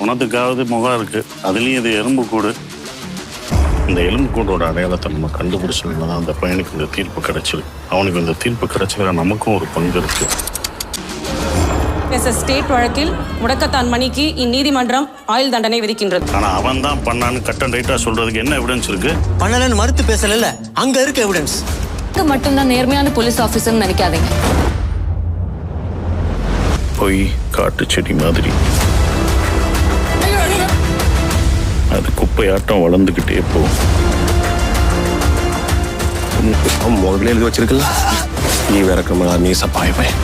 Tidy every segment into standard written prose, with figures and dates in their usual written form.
உனத்துக்காவது முகம் இருக்குது, அதுலேயும் இது எறும்பு கூடு. இந்த எலும்பு கூட்டோட அடையாளத்தை நம்ம கண்டுபிடிச்சதுனால தான் அந்த பையனுக்கு இந்த தீர்ப்பு கிடைச்சிது. அவனுக்கு இந்த தீர்ப்பு கிடைச்சதுல நமக்கும் ஒரு பங்கு இருக்கு. ஸ்டேட் வழக்கில் முடக்கத்தான் மணிக்கு இந்நீதிமன்றம் ஆயுள் தண்டனை விதிக்கின்றது. ஆனா அவன் தான் பண்ணான்னு கட் அண்ட் ரைட்டா சொல்றதுக்கு என்ன எவிடன்ஸ் இருக்கு? பண்ணலன்னு மறுத்து பேசல, அங்க இருக்கு எவிடன்ஸ். மட்டும்தான் நேர்மையான போலீஸ் ஆபீசர் நினைக்காதீங்க. போய் காட்டு செடி மாதிரி அது குப்பையாட்டம் வளர்ந்துகிட்டே போகும். முதல்ல எழுதி வச்சிருக்கல, நீ வேற கமலா, நீ சப்பாய பையன்.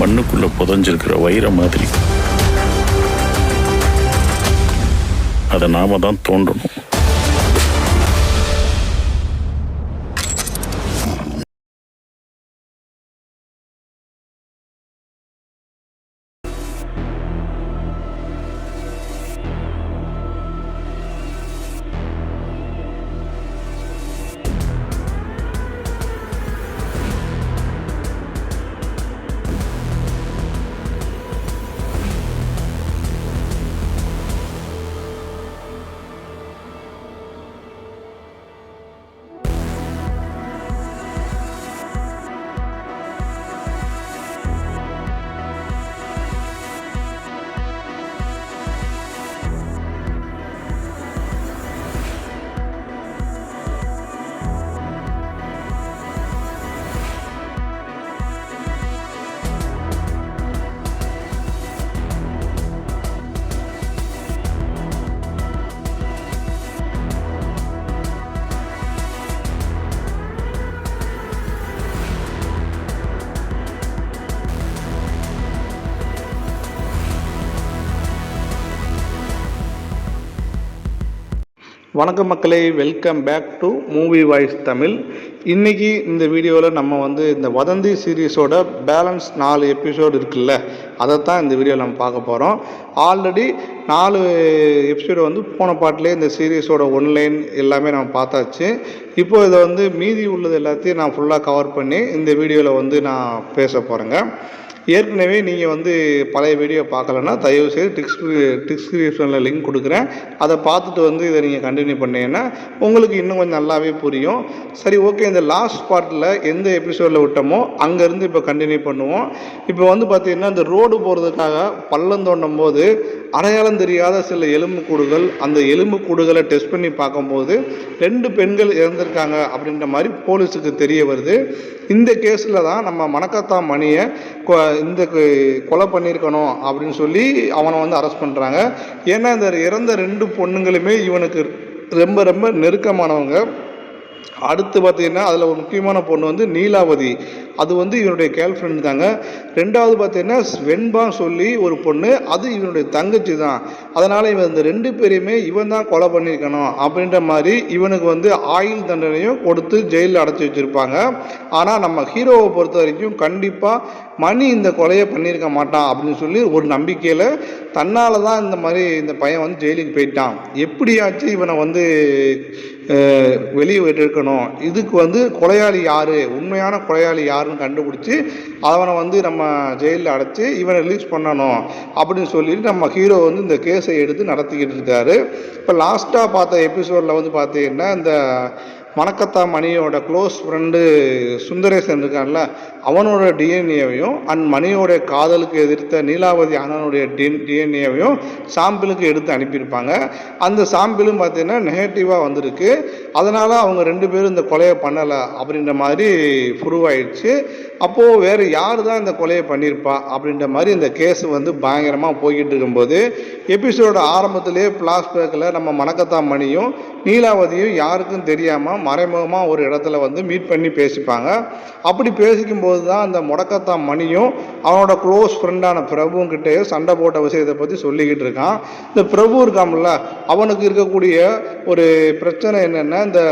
மண்ணுக்குள்ள புதஞ்சிருக்கிற வைர மாதிரி அதை நாம தான் தோண்டணும். வணக்கம் மக்களே, welcome back to Movie Voice Tamil. இன்றைக்கி இந்த வீடியோவில் நம்ம இந்த வதந்தி சீரீஸோட பேலன்ஸ் 4 எபிசோடு இருக்குல்ல, அதைத்தான் இந்த வீடியோவில் நம்ம பார்க்க போகிறோம். ஆல்ரெடி 4 எபிசோடு போன பாட்டிலே இந்த சீரீஸோட ஒன்லைன் எல்லாமே நம்ம பார்த்தாச்சு. இப்போது இதை மீதி உள்ளது எல்லாத்தையும் நான் ஃபுல்லாக கவர் பண்ணி இந்த வீடியோவில் நான் பேச போகிறேங்க. ஏற்கனவே நீங்கள் பழைய வீடியோ பார்க்கலன்னா தயவுசெய்து டிஸ்கிரிப்ஷனில் லிங்க் கொடுக்குறேன், அதை பார்த்துட்டு இதை நீங்கள் கண்டினியூ பண்ணீங்கன்னா உங்களுக்கு இன்னும் கொஞ்சம் நல்லாவே புரியும். சரி, ஓகே. இந்த லாஸ்ட் பார்ட்டில் எந்த எபிசோடில் விட்டோமோ அங்கேருந்து இப்போ கண்டினியூ பண்ணுவோம். இப்போ பார்த்திங்கன்னா இந்த ரோடு போகிறதுக்காக பள்ளம் தோண்டும் போது அடையாளம் தெரியாத சில எலும்புக்கூடுகள், அந்த எலும்புக்கூடுகளை டெஸ்ட் பண்ணி பார்க்கும்போது 2 பெண்கள் இறந்துருக்காங்க அப்படின்ற மாதிரி போலீஸுக்கு தெரிய வருது. இந்த கேஸில் தான் நம்ம மணக்கத்தான் மணியை இந்த கொலை பண்ணியிருக்கணும் அப்படின்னு சொல்லி அவனை அரெஸ்ட் பண்ணுறாங்க. ஏன்னா இந்த இறந்த 2 பொண்ணுங்களுமே இவனுக்கு ரொம்ப ரொம்ப நெருக்கமானவங்க. அடுத்து பார்த்திங்கன்னா அதில் ஒரு முக்கியமான பொண்ணு நீலாவதி, அது இவனுடைய கேர்ள் ஃப்ரெண்டு தாங்க. 2வது பார்த்திங்கன்னா வெண்பா சொல்லி ஒரு பொண்ணு, அது இவனுடைய தங்கச்சி தான். அதனால் இவன் இந்த 2 பேரையுமே இவன் தான் கொலை பண்ணியிருக்கணும் அப்படின்ற மாதிரி இவனுக்கு ஆயுள் தண்டனையும் கொடுத்து ஜெயிலில் அடைச்சி வச்சுருப்பாங்க. ஆனால் நம்ம ஹீரோவை பொறுத்த வரைக்கும் கண்டிப்பாக மணி இந்த கொலையை பண்ணியிருக்க மாட்டான் அப்படின்னு சொல்லி ஒரு நம்பிக்கையில் தன்னால் தான் இந்த மாதிரி இந்த பையன் ஜெயிலுக்கு போயிட்டான், எப்படியாச்சும் இவனை வெளியே எடுக்கணும், இதுக்கு கொலையாளி யார், உண்மையான கொலையாளி யாருன்னு கண்டுபிடிச்சி அவனை நம்ம ஜெயிலில் அடைச்சி இவனை ரிலீஸ் பண்ணணும் அப்படின்னு சொல்லிட்டு நம்ம ஹீரோ இந்த கேஸை எடுத்து நடத்திக்கிட்டு இருக்காரு. இப்போ லாஸ்ட்டாக பார்த்த எபிசோடில் பார்த்தீங்கன்னா இந்த மணக்கத்தான் மணியோட க்ளோஸ் ஃப்ரெண்டு சுந்தரேசன் இருக்கான்ல, அவனோட டிஎன்ஏவையும் அண்ட் மணியோட காதலுக்கு எதிர்த்த நீலாவதி அண்ணனுடைய டிஎன்ஏவையும் சாம்பிளுக்கு எடுத்து அனுப்பியிருப்பாங்க. அந்த சாம்பிளும் பார்த்தீங்கன்னா நெகட்டிவாக வந்திருக்கு. அதனால் அவங்க 2 பேரும் இந்த கொலையை பண்ணலை அப்படின்ற மாதிரி ப்ரூவ் ஆயிடுச்சு. அப்போது வேறு யார் தான் இந்த கொலையை பண்ணியிருப்பா அப்படின்ற மாதிரி இந்த கேஸ் பயங்கரமாக போய்கிட்டு இருக்கும்போது எபிசோட ஆரம்பத்திலேயே ஃப்ளாஷ்பேக்கில் நம்ம மணக்கத்தான் மணியும் நீலாவதியும் யாருக்கும் தெரியாமல் மறைமுகமாக ஒரு இடத்துல மீட் பண்ணி பேசிப்பாங்க. அப்படி பேசிக்கும்போது தான் அந்த முடக்கத்தான் மணியும் அவனோட க்ளோஸ் ஃப்ரெண்டான பிரபுவும் கிட்டே சண்டை போட்ட விஷயத்தை பற்றி சொல்லிக்கிட்டு இருக்கான். இந்த பிரபு இருக்காமல்ல, அவனுக்கு இருக்கக்கூடிய ஒரு பிரச்சனை என்னென்னா, இந்த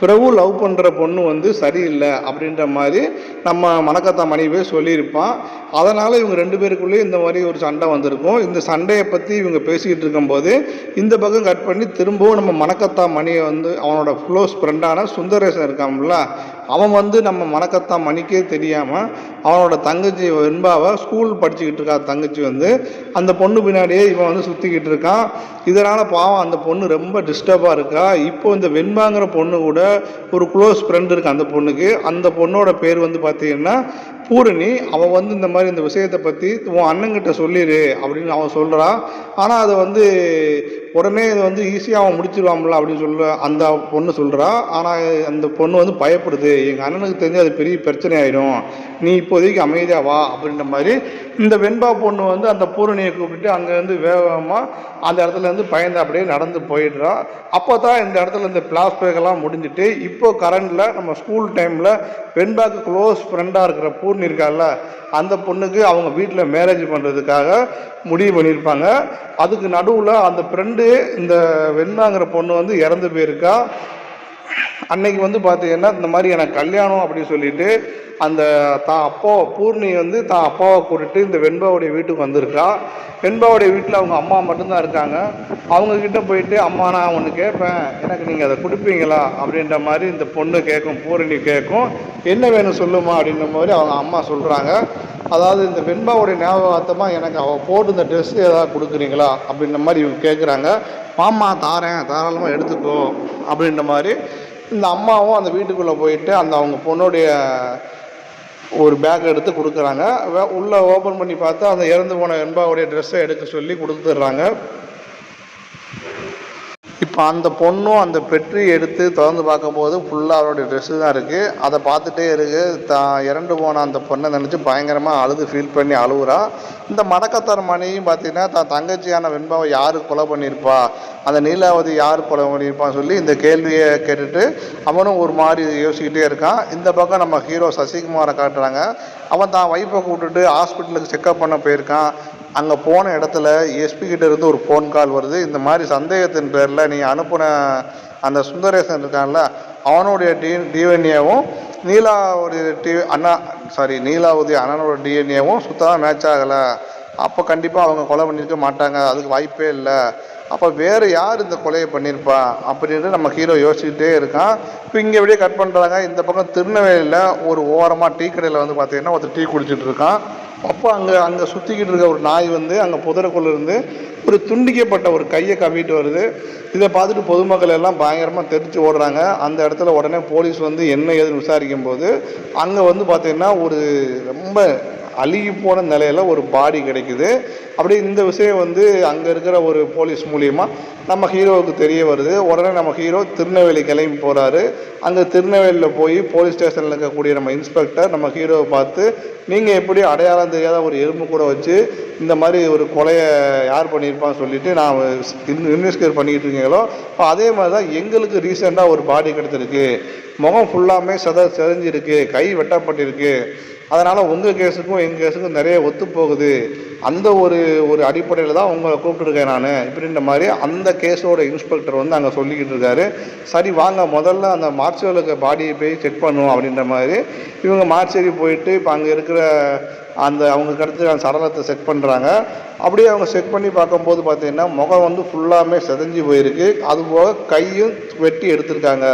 பிரபு லவ் பண்ணுற பொண்ணு சரியில்லை அப்படின்ற மாதிரி நம்ம மணக்கத்தான் மணிவே சொல்லியிருப்பான். அதனால் இவங்க 2 பேருக்குள்ளேயே இந்த மாதிரி ஒரு சண்டை வந்திருக்கும். இந்த சண்டையை பற்றி இவங்க பேசிக்கிட்டு இருக்கும்போது இந்த பக்கம் கட் பண்ணி திரும்பவும் நம்ம மணக்கத்தான் மணியை அவனோட க்ளோஸ் ஃப்ரெண்டான சுந்தரேசன் இருக்காமல்ல, அவன் வந்து நம்ம மணக்கத்தான் மணிக்கே தெரியாமல் அவனோட தங்கச்சி வெண்பாவை ஸ்கூல் படிச்சுக்கிட்டு இருக்கா தங்கச்சி வந்து அந்த பொண்ணு பின்னாடியே இவன் வந்து சுற்றிக்கிட்டு இருக்கான். இதனால் பாவம் அந்த பொண்ணு ரொம்ப டிஸ்டர்பாக இருக்கா. இப்போ இந்த வெண்பாங்கிற பொண்ணு கூட ஒரு க்ளோஸ் ஃப்ரெண்ட் இருக்கு அந்த பொண்ணுக்கு. அந்த பொண்ணோட பேர் வந்து பார்த்தீங்கன்னா பூரணி. அவன் வந்து இந்த மாதிரி இந்த விஷயத்தை பற்றி உன் அண்ணங்கிட்ட சொல்லிடு அப்படின்னு அவன் சொல்கிறான். ஆனால் அதை வந்து உடனே இது வந்து ஈஸியாக அவன் முடிச்சிருவான்ல அப்படின்னு அந்த பொண்ணு சொல்கிறா. ஆனால் அந்த பொண்ணு வந்து பயப்படுது, எங்கள் அண்ணனுக்கு தெரிஞ்சு அது பெரிய பிரச்சனை ஆகிடும், நீ இப்போதைக்கு அமைதியாக வா அப்படின்ற மாதிரி இந்த வெண்பா பொண்ணு வந்து அந்த பூரணியை கூப்பிட்டு அங்கேருந்து வேகமாக அந்த இடத்துலேருந்து பயந்து அப்படியே நடந்து போயிடுறா. அப்போ தான் இந்த இடத்துல இந்த பிளாஸ்பேக்கெல்லாம் முடிஞ்சுட்டு இப்போ கரண்டில் நம்ம ஸ்கூல் டைமில் வெண்பாக்கு க்ளோஸ் ஃப்ரெண்டாக இருக்கிற பூர்ணி இருக்கால அந்த பொண்ணுக்கு அவங்க வீட்டில் மேரேஜ் பண்ணுறதுக்காக முடிவு பண்ணியிருப்பாங்க. அதுக்கு நடுவில் அந்த ஃப்ரெண்டு இந்த வெண்பாங்கிற பொண்ணு வந்து இறந்து போயிருக்கா. அன்னைக்கு வந்து பார்த்தீங்கன்னா இந்த மாதிரி எனக்கு கல்யாணம் அப்படின்னு சொல்லிட்டு அந்த பூர்ணி வந்து அப்பாவை கூட்டிட்டு இந்த வெண்பாவுடைய வீட்டுக்கு வந்திருக்கா. வெண்பாவுடைய வீட்டில் அவங்க அம்மா மட்டும்தான் இருக்காங்க. அவங்கக்கிட்ட போயிட்டு அம்மா நான் ஒன்று கேட்பேன், எனக்கு நீங்கள் அதை கொடுப்பீங்களா அப்படின்ற மாதிரி இந்த பொண்ணு கேட்கும், பூரணி கேட்கும். என்ன வேணும் சொல்லுமா அப்படின்ற மாதிரி அவங்க அம்மா சொல்கிறாங்க. அதாவது இந்த வெண்பாவுடைய ஞாபகார்த்தமாக எனக்கு அவள் போட்டு இந்த ட்ரெஸ் ஏதாவது கொடுக்குறீங்களா அப்படின்ற மாதிரி இவங்க கேட்குறாங்க. மாமா தாராளமாக எடுத்துக்கோ அப்படின்ற மாதிரி இந்த அம்மாவும் அந்த வீட்டுக்குள்ளே போயிட்டு அந்த அவங்க பொண்ணுடைய ஒரு பேக் எடுத்து கொடுக்குறாங்க. உள்ளே ஓப்பன் பண்ணி பார்த்தா அந்த இறந்து போன வெண்பாவுடைய ட்ரெஸ்ஸை எடுக்க சொல்லி கொடுத்துட்றாங்க. இப்போ அந்த பொண்ணும் அந்த பெட்ரி எடுத்து திறந்து பார்க்கும்போது ஃபுல்லாக அவருடைய ட்ரெஸ்ஸு தான் இருக்குது. அதை பார்த்துட்டே இருக்குது. இறந்து போன அந்த பொண்ணை நினச்சி பயங்கரமாக அழுது ஃபீல் பண்ணி அழுகுறா. இந்த மடக்கத்தார் மணியும் பார்த்தீங்கன்னா தங்கச்சியான வெண்பாவை யார் கொலை பண்ணியிருப்பா, அந்த நீலாவதி யார் கொலை பண்ணியிருப்பான்னு சொல்லி இந்த கேள்வியை கேட்டுட்டு அவனும் ஒரு மாதிரி யோசிக்கிட்டே இருக்கான். இந்த பக்கம் நம்ம ஹீரோ சசிகுமாரை காட்டுறாங்க. அவன் தான் ஒய்ஃபை கூப்பிட்டுட்டு ஹாஸ்பிட்டலுக்கு செக்அப் பண்ண போயிருக்கான். அங்கே போன இடத்துல எஸ்பி கிட்ட இருந்து ஒரு ஃபோன் கால் வருது. இந்த மாதிரி சந்தேகத்தின் பேரில் நீ அனுப்பின அந்த சுந்தரேசன் இருக்கான்ல அவனுடைய டிஎன்ஏவும் நீலாவதி அண்ணனோட டிஎன்ஏவும் சுத்தமாக மேட்ச் ஆகலை. அப்போ கண்டிப்பாக அவங்க கொலை பண்ணியிருக்க மாட்டாங்க, அதுக்கு வாய்ப்பே இல்லை. அப்போ வேறு யார் இந்த கொலையை பண்ணியிருப்பா அப்படின்ட்டு நம்ம ஹீரோ யோசிச்சுக்கிட்டே இருக்கான். இப்போ இங்கே எப்படியே கட் பண்ணுறாங்க. இந்த பக்கம் திருநெல்வேலியில் ஒரு ஓரமாக டீ கடையில் வந்து பார்த்தீங்கன்னா ஒருத்தர் டீ குடிச்சிட்டு இருக்கான். அப்போ அங்கே சுற்றிக்கிட்டு இருக்க ஒரு நாய் வந்து அங்கே புதருக்குள்ளே இருந்து ஒரு துண்டிக்கப்பட்ட ஒரு கையை கவிட்டு வருது. இதை பார்த்துட்டு பொதுமக்கள் எல்லாம் பயங்கரமாக தெரிச்சு ஓடுறாங்க. அந்த இடத்துல உடனே போலீஸ் வந்து என்ன ஏதுன்னு விசாரிக்கும் போது அங்கே வந்து பார்த்திங்கன்னா ஒரு ரொம்ப அழுகி போன நிலையில் ஒரு பாடி கிடைக்குது. அப்படியே இந்த விஷயம் வந்து அங்கே இருக்கிற ஒரு போலீஸ் மூலியமாக நம்ம ஹீரோவுக்கு தெரிய வருது. உடனே நம்ம ஹீரோ திருநெல்வேலி கிளம்பி போகிறாரு. அங்கே திருநெல்வேலியில் போய் போலீஸ் ஸ்டேஷனில் இருக்கக்கூடிய நம்ம இன்ஸ்பெக்டர் நம்ம ஹீரோவை பார்த்து நீங்கள் எப்படி அடையாளம் தெரியாத ஒரு எறும்பு கூட வச்சு இந்த மாதிரி ஒரு கொலையை யார் பண்ணியிருப்பான்னு சொல்லிட்டு நான் இன்வெஸ்டிகேட் பண்ணிக்கிட்டு இருக்கீங்களோ இப்போ அதே மாதிரி தான் எங்களுக்கு ரீசெண்டாக ஒரு பாடி கிடச்சிருக்கு. முகம் ஃபுல்லாமே செதஞ்சிருக்கு, கை வெட்டப்பட்டிருக்கு. அதனால் உங்கள் கேஸுக்கும் எங்கள் கேஸுக்கும் நிறைய ஒத்து போகுது. அந்த ஒரு அடிப்படையில் தான் உங்களை கூப்பிட்டுருக்கேன் நான் இப்படின்ற மாதிரி அந்த கேஸோட இன்ஸ்பெக்டர் வந்து அங்கே சொல்லிக்கிட்டு இருக்காரு. சரி வாங்க முதல்ல அந்த மார்ச்சலுக்கு பாடியை போய் செக் பண்ணுவோம் அப்படின்ற மாதிரி இவங்க மார்ச்சேரி போயிட்டு இப்போ அங்கே இருக்கிற அந்த அவங்க கிடச்சி அந்த சடலத்தை செக் பண்ணுறாங்க. அப்படியே அவங்க செக் பண்ணி பார்க்கும்போது பார்த்தீங்கன்னா முகம் வந்து ஃபுல்லாமே செதஞ்சு போயிருக்கு. அதுபோக கையும் வெட்டி எடுத்திருக்காங்க.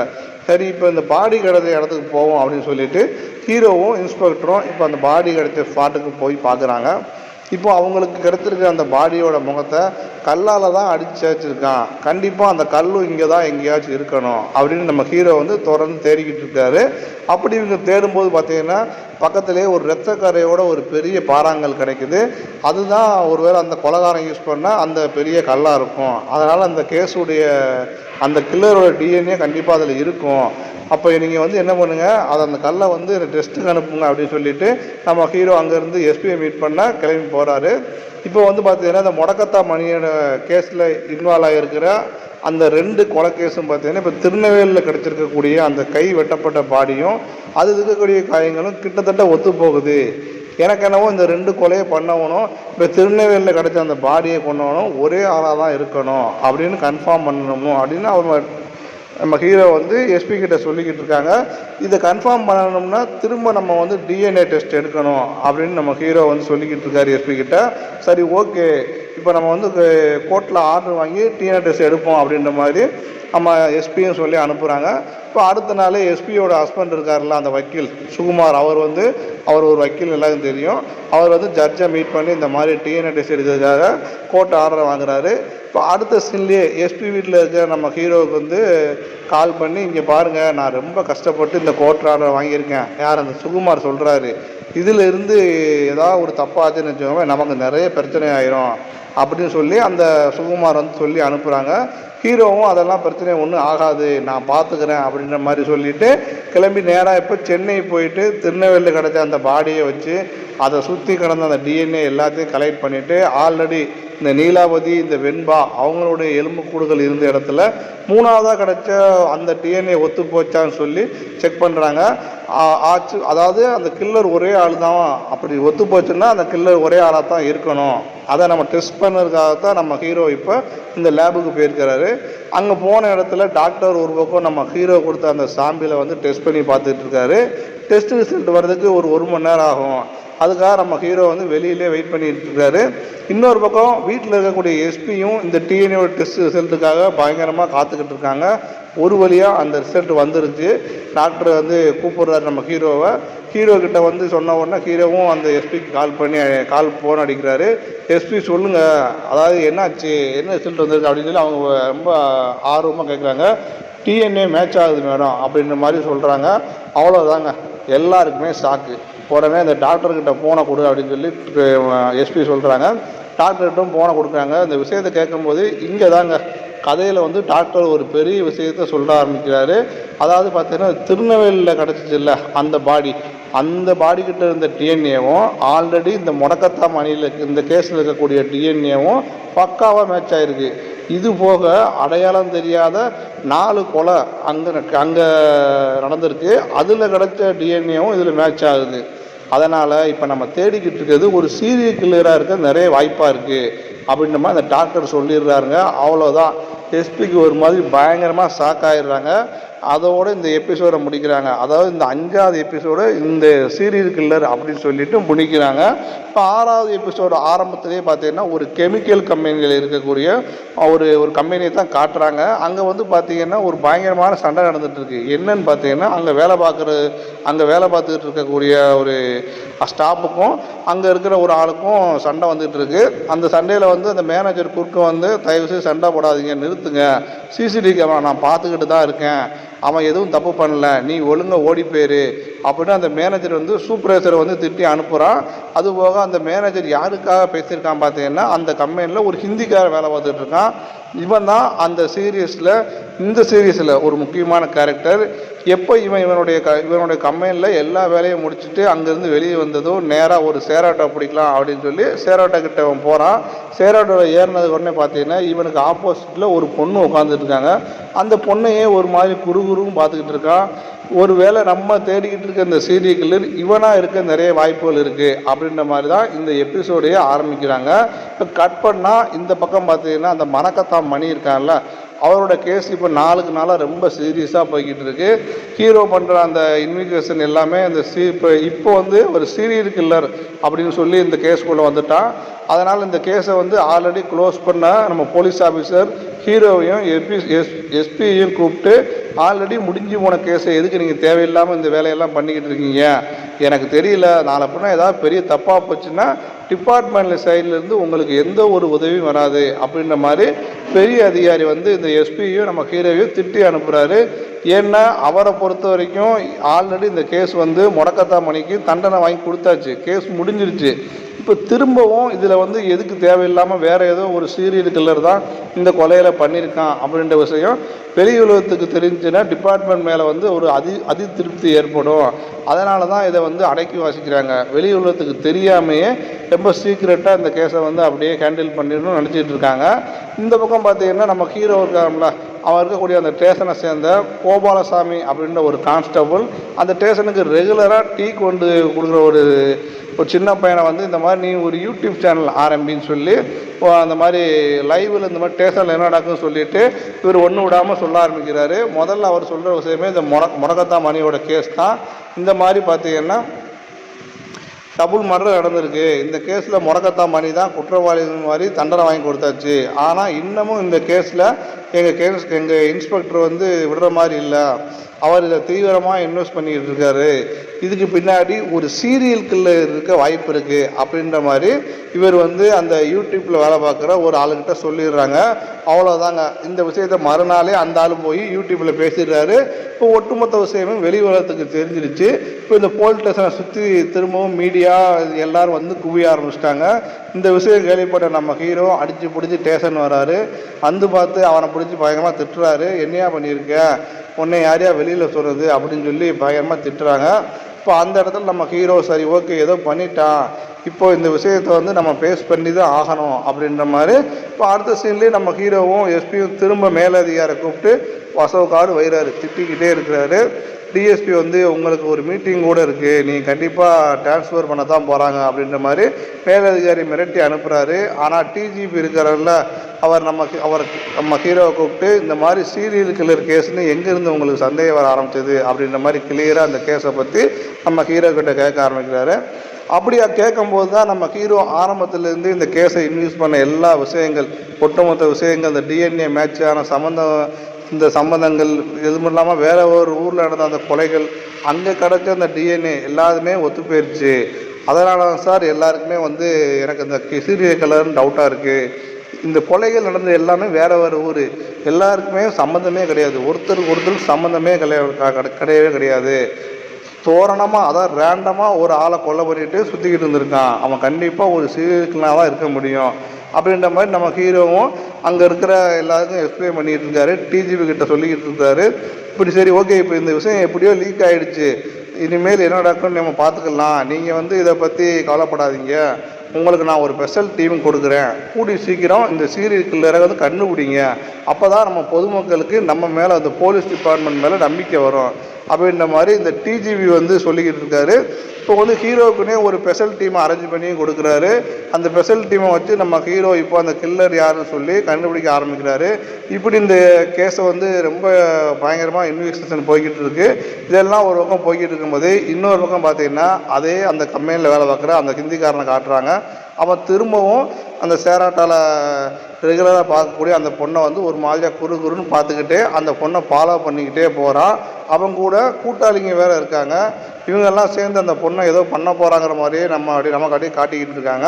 சரி இப்போ இந்த பாடி கிடைச்ச இடத்துக்கு போவோம் அப்படின்னு சொல்லிட்டு ஹீரோவும் இன்ஸ்பெக்டரும் இப்போ அந்த பாடி கிடைச்ச ஸ்பாட்டுக்கு போய் பார்க்குறாங்க. இப்போ அவங்களுக்கு கிடைச்சிருக்கிற அந்த பாடியோட முகத்தை கல்லால் தான் அடித்து வச்சுருக்கான். கண்டிப்பாக அந்த கல்லும் இங்கே தான் எங்கேயாச்சும் இருக்கணும் அப்படின்னு நம்ம ஹீரோ வந்து தொடர்ந்து தேடிக்கிட்டு இருக்காரு. அப்படி இவங்க தேடும்போது பார்த்தீங்கன்னா பக்கத்துலேயே ஒரு இரத்தக்கரையோட ஒரு பெரிய பாறாங்கல் கிடைக்குது. அதுதான் ஒருவேளை அந்த கொலைகாரம் யூஸ் பண்ணால் அந்த பெரிய கல்லாக இருக்கும். அதனால் அந்த கேஸுடைய அந்த கில்லரோட டிஎன்ஏ கண்டிப்பாக அதில் இருக்கும். அப்போ நீங்கள் வந்து என்ன பண்ணுங்கள், அதை அந்த கல்லை வந்து டெஸ்ட்டுக்கு அனுப்புங்க அப்படின்னு சொல்லிட்டு நம்ம ஹீரோ அங்கேருந்து எஸ்பியை மீட் பண்ண கிளம்பி போகிறாரு. இப்போ வந்து பார்த்தீங்கன்னா இந்த முடக்கத்தா மணியோட கேஸில் இன்வால்வ் ஆகியிருக்கிற அந்த 2 கொலை கேஸும் பார்த்தீங்கன்னா இப்போ திருநெல்வேலியில் கிடச்சிருக்கக்கூடிய அந்த கை வெட்டப்பட்ட பாடியும் அது இருக்கக்கூடிய காயங்களும் கிட்டத்தட்ட ஒத்து போகுது. எனக்கு என்னவோ இந்த 2 கொலையை பண்ணவனும் இப்போ திருநெல்வேலியில் கிடைச்ச அந்த பாடியை கொண்டவனும் ஒரே ஆளாக தான் இருக்கணும் அப்படின்னு கன்ஃபார்ம் பண்ணணும் அப்படின்னு அவர் நம்ம ஹீரோ வந்து எஸ்பி கிட்ட சொல்லிக்கிட்டு இருக்காங்க. இதை கன்ஃபார்ம் பண்ணணும்னா திரும்ப நம்ம வந்து டிஎன்ஏ டெஸ்ட் எடுக்கணும் அப்படின்னு நம்ம ஹீரோ வந்து சொல்லிக்கிட்டு இருக்காரு எஸ்பி கிட்ட. சரி ஓகே, இப்போ நம்ம வந்து கோர்ட்டில் ஆர்டர் வாங்கி டிஎன்ஏ டெஸ்ட் எடுப்போம் அப்படின்ற மாதிரி நம்ம எஸ்பியும் சொல்லி அனுப்புகிறாங்க. இப்போ அடுத்த நாள் எஸ்பியோட ஹஸ்பண்ட் இருக்கார்ல அந்த வக்கீல் சுகுமார், அவர் ஒரு வக்கீல் எல்லாருக்கும் தெரியும். அவர் வந்து ஜட்ஜை மீட் பண்ணி இந்த மாதிரி டிஎன்ஏ டெஸ்ட் எடுக்கிறதுக்காக கோர்ட் ஆர்டர் வாங்குறாரு. இப்போ அடுத்த சீன்லேயே எஸ்பி வீட்டில் இருக்கிற நம்ம ஹீரோவுக்கு வந்து கால் பண்ணி, இங்கே பாருங்கள், நான் ரொம்ப கஷ்டப்பட்டு இந்த கோர்ட் ஆர்டர் வாங்கியிருக்கேன். யார் அந்த சுகுமார் சொல்கிறாரு, இதில் இருந்து ஏதாவது ஒரு தப்பாச்சுன்னு வச்சுக்கோங்க, நமக்கு நிறைய பிரச்சனை ஆயிரும் அப்படின்னு சொல்லி அந்த சுகுமார் வந்து சொல்லி அனுப்புகிறாங்க. ஹீரோவும் அதெல்லாம் பிரச்சனை ஒன்றும் ஆகாது, நான் பார்த்துக்கிறேன் அப்படின்ற மாதிரி சொல்லிவிட்டு கிளம்பி நேராக இப்போ சென்னை போயிட்டு திருநெல்வேலியில் கிடச்ச அந்த பாடியை வச்சு அதை சுற்றி கிடந்த அந்த டிஎன்ஏ எல்லாத்தையும் கலெக்ட் பண்ணிவிட்டு ஆல்ரெடி இந்த நீலாவதி, இந்த வெண்பா அவங்களுடைய எலும்புக்கூடுகள் இருந்த இடத்துல 3ஆவதாக கிடச்ச அந்த டிஎன்ஏ ஒத்து போச்சான்னு சொல்லி செக் பண்ணுறாங்க. ஆச்சு, அதாவது அந்த கில்லர் ஒரே ஆள் தான். அப்படி ஒத்து போச்சுன்னா அந்த கில்லர் ஒரே ஆளாக தான் இருக்கணும். அதை நம்ம டெஸ்ட் பண்ணுறதுக்காகத்தான் நம்ம ஹீரோ இப்போ இந்த லேபுக்கு போயிருக்கிறாரு. அங்கே போன இடத்துல டாக்டர் ஒரு பக்கம் நம்ம ஹீரோ கொடுத்த அந்த சாம்பிளை வந்து டெஸ்ட் பண்ணி பார்த்துட்டு இருக்காரு. டெஸ்ட் ரிசல்ட் வர்றதுக்கு ஒரு மணி நேரம் ஆகும். அதுக்காக நம்ம ஹீரோ வந்து வெளியிலே வெயிட் பண்ணிட்டு இருக்காரு. இன்னொரு பக்கம் வீட்டில் இருக்கக்கூடிய எஸ்பியும் இந்த டிஎன்ஏ டெஸ்ட் ரிசல்ட்டுக்காக பயங்கரமாக காத்துக்கிட்டு இருக்காங்க. ஒரு வழியாக அந்த ரிசல்ட் வந்துருச்சு. டாக்டர் வந்து கூப்பிடுறாரு நம்ம ஹீரோவை. ஹீரோ கிட்ட வந்து சொன்ன உடனே ஹீரோவும் அந்த எஸ்பிக்கு ஃபோன் அடிக்கிறாரு. எஸ்பி சொல்லுங்கள், அதாவது என்னாச்சு, என்ன ரிசல்ட் வந்திருக்கு அப்படின்னு சொல்லி அவங்க ரொம்ப ஆர்வமாக கேட்குறாங்க. டிஎன்ஏ மேட்ச் ஆகுது மேடம் அப்படின்ற மாதிரி சொல்கிறாங்க. அவ்வளோதாங்க, எல்லாருக்குமே ஷாக்கு. உடனே இந்த டாக்டர்கிட்ட ஃபோனை கொடு அப்படின்னு சொல்லி எஸ்பி சொல்கிறாங்க. டாக்டர்கிட்டும் ஃபோனை கொடுக்குறாங்க. இந்த விஷயத்தை கேட்கும்போது இங்கே தாங்க கதையில் வந்து டாக்டர் ஒரு பெரிய விஷயத்த சொல்ல ஆரம்பிக்கிறாரு. அதாவது பார்த்தீங்கன்னா திருநெல்வேலியில் கிடச்சிச்சு இல்லை அந்த பாடிக்கிட்ட இருந்த டிஎன்ஏவும் ஆல்ரெடி இந்த முடக்கத்தா மணியில் இந்த கேஸில் இருக்கக்கூடிய டிஎன்ஏவும் பக்காவாக மேட்ச் ஆகிருக்கு. இது போக அடையாளம் தெரியாத 4 கொலை அங்கே நடந்திருக்கு. அதில் கிடச்ச டிஎன்ஏவும் இதில் மேட்ச் ஆகுது. அதனால் இப்போ நம்ம தேடிக்கிட்டு இருக்கிறது ஒரு சீரியல் கில்லராக இருக்க நிறைய வாய்ப்பாக இருக்குது அப்படின்ற மாதிரி அந்த டாக்டர் சொல்லிடுறாருங்க. அவ்வளோதான், எஸ்பிக்கு ஒரு மாதிரி பயங்கரமாக ஷாக் ஆகிடுறாங்க. அதோடு இந்த எபிசோடை முடிக்கிறாங்க. அதாவது இந்த 5ஆவது எபிசோடு இந்த சீரியல் கில்லர் அப்படின்னு சொல்லிட்டு முடிக்கிறாங்க. இப்போ 6ஆவது எபிசோடு ஆரம்பத்திலே பார்த்தீங்கன்னா ஒரு கெமிக்கல் கம்பெனியில் இருக்கக்கூடிய ஒரு கம்பெனியை தான் காட்டுறாங்க. அங்கே வந்து பார்த்திங்கன்னா ஒரு பயங்கரமான சண்டை நடந்துகிட்ருக்கு. என்னன்னு பார்த்தீங்கன்னா அங்கே வேலை பார்த்துக்கிட்டு இருக்கக்கூடிய ஒரு ஸ்டாஃபுக்கும் அங்கே இருக்கிற ஒரு ஆளுக்கும் சண்டை வந்துகிட்ருக்கு. அந்த சண்டையில் வந்து அந்த மேனேஜர் குறுக்க வந்து தயவுசெய்து சண்டை போடாதீங்க, நிறுத்துங்க, சிசிடிவி கேமரா நான் பார்த்துக்கிட்டு தான் இருக்கேன், அவன் எதுவும் தப்பு பண்ணல, நீ ஒழுங்காக ஓடி போயிரு அப்படின்னு அந்த மேனேஜர் வந்து சூப்பர்வைசரை வந்து திட்டி அனுப்புகிறான். அதுபோக அந்த மேனேஜர் யாருக்காக பேசியிருக்கான் பார்த்தீங்கன்னா அந்த கம்பெனியில் ஒரு ஹிந்திக்கார வேலை பார்த்துட்டு இருக்கான். இவன் தான் இந்த சீரீஸில் ஒரு முக்கியமான கேரக்டர். எப்போ இவனுடைய கம்பெனியில் எல்லா வேலையும் முடிச்சுட்டு அங்கேருந்து வெளியே வந்ததும் நேராக ஒரு சேராட்டோ பிடிக்கலாம் அப்படின்னு சொல்லி சேராட்டோ கிட்ட அவன் போகிறான். சேராட்டோவில் ஏறினதுக்கு உடனே பார்த்தீங்கன்னா இவனுக்கு ஆப்போசிட்டில் ஒரு பொண்ணு உட்காந்துட்டு இருக்காங்க. அந்த பொண்ணையே ஒரு மாதிரி குறுகுறுன்னு பார்த்துக்கிட்டு இருக்கான். ஒரு வேளை நம்ம தேடிக்கிட்டு இருக்க இந்த சீரியல் கில்லர் இவனாக இருக்க நிறைய வாய்ப்புகள் இருக்குது அப்படின்ற மாதிரி தான் இந்த எபிசோடையே ஆரம்பிக்கிறாங்க. இப்போ கட் பண்ணால் இந்த பக்கம் பார்த்தீங்கன்னா அந்த மணக்கத்தா மணி இருக்கான்ல, அவரோட கேஸ் இப்போ நாளுக்கு நாளாக ரொம்ப சீரியஸாக போய்கிட்டு இருக்கு. ஹீரோ பண்ணுற அந்த இன்வெஸ்டிகேஷன் எல்லாமே அந்த இப்போ வந்து ஒரு சீரியல் கில்லர் அப்படின்னு சொல்லி இந்த கேஸ்குள்ளே வந்துட்டான். அதனால் இந்த கேஸை வந்து ஆல்ரெடி க்ளோஸ் பண்ண நம்ம போலீஸ் ஆஃபீஸர் ஹீரோவையும் எஸ்பியையும் கூப்பிட்டு ஆல்ரெடி முடிஞ்சு போன கேஸை எதுக்கு நீங்கள் தேவையில்லாமல் இந்த வேலையெல்லாம் பண்ணிக்கிட்டு இருக்கீங்க, எனக்கு தெரியல, நாளை பின்னா ஏதாவது பெரிய தப்பாக போச்சுன்னா டிபார்ட்மெண்ட் சைட்லேருந்து உங்களுக்கு எந்த ஒரு உதவியும் வராது அப்படின்ற மாதிரி பெரிய அதிகாரி வந்து இந்த எஸ்பியையும் நம்ம ஹீரோவையும் திட்டி அனுப்புகிறாரு. ஏன்னா அவரை பொறுத்த வரைக்கும் ஆல்ரெடி இந்த கேஸ் வந்து முடக்கத்தா மணிக்கு தண்டனை வாங்கி கொடுத்தாச்சு, கேஸ் முடிஞ்சிருச்சு. இப்போ திரும்பவும் இதில் வந்து எதுக்கு தேவையில்லாமல் வேறு ஏதோ ஒரு சீரியல் கில்லர் தான் இந்த கொலையில் பண்ணியிருக்கான் அப்படின்ற விஷயம் வெளி உலகத்துக்கு தெரிஞ்சுன்னா டிபார்ட்மெண்ட் மேலே வந்து ஒரு அதி திருப்தி ஏற்படும். அதனால தான் இதை வந்து அடக்கி வாசிக்கிறாங்க. வெளி உலகத்துக்கு தெரியாமையே ரொம்ப சீக்ரெட்டாக இந்த கேஸை வந்து அப்படியே ஹேண்டில் பண்ணிடணும்னு நினச்சிட்டு இருக்காங்க. இந்த பக்கம் பார்த்தீங்கன்னா நம்ம ஹீரோ இருக்காங்களா, அவன் இருக்கக்கூடிய அந்த ஸ்டேஷனை சேர்ந்த கோபாலசாமி அப்படின்ற ஒரு கான்ஸ்டபுள் அந்த ஸ்டேஷனுக்கு ரெகுலராக டீ கொண்டு கொடுக்குற ஒரு சின்ன பையனை வந்து இந்த மாதிரி நீ ஒரு யூடியூப் சேனல் ஆரம்பின்னு சொல்லி அந்த மாதிரி லைவில் இந்த மாதிரி ஸ்டேஷனில் என்ன நடக்குன்னு சொல்லிட்டு இவர் ஒன்று விடாமல் சொல்ல ஆரம்பிக்கிறாரு. முதல்ல அவர் சொல்கிற விஷயமே இந்த முடக்கத்தா மணியோட கேஸ் தான். இந்த மாதிரி பார்த்தீங்கன்னா டபுள் மர்டர் நடந்திருக்கு. இந்த கேஸில் முடக்கத்தா மணி தான் குற்றவாளி மாதிரி தண்டனை வாங்கி கொடுத்தாச்சு. ஆனால் இன்னமும் இந்த கேஸில் எங்கள் இன்ஸ்பெக்டர் வந்து விடுற மாதிரி இல்லை. அவர் இதை தீவிரமாக இன்வெஸ்ட் பண்ணிக்கிட்டு இருக்காரு, இதுக்கு பின்னாடி ஒரு சீரியல் கில்லர் இருக்க வாய்ப்பு இருக்குது அப்படின்ற மாதிரி இவர் வந்து அந்த யூடியூப்பில் வேலை பார்க்குற ஒரு ஆளுக்கிட்ட சொல்லிடுறாங்க. அவ்வளோதாங்க. இந்த விஷயத்தை மறுநாளே அந்த ஆள் போய் யூடியூப்பில் பேசிடுறாரு. இப்போ ஒட்டுமொத்த விஷயமும் வெளி உலகத்துக்கு தெரிஞ்சிருச்சு. இப்போ இந்த போலீஸ் ஸ்டேஷனை சுற்றி திரும்பவும் மீடியா எல்லோரும் வந்து குவிய ஆரம்பிச்சிட்டாங்க. இந்த விஷயம் கேள்விப்பட்ட நம்ம ஹீரோ அடித்து பிடிச்சி ஸ்டேஷன் வராரு. வந்து பார்த்து அவனை பிடிச்சி பயங்கரமாக திட்டுறாரு. என்னையா பண்ணியிருக்க, உன்னை யாரையா வெளியில் சொல்கிறது அப்படின்னு சொல்லி பயங்கரமாக திட்டுறாங்க. இப்போ அந்த இடத்துல நம்ம ஹீரோ சரி ஓகே ஏதோ பண்ணிட்டான், இப்போ இந்த விஷயத்தை வந்து நம்ம பேஸ் பண்ணி தான் ஆகணும் அப்படின்ற மாதிரி இப்போ அடுத்த சீன்லேயே நம்ம ஹீரோவும் எஸ்பியும் திரும்ப மேலதிகாரை கூப்பிட்டு வசவுக்காடு வைறாரு, திட்டிக்கிட்டே இருக்கிறாரு. டிஎஸ்பி வந்து உங்களுக்கு ஒரு மீட்டிங் கூட இருக்குது, நீங்கள் கண்டிப்பாக டிரான்ஸ்ஃபர் பண்ண தான் போகிறாங்க அப்படின்ற மாதிரி மேலதிகாரி மிரட்டி அனுப்புகிறாரு. ஆனால் டிஜிபி இருக்கிறல்ல அவர் நம்ம ஹீரோவை கூப்பிட்டு இந்த மாதிரி சீரியல் கில்லர் கேஸ்ன்னு எங்கேருந்து உங்களுக்கு சந்தேகம் வர ஆரம்பிச்சது அப்படின்ற மாதிரி கிளியராக அந்த கேஸை பற்றி நம்ம ஹீரோ கிட்ட கேட்க ஆரம்பிக்கிறாரு. அப்படியா கேட்கும்போது தான் நம்ம ஹீரோ ஆரம்பத்திலேருந்து இந்த கேஸை இன்வெஸ்ட் பண்ண எல்லா விஷயங்கள், ஒட்டுமொத்த விஷயங்கள், இந்த டிஎன்ஏ மேட்சான இந்த சம்பந்தங்கள் எதுவும் இல்லாமல் வேற ஒரு ஊரில் நடந்த அந்த கொலைகள், அங்கே கிடச்ச அந்த டிஎன்ஏ எல்லாருமே ஒத்து போயிடுச்சு. அதனால தான் சார் எல்லாருக்குமே வந்து எனக்கு இந்த சீரியல் கில்லர்னு டவுட்டாக இருக்குது. இந்த கொலைகள் நடந்த எல்லாமே வேற வேறு ஊர், எல்லாருக்குமே சம்மந்தமே கிடையாது, ஒருத்தருக்கு சம்மந்தமே கிடையவே கிடையாது. தோரணமாக அதான் ரேண்டமாக ஒரு ஆளை கொலை பண்ணிட்டு சுற்றிக்கிட்டு இருந்திருக்கான், அவன் கண்டிப்பாக ஒரு சீரியல் கில்லராக தான் இருக்க முடியும் அப்படின்ற மாதிரி நம்ம ஹீரோவும் அங்கே இருக்கிற எல்லாருக்கும் எக்ஸ்பிளைன் பண்ணிகிட்டு இருக்காரு. டிஜிபி கிட்ட சொல்லிக்கிட்டு இருக்காரு. இப்படி சரி ஓகே, இப்போ இந்த விஷயம் எப்படியோ லீக் ஆகிடுச்சு, இனிமேல் என்ன நடக்கும்னு நம்ம பார்த்துக்கலாம், நீங்கள் வந்து இதை பற்றி கவலைப்படாதீங்க, உங்களுக்கு நான் ஒரு ஸ்பெஷல் டீம் கொடுக்குறேன், கூடி சீக்கிரம் இந்த சீரியல் கில்லரை வந்து கண்டுபிடிங்க, அப்போ தான் நம்ம பொதுமக்களுக்கு நம்ம மேலே அந்த போலீஸ் டிபார்ட்மெண்ட் மேலே நம்பிக்கை வரும் அப்படின்ற மாதிரி இந்த டிஜிபி வந்து சொல்லிக்கிட்டு இருக்காரு. இப்போ வந்து ஹீரோவுக்குன்னே ஒரு ஸ்பெஷல் டீமை அரேஞ்ச் பண்ணி கொடுக்குறாரு. அந்த ஸ்பெஷல் டீமை வச்சு நம்ம ஹீரோ இப்போ அந்த கில்லர் யாருன்னு சொல்லி கண்டுபிடிக்க ஆரம்பிக்கிறாரு. இப்படி இந்த கேஸை வந்து ரொம்ப பயங்கரமாக இன்வெஸ்டிகேஷன் போய்கிட்டு இருக்கு. இதெல்லாம் ஒரு பக்கம் போய்கிட்டு இருக்கும்போது இன்னொரு பக்கம் பார்த்தீங்கன்னா அதே அந்த கம்பெனியில் வேலை பார்க்குற அந்த ஹிந்திக்காரனை காட்டுறாங்க. அவன் திரும்பவும் அந்த சேராட்டால் ரெகுலராக பார்க்கக்கூடிய அந்த பொண்ணை வந்து ஒரு மாதிரியாக குறுன்னு பார்த்துக்கிட்டே அந்த பொண்ணை ஃபாலோ பண்ணிக்கிட்டே போகிறான். அவங்க கூட கூட்டாளிங்க வேறு இருக்காங்க. இவங்கெல்லாம் சேர்ந்து அந்த பொண்ணை ஏதோ பண்ண போகிறாங்கிற மாதிரியே நமக்கு அப்படியே காட்டிக்கிட்டு இருக்காங்க.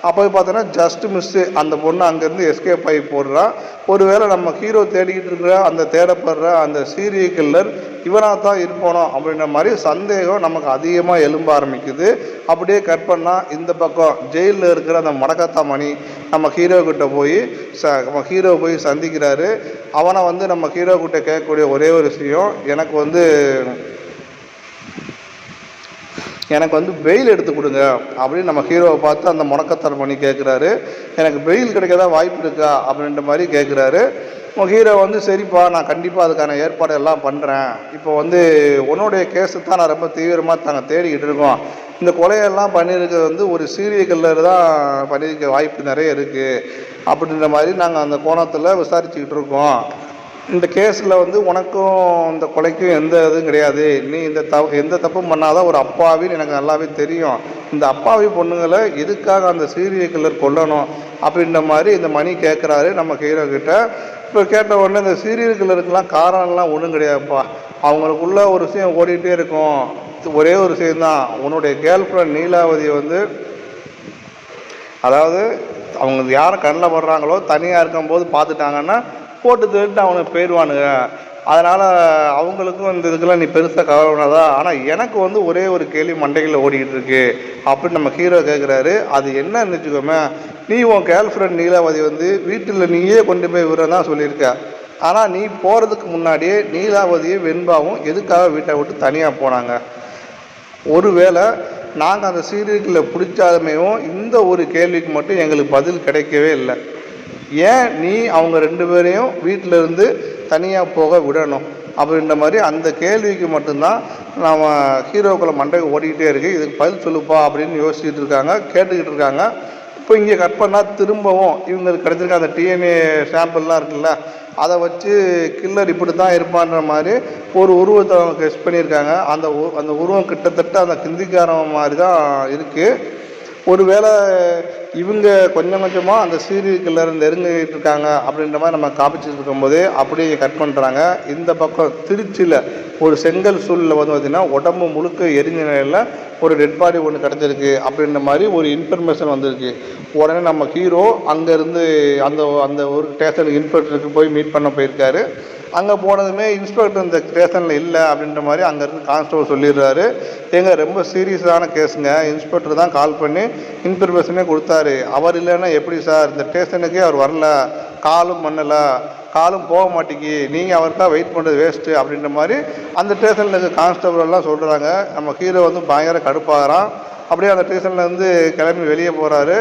அப்போ பார்த்தோன்னா ஜஸ்ட் மிஸ்ஸு அந்த பொண்ணு அங்கேருந்து எஸ்கேப் ஆகி போடுறான். ஒருவேளை நம்ம ஹீரோ தேடிக்கிட்டு இருக்கிற அந்த தேடப்படுற அந்த சீரியல் கில்லர் இவனாக தான் இருப்பானோ அப்படின்ற மாதிரி சந்தேகம் நமக்கு அதிகமாக எழும்ப ஆரம்பிக்குது. அப்படியே கட் பண்ணால் இந்த பக்கம் ஜெயிலில் இருக்கிற அந்த மடக்கத்தா மணி நம்ம ஹீரோ கிட்ட போய் நம்ம ஹீரோ போய் சந்திக்கிறாரு. அவனை வந்து நம்ம ஹீரோ கிட்ட கேட்கக்கூடிய ஒரே ஒரு விஷயம், எனக்கு வந்து பெயில் எடுத்து கொடுங்க அப்படின்னு நம்ம ஹீரோவை பார்த்து அந்த முடக்கத்தர் பண்ணி கேட்குறாரு. எனக்கு பெயில் கிடைக்கதா வாய்ப்பு இருக்கா அப்படின்ற மாதிரி கேட்குறாரு. ஹீரோ வந்து சரிப்பா நான் கண்டிப்பாக அதுக்கான ஏற்பாடு எல்லாம் பண்ணுறேன், இப்போ வந்து உன்னுடைய கேஸு தான் நான் ரொம்ப தீவிரமாக நாங்கள் தேடிக்கிட்டு இருக்கோம், இந்த கொலையெல்லாம் பண்ணியிருக்கிறது வந்து ஒரு சீரியல் கில்லர் தான் பண்ணியிருக்க வாய்ப்பு நிறைய இருக்குது அப்படின்ற மாதிரி நாங்கள் அந்த கோணத்தில் விசாரிச்சுக்கிட்டு இருக்கோம். இந்த கேஸில் வந்து உனக்கும் இந்த கொலைக்கும் எந்த இதுவும் கிடையாது, நீ எந்த தப்பும் பண்ணாதான் ஒரு அப்பாவின்னு எனக்கு நல்லாவே தெரியும், இந்த அப்பாவி பொண்ணுங்களை எதுக்காக அந்த சீரியல் கில்லர் கொல்லணும் அப்படின்ற மாதிரி இந்த மணி கேட்குறாரு நம்ம ஹீரோ கிட்ட. இப்போ கேட்ட உடனே இந்த சீரியல் கில்லருக்கெல்லாம் காரணம்லாம் ஒன்றும் கிடையாதுப்பா, அவங்களுக்குள்ள ஒரு விஷயம் ஓடிக்கிட்டே இருக்கும், ஒரே ஒரு விஷயம்தான், உன்னுடைய கேர்ள் ஃப்ரெண்ட் நீலாவதியை வந்து அதாவது அவங்க யாரை கண்ணில் படுறாங்களோ தனியாக இருக்கும்போது பார்த்துட்டாங்கன்னா போட்டு திருட்டு அவனுக்கு போயிடுவானுங்க, அதனால் அவங்களுக்கும் இந்த இதுக்கெல்லாம் நீ பெருசாக கவலை பண்ணாதா, ஆனால் எனக்கு வந்து ஒரே ஒரு கேள்வி மண்டைகளில் ஓடிக்கிட்டு இருக்கு அப்படின்னு நம்ம ஹீரோ கேட்குறாரு. அது என்னன்னு வச்சுக்கோமே, நீ உன் கேர்ள் ஃப்ரெண்ட் நீலாவதி வந்து வீட்டில் நீயே கொண்டு போய் விடுறதா சொல்லியிருக்க, ஆனால் நீ போகிறதுக்கு முன்னாடியே நீலாவதியும் வெண்பாவும் எதுக்காக வீட்டை விட்டு தனியாக போனாங்க, ஒருவேளை நாங்கள் அந்த சீரியல்களை பிடிச்சாலுமேவும் இந்த ஒரு கேள்விக்கு மட்டும் எங்களுக்கு பதில் கிடைக்கவே இல்லை, ஏன் நீ அவங்க 2 பேரையும் வீட்டில் இருந்து தனியாக போக விடணும் அப்படின்ற மாதிரி அந்த கேள்விக்கு மட்டும்தான் நம்ம ஹீரோக்களை மண்டைக்கு ஓடிக்கிட்டே இருக்குது. இதுக்கு பதில் சொல்லுப்பா அப்படின்னு யோசிச்சுட்டு இருக்காங்க, கேட்டுக்கிட்டு இருக்காங்க. இப்போ இங்கே கட் பண்ணால் திரும்பவும் இவங்களுக்கு கிடைச்சிருக்க அந்த டிஎன்ஏ சாம்பிள்லாம் இருக்குல்ல, அதை வச்சு கில்லர் இப்படி தான் இருப்பான்ற மாதிரி ஒரு உருவத்தை அவங்க டெஸ்ட் பண்ணியிருக்காங்க. அந்த உருவம் கிட்டத்தட்ட அந்த ஹிந்திக்காரன் மாதிரி தான் இருக்குது. ஒருவேளை இவங்க கொஞ்சம் கொஞ்சமாக அந்த சீரியல் கில்லர் நெருங்கிட்டு இருக்காங்க அப்படின்ற மாதிரி நம்ம காப்பிச்சிட்டு இருக்கும்போதே அப்படியே கட் பண்ணுறாங்க. இந்த பக்கம் திருச்சியில் ஒரு செங்கல் சூழலில் வந்து பார்த்திங்கன்னா உடம்பு முழுக்க எரிஞ்ச நிலையில் ஒரு டெட் பாடி ஒன்று கிடச்சிருக்கு அப்படின்ற மாதிரி ஒரு இன்ஃபர்மேஷன் வந்திருக்கு. உடனே நம்ம ஹீரோ அங்கேருந்து அந்த அந்த ஒரு ஸ்டேஷனுக்கு இன்ஸ்பெக்டருக்கு போய் மீட் பண்ண போயிருக்காரு. அங்கே போனதுமே இன்ஸ்பெக்டர் இந்த ஸ்டேஷனில் இல்லை அப்படின்ற மாதிரி அங்கேருந்து கான்ஸ்டபிள் சொல்லிடுறாரு. ரொம்ப சீரியஸான கேஸுங்க, இன்ஸ்பெக்டர் தான் கால் பண்ணி இன்ஃபர்மேஷனே கொடுத்தாரு, அவர் இல்லைன்னா எப்படி சார், இந்த ஸ்டேஷனுக்கே அவர் வரல, காலும் பண்ணலை, காலும் போக மாட்டேங்கி, நீங்கள் அவருக்காக வெயிட் பண்ணுறது வேஸ்ட்டு அப்படின்ற மாதிரி அந்த ஸ்டேஷனில் இருக்க கான்ஸ்டபிள் எல்லாம் சொல்கிறாங்க. நம்ம ஹீரோ வந்து பயங்கர கடுப்பாகிறான். அப்படியே அந்த ஸ்டேஷன்லேருந்து கிளம்பி வெளியே போகிறாரு.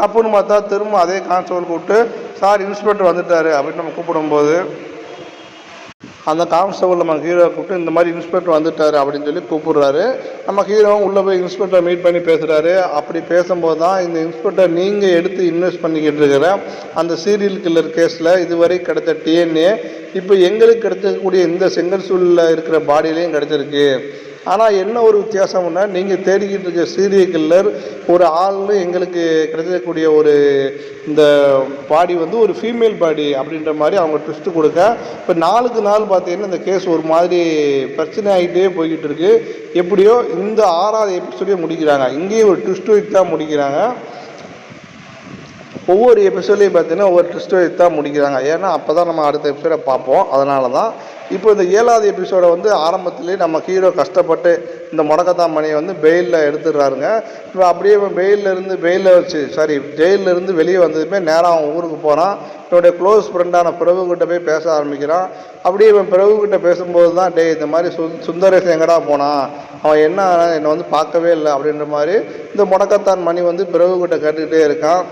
தப்புன்னு பார்த்தா திரும்ப அதே கான்ஸ்டபிள் கூப்பிட்டு சார் இன்ஸ்பெக்டர் வந்துட்டார் அப்படின்னு நம்ம கூப்பிடும்போது அந்த கான்ஸ்டபிள் நம்ம ஹீரோ கூப்பிட்டு இந்த மாதிரி இன்ஸ்பெக்டர் வந்துட்டார் அப்படின்னு சொல்லி கூப்பிடுறாரு. நம்ம ஹீரோவும் உள்ளே போய் இன்ஸ்பெக்டரை மீட் பண்ணி பேசுகிறாரு. அப்படி பேசும்போது தான் இந்த இன்ஸ்பெக்டர் நீங்கள் எடுத்து இன்வெஸ்ட் பண்ணிக்கிட்டு இருக்கிற அந்த சீரியல் கில்லர் கேஸில் இதுவரை கிடைச்ச டிஎன்ஏ இப்போ எங்களுக்கு கிடைச்சக்கூடிய இந்த செங்கல் சூழலில் இருக்கிற பாடியிலையும் கிடைச்சிருக்கு. ஆனால் என்ன ஒரு வித்தியாசம்னா நீங்கள் தேடிக்கிட்டு இருக்க சீரியல் கில்லர் ஒரு ஆள்னு எங்களுக்கு கிடைக்கக்கூடிய ஒரு இந்த பாடி வந்து ஒரு ஃபீமேல் பாடி அப்படின்ற மாதிரி அவங்க ட்விஸ்ட்டு கொடுக்க இப்போ நாளுக்கு நாள் பார்த்தீங்கன்னா இந்த கேஸ் ஒரு மாதிரி பிரச்சனை ஆகிட்டே போய்கிட்டு இருக்கு. எப்படியோ இந்த 6வது எபிசோடே முடிக்கிறாங்க. இங்கேயும் ஒரு ட்விஸ்ட் வைத்து தான் முடிக்கிறாங்க. ஒவ்வொரு எபிசோட்லையும் பார்த்தீங்கன்னா ஒவ்வொரு ட்விஸ்ட் வைத்து தான் முடிக்கிறாங்க. ஏன்னா அப்போ தான் நம்ம அடுத்த எபிசோடை பார்ப்போம். அதனால தான் இப்போ இந்த 7வது எபிசோடை வந்து ஆரம்பத்துலேயே நம்ம ஹீரோ கஷ்டப்பட்டு இந்த முடக்கத்தான் மணியை வந்து பெயிலில் எடுத்துடுறாருங்க. இப்போ அப்படியே ஜெயிலிருந்து வெளியே வந்ததுமே நேராக அவன் ஊருக்கு போகிறான். இவனுடைய க்ளோஸ் ஃப்ரெண்டான பிரபுக்கிட்ட போய் பேச ஆரம்பிக்கிறான். அப்படியே இவன் பிரபுக்கிட்ட பேசும்போது தான் இந்த மாதிரி சுந்தரேசன் எங்கடா போனான், அவன் என்னை வந்து பார்க்கவே இல்லை அப்படின்ற மாதிரி இந்த முடக்கத்தான் மணி வந்து பிரபுக்கிட்ட கேட்டுக்கிட்டே இருக்கான்.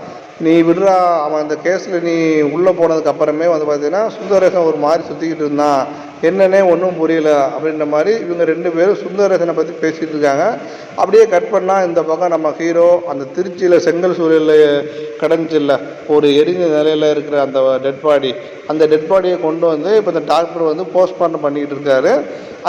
நீ விடுறா, அவன் அந்த கேஸில் நீ உள்ளே போனதுக்கு அப்புறமே வந்து பார்த்தீங்கன்னா சுந்தரேசன் ஒரு மாதிரி சுற்றிக்கிட்டு இருந்தான், என்னன்னே ஒன்றும் புரியல அப்படின்ற மாதிரி இவங்க 2 பேரும் சுந்தரேசனை பற்றி பேசிகிட்டு இருக்காங்க. அப்படியே கட் பண்ணால் இந்த பக்கம் நம்ம ஹீரோ அந்த திருச்சியில் செங்கல் சூழலில் கிடந்துச்சில்ல ஒரு எரிஞ்ச நிலையில் இருக்கிற அந்த டெட் பாடி, அந்த டெட் பாடியை கொண்டு வந்து இப்போ இந்த டாக்டர் வந்து போஸ்ட்மார்ட்டம் பண்ணிக்கிட்டு இருக்காரு.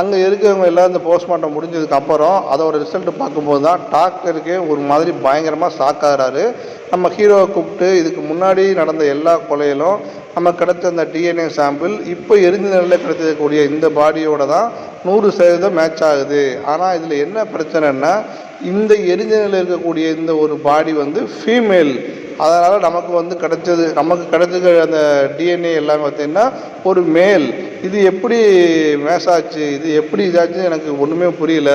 அங்கே இருக்கிறவங்க எல்லாம் இந்த போஸ்ட்மார்ட்டம் முடிஞ்சதுக்கப்புறம் அதோட ரிசல்ட் பார்க்கும்போது தான் டாக்டருக்கே ஒரு மாதிரி பயங்கரமாக ஷாக்காகிறாரு. நம்ம ஹீரோவை கூப்பிட்டு இதுக்கு முன்னாடி நடந்த எல்லா கொலையிலும் நம்ம கிடைச்ச அந்த டிஎன்ஏ சாம்பிள் இப்போ எரிஞ்ச நிலையில் கிடைக்கக்கூடிய இந்த பாடியோட தான் 100% மேட்ச் ஆகுது. ஆனால் இதில் என்ன பிரச்சனைன்னா இந்த எரிஞ்ச நிலையில் இருக்கக்கூடிய இந்த ஒரு பாடி வந்து ஃபீமேல். அதனால் நமக்கு கிடைச்சது அந்த டிஎன்ஏ எல்லாமே பார்த்திங்கன்னா ஒரு மேல். இது எப்படி மேட்ச் ஆச்சு, இது எப்படி இதாச்சுன்னு எனக்கு ஒன்றுமே புரியல,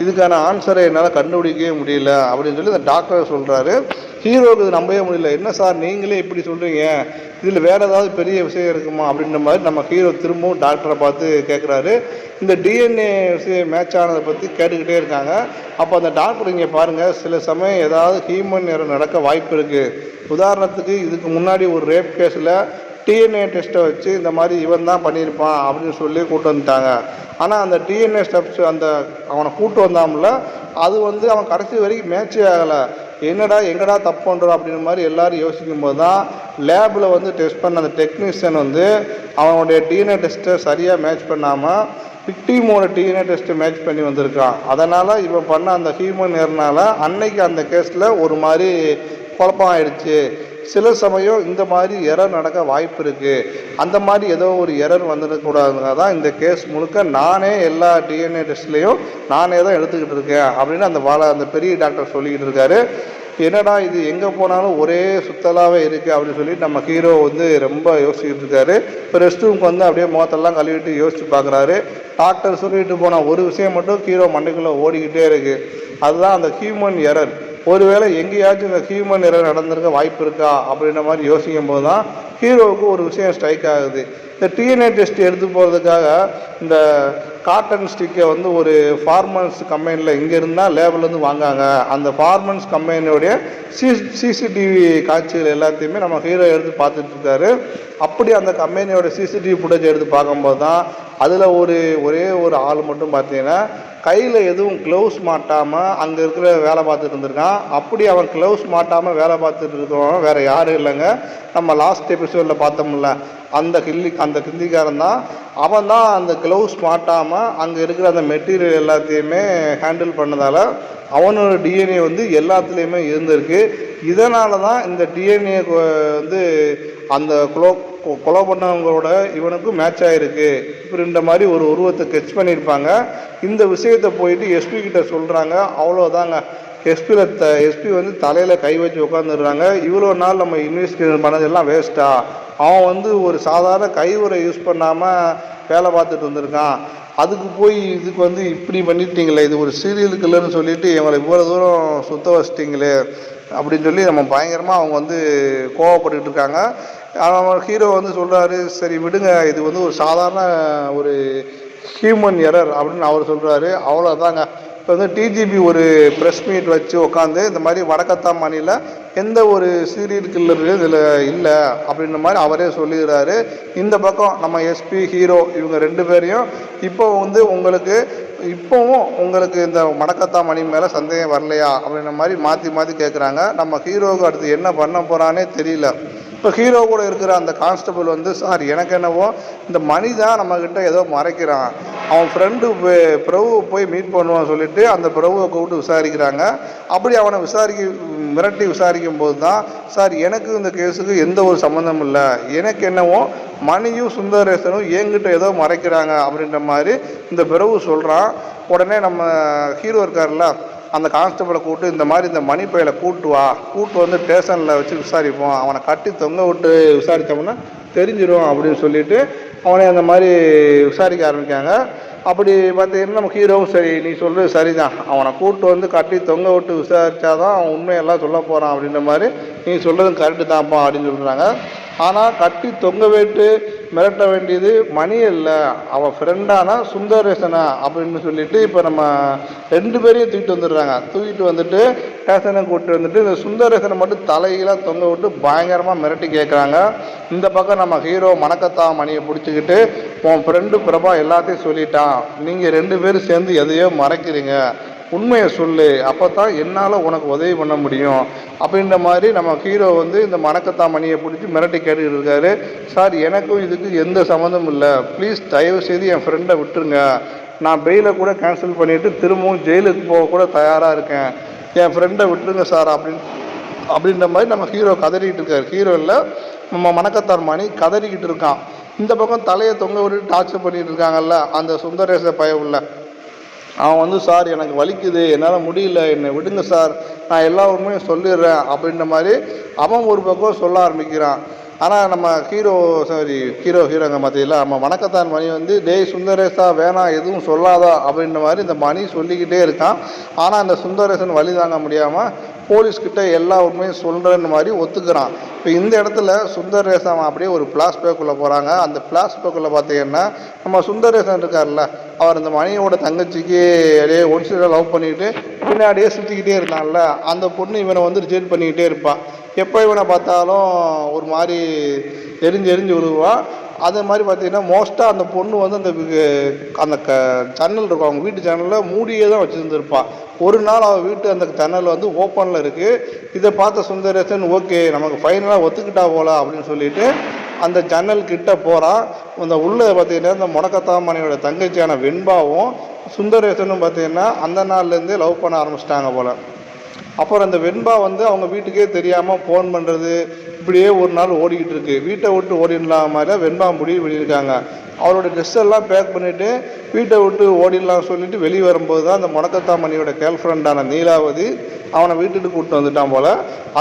இதுக்கான ஆன்சரை என்னால் கண்டுபிடிக்கவே முடியல அப்படின்னு சொல்லி அந்த டாக்டர் சொல்கிறாரு. ஹீரோவுக்கு இது நம்பவே முடியல. என்ன சார் நீங்களே இப்படி சொல்கிறீங்க, இதில் வேறு ஏதாவது பெரிய விஷயம் இருக்குமா அப்படின்ற மாதிரி நம்ம ஹீரோ திரும்பவும் டாக்டரை பார்த்து கேட்குறாரு. இந்த டிஎன்ஏ விஷயம் மேட்ச் ஆனதை பற்றி கேட்டுக்கிட்டே இருக்காங்க. அப்போ அந்த டாக்டர் இங்கே பாருங்கள், சில சமயம் ஏதாவது ஹியூமன் எரர் நடக்க வாய்ப்பு இருக்குது. உதாரணத்துக்கு இதுக்கு முன்னாடி ஒரு ரேப் கேஸில் டிஎன்ஏ டெஸ்ட்டை வச்சு இந்த மாதிரி இவன் தான் பண்ணியிருப்பான் அப்படின்னு சொல்லி கூப்பிட்டு வந்துட்டாங்க. ஆனால் அந்த டிஎன்ஏ ஸ்டெப்ஸ் அந்த அவனை கூப்பிட்டு வந்தாமல அது வந்து அவன் கடைசி வரைக்கும் மேட்சே ஆகலை. எங்கடா தப்பு பண்ணுறோம் அப்படின்ற மாதிரி எல்லோரும் யோசிக்கும் போது தான் லேபில் வந்து டெஸ்ட் பண்ண அந்த டெக்னீஷியன் வந்து அவனுடைய டிஎன்ஏ டெஸ்ட்டை சரியாக மேட்ச் பண்ணாமல் விக்டிமோட டிஎன்ஏ டெஸ்ட்டு மேட்ச் பண்ணி வந்திருக்கான். அதனால் இவன் பண்ண அந்த ஹியூமன் எரர்னால அன்னைக்கு அந்த கேஸில் ஒரு மாதிரி குழப்பம் ஆயிடுச்சு. சில சமயம் இந்த மாதிரி எரர் நடக்க வாய்ப்பு இருக்குது. அந்த மாதிரி ஏதோ ஒரு எரர் வந்துடக்கூடாதுங்க தான் இந்த கேஸ் முழுக்க நானே எல்லா டிஎன்ஏ டெஸ்ட்லேயும் நானே தான் எடுத்துக்கிட்டு இருக்கேன் அப்படின்னு அந்த பெரிய டாக்டர் சொல்லிக்கிட்டு இருக்காரு. என்னடா இது எங்கே போனாலும் ஒரே சுத்தலாகவே இருக்குது அப்படின்னு சொல்லிட்டு நம்ம ஹீரோ வந்து ரொம்ப யோசிச்சுட்டு இருக்காரு. இப்போ ரெஸ்ட் ரூமுக்கு வந்து அப்படியே முகத்தெல்லாம் கழுவிட்டு யோசிச்சு பார்க்குறாரு. டாக்டர் சொல்லிட்டு போன ஒரு விஷயம் மட்டும் ஹீரோ மண்டைக்குள்ளே ஓடிக்கிட்டே இருக்குது. அதுதான் அந்த ஹியூமன் எரர். ஒருவேளை எங்கேயாச்சும் இந்த ஹியூமன் எரர் நடந்திருக்க வாய்ப்பு இருக்கா அப்படின்ற மாதிரி யோசிக்கும் போது தான் ஹீரோவுக்கு ஒரு விஷயம் ஸ்ட்ரைக் ஆகுது. இந்த டிஎன்ஏ டெஸ்ட் எடுத்து போகிறதுக்காக இந்த காட்டன் ஸ்டிக்கை வந்து ஒரு ஃபார்மன்ஸ் கம்பெனியில் இங்கே இருந்தால் லேபிள்லேருந்து வாங்காங்க. அந்த ஃபார்மன்ஸ் கம்பெனியோடைய சிசிடிவி காட்சிகள் எல்லாத்தையுமே நம்ம ஹீரோ எடுத்து பார்த்துட்ருக்காரு. அப்படி அந்த கம்பெனியோட சிசிடிவி ஃபுட்டேஜ் எடுத்து பார்க்கும்போது தான் அதில் ஒரே ஒரு ஆள் மட்டும் பார்த்தீங்கன்னா கையில் எதுவும் க்ளவுஸ் மாட்டாமல் அங்கே இருக்கிற வேலை பார்த்துட்டு இருந்திருக்கான். அப்படி அவன் க்ளவுஸ் மாட்டாமல் வேலை பார்த்துட்டு இருக்கவன் வேறு யாரும் இல்லைங்க, நம்ம லாஸ்ட் எபிசோடில் பார்த்தோம்ல அந்த ஹிந்திக்காரன் தான். அவன் தான் அந்த க்ளவுஸ் மாட்டாமல் அங்கே இருக்கிற அந்த மெட்டீரியல் எல்லாத்தையுமே ஹேண்டில் பண்ணதால் அவனோட டிஎன்ஏ வந்து எல்லாத்துலேயுமே இருந்திருக்கு. இதனால தான் இந்த டிஎன்ஏ வந்து அந்த கொலை பண்ணவங்களோட இவனுக்கும் மேட்ச் ஆகிருக்கு. இப்படின்ற மாதிரி ஒரு உருவத்தை ஸ்கெட்ச் பண்ணியிருப்பாங்க. இந்த விஷயத்தை போயிட்டு எஸ்பி கிட்ட சொல்கிறாங்க. அவ்வளோதாங்க, எஸ்பி வந்து தலையில் கை வச்சு உட்காந்துடுறாங்க. இவ்வளோ நாள் நம்ம இன்வெஸ்டிகேஷன் பண்ணதெல்லாம் வேஸ்ட்டா? அவன் வந்து ஒரு சாதாரண கைவுறை யூஸ் பண்ணாமல் வேலை பார்த்துட்டு வந்திருக்கான். அதுக்கு போய் இதுக்கு வந்து இப்படி பண்ணிட்டீங்களே, இது ஒரு சீரியல் கில்லர்னு சொல்லிட்டு இவங்களை இவ்வளோ தூரம் சுத்த வச்சிட்டிங்களே அப்படின்னு சொல்லி நம்ம பயங்கரமாக அவங்க வந்து கோவப்பட்டுக்கிட்டு இருக்காங்க. அவன் ஹீரோ வந்து சொல்கிறாரு, சரி விடுங்க, இது வந்து ஒரு சாதாரண ஒரு ஹியூமன் எரர் அப்படின்னு அவர் சொல்கிறாரு. அவ்வளோதாங்க. இப்போ வந்து டிஜிபி ஒரு ப்ரெஸ் மீட் வச்சு உட்காந்து இந்த மாதிரி வடக்கத்தான் மாநில எந்த ஒரு சீரியல் கில்லர் இதில் இல்லை அப்படின்ற மாதிரி அவரே சொல்லிடுறாரு. இந்த பக்கம் நம்ம எஸ்பி ஹீரோ இவங்க 2 பேரையும் இப்போவும் உங்களுக்கு இந்த வடக்கத்தான் மணி மேலே சந்தேகம் வரலையா அப்படின்ற மாதிரி மாற்றி கேட்குறாங்க. நம்ம ஹீரோவுக்கு அடுத்து என்ன பண்ண போகிறானே தெரியல. இப்போ ஹீரோ கூட இருக்கிற அந்த கான்ஸ்டபிள் வந்து, சார் எனக்கு என்னவோ இந்த மணி தான் நம்மக்கிட்ட ஏதோ மறைக்கிறான், அவன் ஃப்ரெண்டு பிரபுவை போய் மீட் பண்ணுவான்னு சொல்லிட்டு அந்த பிரபுவை கூப்பிட்டு விசாரிக்கிறாங்க. அப்படி அவனை மிரட்டி விசாரிக்கும் போது தான், சார் எனக்கு இந்த கேஸுக்கு எந்த ஒரு சம்மந்தம் இல்லை, எனக்கு என்னவோ மணியும் சுந்தரேசனும் என்கிட்ட ஏதோ மறைக்கிறாங்க அப்படின்ற மாதிரி இந்த பிரபு சொல்கிறான். உடனே நம்ம ஹீரோ இருக்கார்ல, அந்த கான்ஸ்டபிளை கூப்பிட்டு இந்த மாதிரி இந்த மணி பையில கூப்பிட்டு வந்து ஸ்டேஷனில் வச்சு விசாரிப்போம், அவனை கட்டி தொங்க விட்டு விசாரித்தோம்னா தெரிஞ்சிடும் அப்படின்னு சொல்லிட்டு அவனை அந்த மாதிரி விசாரிக்க ஆரம்பிக்காங்க. அப்படி பார்த்தீங்கன்னா நம்ம ஹீரோவும், சரி நீ சொல்கிறது சரிதான், அவனை கூப்பிட்டு வந்து கட்டி தொங்க விட்டு விசாரித்தாதான் அவன் உண்மையெல்லாம் சொல்ல போகிறான் அப்படின்ற மாதிரி நீ சொல்கிறதும் கரெக்டு தான்ப்பா அப்படின்னு சொல்கிறாங்க. ஆனால் கட்டி தொங்க விட்டு மிரட்ட வேண்டியது மணி இல்லை, அவன் ஃப்ரெண்டானா சுந்தரேசனா அப்படின்னு சொல்லிட்டு இப்போ நம்ம 2 பேரையும் தூக்கிட்டு வந்துட்டு ஸ்டேஷனை கூப்பிட்டு வந்துட்டு இந்த சுந்தரேசனை மட்டும் தலையெல்லாம் தொங்க விட்டு பயங்கரமாக மிரட்டி கேட்குறாங்க. இந்த பக்கம் நம்ம ஹீரோ மணக்கத்தான் மணியை பிடிச்சிக்கிட்டு, உன் ஃப்ரெண்டு பிரபா எல்லாத்தையும் சொல்லிட்டான், நீங்கள் 2 பேரும் சேர்ந்து எதையோ மறைக்கிறீங்க, உண்மையை சொல்லு, அப்போ தான் என்னால் உனக்கு உதவி பண்ண முடியும் அப்படின்ற மாதிரி நம்ம ஹீரோ வந்து இந்த மணக்கத்தான் மணியை பிடிச்சி மிரட்டி கேட்டுக்கிட்டு இருக்காரு. சார் எனக்கும் இதுக்கு எந்த சம்மந்தமும் இல்லை, ப்ளீஸ் தயவு செய்து என் ஃப்ரெண்டை விட்டுருங்க, நான் பெயிலை கூட கேன்சல் பண்ணிவிட்டு திரும்பவும் ஜெயிலுக்கு போக கூட தயாராக இருக்கேன், என் ஃப்ரெண்டை விட்டுருங்க சார் அப்படின்ற மாதிரி நம்ம ஹீரோ கதறிக்கிட்டு இருக்கார். ஹீரோ இல்லை, நம்ம மணக்கத்தான் மணி கதறிக்கிட்டு இருக்கான். இந்த பக்கம் தலையை தொங்க விட்டு டார்ச்சர் பண்ணிட்டு இருக்காங்கல்ல அந்த சுந்தரேச பயவுள்ள, அவன் வந்து, சார் எனக்கு வலிக்குது, என்னால் முடியல, என்னை விடுங்க சார், நான் எல்லா உண்மையும் சொல்லிடுறேன் அப்படின்ற மாதிரி அவன் ஒரு பக்கம் சொல்ல ஆரம்பிக்கிறான். ஆனால் நம்ம ஹீரோங்க மத்தியில் நம்ம வணக்கத்தான் மணி வந்து, டேய் சுந்தரேசா வேணாம் எதுவும் சொல்லாதா அப்படின்ற மாதிரி இந்த மணி சொல்லிக்கிட்டே இருக்கான். ஆனால் அந்த சுந்தரேசன் வழி தாங்க முடியாமல் போலீஸ்கிட்ட எல்லா உண்மையும் சொல்கிறேன்னு மாதிரி ஒத்துக்கிறான். இப்போ இந்த இடத்துல சுந்தரேசன் அப்படியே ஒரு ஃப்ளாஷ்பேக்குள்ளே போகிறாங்க. அந்த ஃப்ளாஷ்பேக்குள்ளே பார்த்தீங்கன்னா நம்ம சுந்தரேசன் இருக்கார்ல, அவர் இந்த மணியோட தங்கச்சிக்கு அப்படியே ஒன் சைடாக லவ் பண்ணிக்கிட்டு பின்னாடியே சுற்றிக்கிட்டே இருந்தான்ல, அந்த பொண்ணு இவனை வந்து ரிஜெக்ட் பண்ணிக்கிட்டே இருப்பான். எப்போ இவனை பார்த்தாலும் ஒரு மாதிரி எரிஞ்சு விழுவான். அதே மாதிரி பார்த்தீங்கன்னா மோஸ்ட்டாக அந்த பொண்ணு வந்து அந்த ஜன்னல் இருக்கும், அவங்க வீட்டு ஜன்னலில் மூடியே தான் வச்சுருந்துருப்பாள். ஒரு நாள் அவள் வீட்டு அந்த ஜன்னல் வந்து ஓப்பனில் இருக்குது. இதை பார்த்த சுந்தரேசன், ஓகே நமக்கு ஃபைனலாக ஒத்துக்கிட்டா போல அப்படின்னு சொல்லிட்டு அந்த ஜன்னல் கிட்ட போகிறான். அந்த உள்ளே பார்த்தீங்கன்னா இந்த முடக்கத்தான் மணியோட தங்கச்சியான வெண்பாவும் சுந்தரேசனும் பார்த்தீங்கன்னா அந்த நாள்லேருந்தே லவ் பண்ண ஆரம்பிச்சிட்டாங்க போல். அப்புறம் அந்த வெண்பா வந்து அவங்க வீட்டுக்கே தெரியாமல் ஃபோன் பண்ணுறது இப்படியே ஒரு நாள் ஓடிக்கிட்டு இருக்கு. வீட்டை விட்டு ஓடிடலாம் மாதிரி வெண்பா முடிவு பண்ணியிருக்காங்க. அவரோட ட்ரெஸ் எல்லாம் பேக் பண்ணிவிட்டு வீட்டை விட்டு ஓடிடலாம் சொல்லிட்டு வெளியே வரும்போது தான் அந்த முடக்கத்தான் மணியோட கேர்ள் ஃப்ரெண்டான நீலாவதி அவனை வீட்டுக்கு கூப்பிட்டு வந்துட்டான் போல்.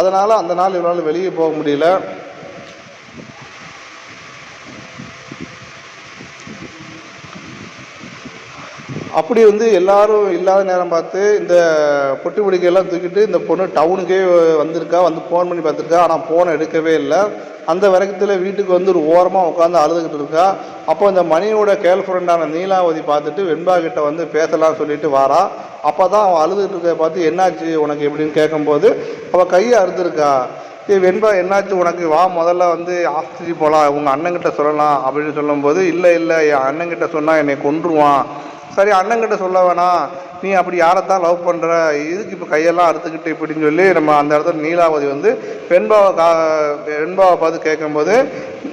அதனால் அந்த நாள் இவனால் வெளியே போக முடியல. அப்படி வந்து எல்லாரும் இல்லாத நேரம் பார்த்து இந்த பொட்டி பிடிக்கையெல்லாம் தூக்கிட்டு இந்த பொண்ணு டவுனுக்கே வந்திருக்கா, வந்து ஃபோன் பண்ணி பார்த்துருக்கா. ஆனால் ஃபோன் எடுக்கவே இல்லை. அந்த வரைக்கத்தில் வீட்டுக்கு வந்து ஒரு ஓரமாக உட்காந்து அழுதுகிட்டு இருக்கா. அப்போ இந்த மணியோட கேர்ள் ஃப்ரெண்டான நீலாவதி பார்த்துட்டு வெண்பா கிட்ட வந்து பேசலாம்னு சொல்லிட்டு வாரா. அப்போ தான் அவன் அழுதுகிட்டு இருக்க பார்த்து, என்னாச்சு உனக்கு எப்படின்னு கேட்கும்போது அவள் கையை அறுத்துருக்கா. வெண்பா என்னாச்சு உனக்கு, வா முதல்ல வந்து ஆஸ்பத்திரி போகலாம், உங்கள் அண்ணங்கிட்ட சொல்லலாம் அப்படின்னு சொல்லும்போது, இல்லை என் அண்ணங்கிட்ட சொன்னால் என்னை கொன்றுவான். சரி அண்ணங்கிட்ட சொல்ல வேணாம், நீ அப்படி யாரைத்தான் லவ் பண்ணுற, இதுக்கு இப்போ கையெல்லாம் அறுத்துக்கிட்டு இப்படின்னு சொல்லி நம்ம அந்த இடத்துல நீலாவதி வந்து வெண்பாவை பார்த்து கேட்கும்போது,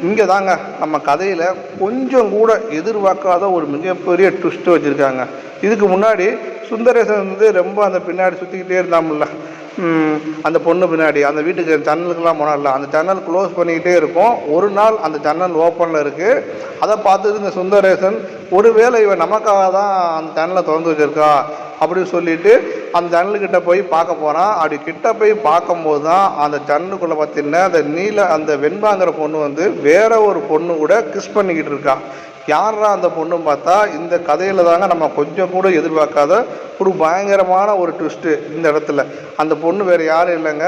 இங்கே தாங்க நம்ம கதையில் கொஞ்சம் கூட எதிர்பார்க்காத ஒரு மிகப்பெரிய ட்விஸ்ட்டு வச்சுருக்காங்க. இதுக்கு முன்னாடி சுந்தரேசன் வந்து ரொம்ப அந்த பின்னாடி சுற்றிக்கிட்டே இருந்தாமுல்ல, அந்த பொண்ணு பின்னாடி அந்த வீட்டுக்கு ஜன்னலுக்கெல்லாம் போனால அந்த ஜன்னல் க்ளோஸ் பண்ணிக்கிட்டே இருக்கும். ஒரு நாள் அந்த ஜன்னல் ஓப்பனில் இருக்குது. அதை பார்த்துட்டு இந்த சுந்தரேசன் ஒருவேளை இவன் நமக்காக தான் அந்த ஜன்னலை திறந்து வச்சுருக்கா அப்படின்னு சொல்லிட்டு அந்த ஜன்னல்கிட்ட போய் பார்க்க போகிறான். அப்படி கிட்ட போய் பார்க்கும்போது தான் அந்த ஜன்னலுக்குள்ளே பார்த்தீங்கன்னா அந்த வெண்பாங்கிற பொண்ணு வந்து வேற ஒரு பொண்ணு கூட கிஸ் பண்ணிக்கிட்டு இருக்கா. யாரா அந்த பொண்ணுன்னு பார்த்தா இந்த கதையில் தாங்க நம்ம கொஞ்சம் கூட எதிர்பார்க்காத ஒரு பயங்கரமான ஒரு ட்விஸ்ட்டு இந்த இடத்துல. அந்த பொண்ணு வேறு யாரும் இல்லைங்க,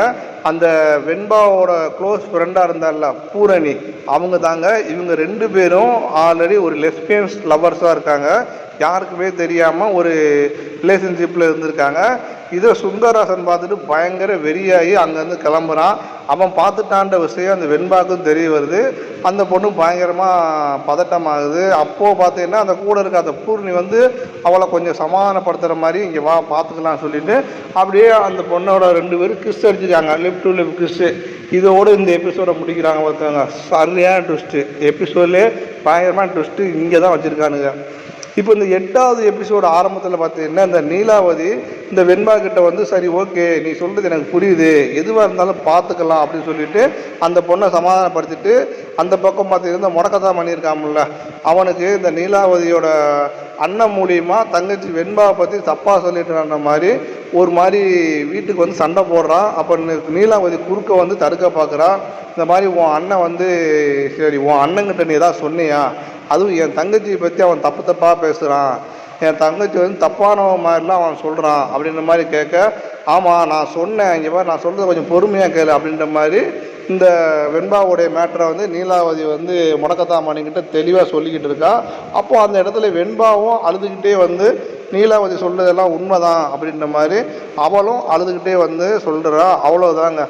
அந்த வெண்பாவோட க்ளோஸ் ஃப்ரெண்டாக இருந்தால பூரணி, அவங்க தாங்க. இவங்க 2 பேரும் ஆல்ரெடி ஒரு லெஸ்பியன்ஸ் லவர்ஸாக இருக்காங்க. யாருக்குமே தெரியாமல் ஒரு ரிலேஷன்ஷிப்பில் இருந்திருக்காங்க. இதை சுந்தரராசன் பார்த்துட்டு பயங்கர வெறியாகி அங்கேருந்து கிளம்புறான். அவன் பார்த்துட்டான்ற விஷயம் அந்த வெண்பாவுக்கும் தெரிய வருது. அந்த பொண்ணு பயங்கரமாக பதட்டமாகுது. அப்போது பார்த்தீங்கன்னா அந்த கூட இருக்க அந்த பூர்ணி வந்து அவளை கொஞ்சம் சமாதானப்படுத்துகிற மாதிரி, இங்கே வா பார்த்துக்கலாம் சொல்லிட்டு அப்படியே அந்த பொண்ணோட 2 பேரும் கிஸ் அடிச்சிருக்காங்க, லெஃப்ட் டு லெஃப்ட் கிஸ்ஸு. இதோடு இந்த எபிசோடை முடிக்கிறாங்க. பார்த்தாங்க சரியான ட்விஸ்ட்டு, எபிசோட்லேயே பயங்கரமான ட்விஸ்ட்டு இங்கே தான் வச்சுருக்கானுங்க. இப்போ இந்த 8வது எபிசோடு ஆரம்பத்தில் பார்த்தீங்கன்னா இந்த நீலாவதி இந்த வெண்பா கிட்ட வந்து, சரி ஓகே நீ சொல்கிறது எனக்கு புரியுது, எதுவாக இருந்தாலும் பார்த்துக்கலாம் அப்படின்னு சொல்லிட்டு அந்த பொண்ணை சமாதானப்படுத்திட்டு அந்த பக்கம் பார்த்தீங்கன்னா முடக்கத்தான் பண்ணியிருக்காமல்ல, அவனுக்கு இந்த நீலாவதியோட அண்ணன் மூலியமாக தங்கச்சி வெண்பாவை பற்றி தப்பாக சொல்லிட்டு மாதிரி ஒரு மாதிரி வீட்டுக்கு வந்து சண்டை போடுறான். அப்போ நீலாவதி குறுக்க வந்து தடுக்க பார்க்குறான். இந்த மாதிரி உன் அண்ணன் வந்து, சரி உன் அண்ணங்கிட்ட நீ ஏதாவது சொன்னியா, அதுவும் என் தங்கச்சியை பற்றி அவன் தப்பாக பேசுகிறான், என் தங்கச்சி வந்து தப்பான மாதிரிலாம் அவன் சொல்கிறான் அப்படின்ற மாதிரி கேட்க, ஆமாம் நான் சொன்னேன், இங்கே மாதிரி நான் சொல்கிறத கொஞ்சம் பொறுமையாக கேளு அப்படின்ற மாதிரி இந்த வெண்பாவுடைய மேட்டரை வந்து நீலாவதி வந்து முடக்கத்தான் பண்ணிக்கிட்ட தெளிவாக சொல்லிக்கிட்டு இருக்கா. அப்போது அந்த இடத்துல வெண்பாவும் அழுதுகிட்டே வந்து நீலாவதி சொல்கிறதெல்லாம் உண்மைதான் அப்படின்ற மாதிரி அவளும் அழுதுகிட்டே வந்து சொல்கிறா. அவ்வளோதாங்க.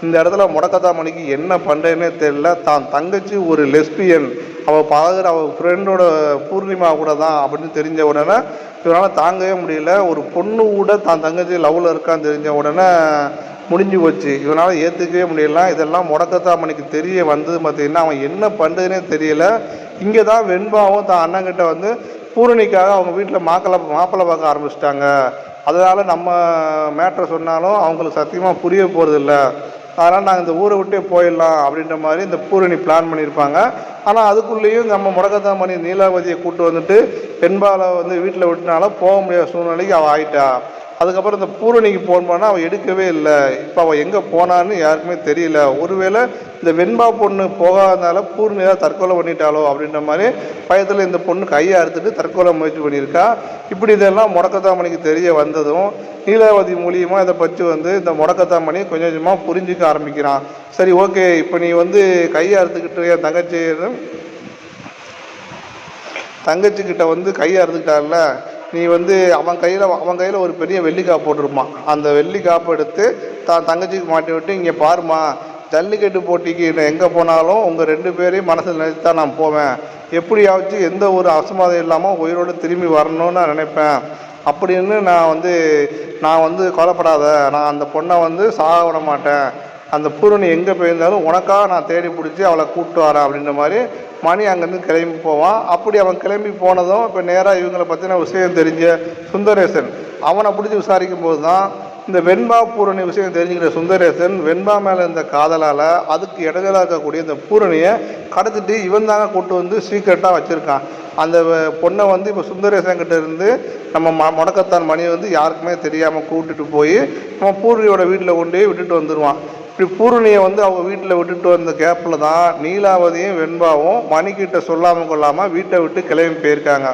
இந்த இடத்துல முடக்கத்தான் மணிக்கு என்ன பண்ணுறேன்னே தெரியல. தான் தங்கச்சி ஒரு லெஸ்பியன், அவள் பழகுற அவள் ஃப்ரெண்டோட பூர்ணிமா கூட தான் அப்படின்னு தெரிஞ்ச உடனே இவனால் தாங்கவே முடியல. ஒரு பொண்ணு கூட தான் தங்கச்சி லவ்வில் இருக்கான்னு தெரிஞ்ச உடனே முடிஞ்சு போச்சு. இவனால் ஏற்றுக்கவே முடியல. இதெல்லாம் முடக்கத்தான் மணிக்கு தெரிய வந்தது பார்த்திங்கன்னா அவன் என்ன பண்ணுறதுனே தெரியல. இங்கே தான் வெண்பாவும் தான் அண்ணங்கிட்ட வந்து பூரணிக்காக அவங்க வீட்டில் மாப்பிள்ளை பார்க்க ஆரம்பிச்சிட்டாங்க. அதனால் நம்ம மேட்ரை சொன்னாலும் அவங்களுக்கு சத்தியமாக புரிய போகிறதில்ல, அதனால் நாங்கள் இந்த ஊரை விட்டே போயிடலாம் அப்படின்ற மாதிரி இந்த பூரணி பிளான் பண்ணியிருப்பாங்க. ஆனால் அதுக்குள்ளேயும் நம்ம முடக்கத்தான் பண்ணி நீலாவதியை கூப்பிட்டு வந்துட்டு பெண்பாலை வந்து வீட்டில் விட்டுனால போக முடியாத சூழ்நிலைக்கு அவள் ஆயிட்டா. அதுக்கப்புறம் இந்த பூரணிக்கு ஃபோன் பண்ணால் அவள் எடுக்கவே இல்லை. இப்போ அவள் எங்கே போனான்னு யாருக்குமே தெரியல. ஒருவேளை இந்த வெண்பா பொண்ணு போகாதனால பூர்ணி ஏதாவது தற்கொலை பண்ணிட்டாலோ அப்படின்ற மாதிரி பயத்தில் இந்த பொண்ணு கையை அறுத்துட்டு தற்கொலை முயற்சி பண்ணியிருக்கா. இப்படி இதெல்லாம் முடக்கத்தான் மணிக்கு தெரிய வந்ததும் நீலாவதி மூலியமாக இதை பற்றி வந்து இந்த முடக்கத்தான் மணி கொஞ்சம் கொஞ்சமாக புரிஞ்சிக்க ஆரம்பிக்கிறான். சரி ஓகே, இப்போ நீ வந்து கையை அறுத்துக்கிட்டு என் தங்கச்சிக்கிட்ட வந்து கையை அறுத்துக்கிட்டால, நீ வந்து அவன் கையில் ஒரு பெரிய வெள்ளிக்காப்பு போட்டிருப்பான். அந்த வெள்ளிக்காப்பு எடுத்து தான் தங்கச்சிக்கு மாட்டி விட்டு, இங்கே பாருமா, ஜல்லிக்கட்டு போட்டிக்கு நான் எங்கே போனாலும் உங்கள் 2 பேரையும் மனசில் நினைத்து தான் நான் போவேன். எப்படியாச்சும் எந்த ஒரு அசம்பாதம் இல்லாமல் உயிரோடு திரும்பி வரணும்னு நான் நினைப்பேன். அப்படின்னு நான் வந்து கொலைப்படாத, நான் அந்த பொண்ணை வந்து சாக விட மாட்டேன். அந்த பூரணி எங்கே போயிருந்தாலும் உனக்காக நான் தேடி பிடிச்சி அவளை கூப்பிட்டு வரேன் அப்படின்ற மாதிரி மணி அங்கேருந்து கிளம்பி போவான். அப்படி அவன் கிளம்பி போனதும் இப்போ நேராக இவங்களை பற்றின விஷயம் தெரிஞ்ச சுந்தரேசன் அவனை பிடிச்சி விசாரிக்கும் போது தான் இந்த வெண்பா பூரணி விஷயம் தெரிஞ்சுக்கிற சுந்தரேசன் வெண்பா மேலே இருந்த காதலால் அதுக்கு இடைஞ்சலாக இருக்கக்கூடிய இந்த பூரணியை கடத்திட்டு இவன் தாங்க கூட்டு வந்து சீக்கிரட்டாக வச்சுருக்கான். அந்த பொண்ணை வந்து இப்போ சுந்தரேசன் கிட்ட இருந்து நம்ம முடக்கத்தான் மணி வந்து யாருக்குமே தெரியாமல் கூப்பிட்டுட்டு போய் நம்ம பூரணியோட வீட்டில் கொண்டு போய் விட்டுட்டு வந்துடுவான். இப்படி பூரணியை வந்து அவங்க வீட்டில் விட்டுட்டு வந்த கேப்பில் தான் நீலாவதியும் வெண்பாவும் மணிக்கிட்ட சொல்லாமல் கொள்ளாமல் வீட்டை விட்டு கிளம்பி போயிருக்காங்க.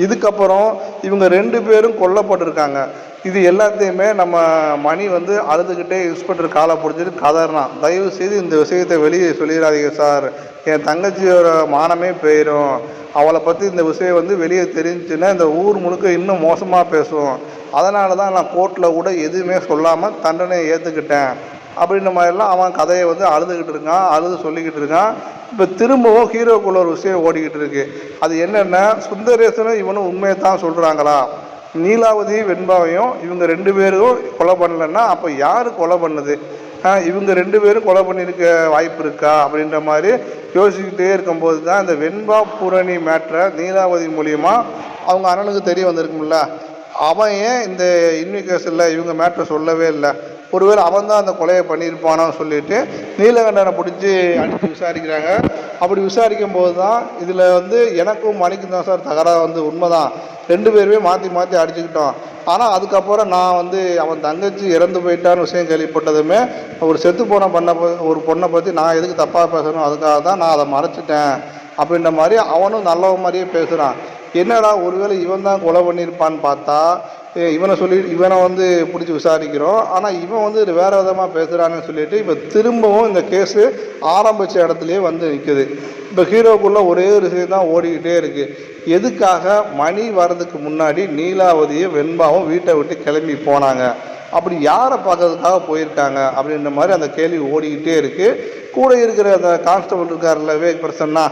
இதுக்கப்புறம் இவங்க 2 பேரும் கொல்லப்பட்டிருக்காங்க. இது எல்லாத்தையுமே நம்ம மணி வந்து அழுதுகிட்டே இன்ஸ்பெக்டர் காலை பிடிச்சிட்டு கதறினான், தயவு செய்து இந்த விஷயத்தை வெளியே சொல்லிடாதீங்க சார், என் தங்கச்சியோட மானமே போயிடும், அவளை பற்றி இந்த விஷயம் வந்து வெளியே தெரிஞ்சுன்னா இந்த ஊர் முழுக்க இன்னும் மோசமாக பேசுவோம், அதனால தான் நான் கோர்ட்டில் கூட எதுவுமே சொல்லாமல் தண்டனையை ஏற்றுக்கிட்டேன் அப்படின்ற மாதிரிலாம் அவன் கதையை வந்து அழுது சொல்லிக்கிட்டு இருக்கான். இப்போ திரும்பவும் ஹீரோக்குள்ள ஒரு விஷயம் ஓடிக்கிட்டு இருக்கு. அது என்னென்னா, சுந்தரேசனும் இவனும் உண்மையை தான் சொல்கிறாங்களா, நீலாவதி வெண்பாவையும் இவங்க 2 பேரும் கொலை பண்ணலைன்னா அப்போ யார் கொலை பண்ணது? இவங்க 2 பேரும் கொலை பண்ணியிருக்க வாய்ப்பு இருக்கா அப்படின்ற மாதிரி யோசிச்சுக்கிட்டே இருக்கும்போது தான் இந்த வெண்பா பூரணி மேட்ரை நீலாவதி மூலியமாக அவங்க அண்ணனுக்கு தெரிய வந்திருக்கும்ல. அவன் ஏன் இந்த இன்வெஸ்டிகேஷனில் இவங்க மேட்ரை சொல்லவே இல்லை? ஒருவேளை அவன் தான் அந்த கொலையை பண்ணியிருப்பானோன்னு சொல்லிட்டு நீலகண்டனை பிடிச்சி அடித்து விசாரிக்கிறாங்க. அப்படி விசாரிக்கும் போது தான் இதில் வந்து எனக்கும் மணிக்கும் தான் சார் தகராறு உண்மைதான். 2 பேருமே மாற்றி மாற்றி அடிச்சுக்கிட்டோம். ஆனால் அதுக்கப்புறம் நான் வந்து அவன் தங்கச்சி இறந்து போயிட்டான்னு விஷயம் கேள்விப்பட்டதுமே ஒரு செத்து போன ஒரு பொண்ணை பற்றி நான் எதுக்கு தப்பாக பேசணும், அதுக்காக தான் நான் அதை மறைச்சிட்டேன் அப்படின்ற மாதிரி அவனும் நல்லவன் மாதிரியே பேசுகிறான். என்னடா ஒருவேளை இவன் தான் கொலை பண்ணியிருப்பான்னு பார்த்தா இவனை வந்து பிடிச்சி விசாரிக்கிறோம். ஆனால் இவன் வந்து வேறு விதமாக பேசுகிறான்னு சொல்லிட்டு இப்போ திரும்பவும் இந்த கேஸு ஆரம்பித்த இடத்துலையே வந்து நிற்குது. இப்போ ஹீரோக்குள்ளே ஒரே ஒரு விஷயம் தான் ஓடிக்கிட்டே இருக்குது. எதுக்காக மணி வர்றதுக்கு முன்னாடி நீலாவதியும் வெண்பாவும் வீட்டை விட்டு கிளம்பி போனாங்க? அப்படி யாரை பார்க்கறதுக்காக போயிருக்காங்க அப்படின்ற மாதிரி அந்த கேள்வி ஓடிக்கிட்டே இருக்குது. கூட இருக்கிற அந்த கான்ஸ்டபிள் இருக்கார்ல விவேக் பிரசன்னா,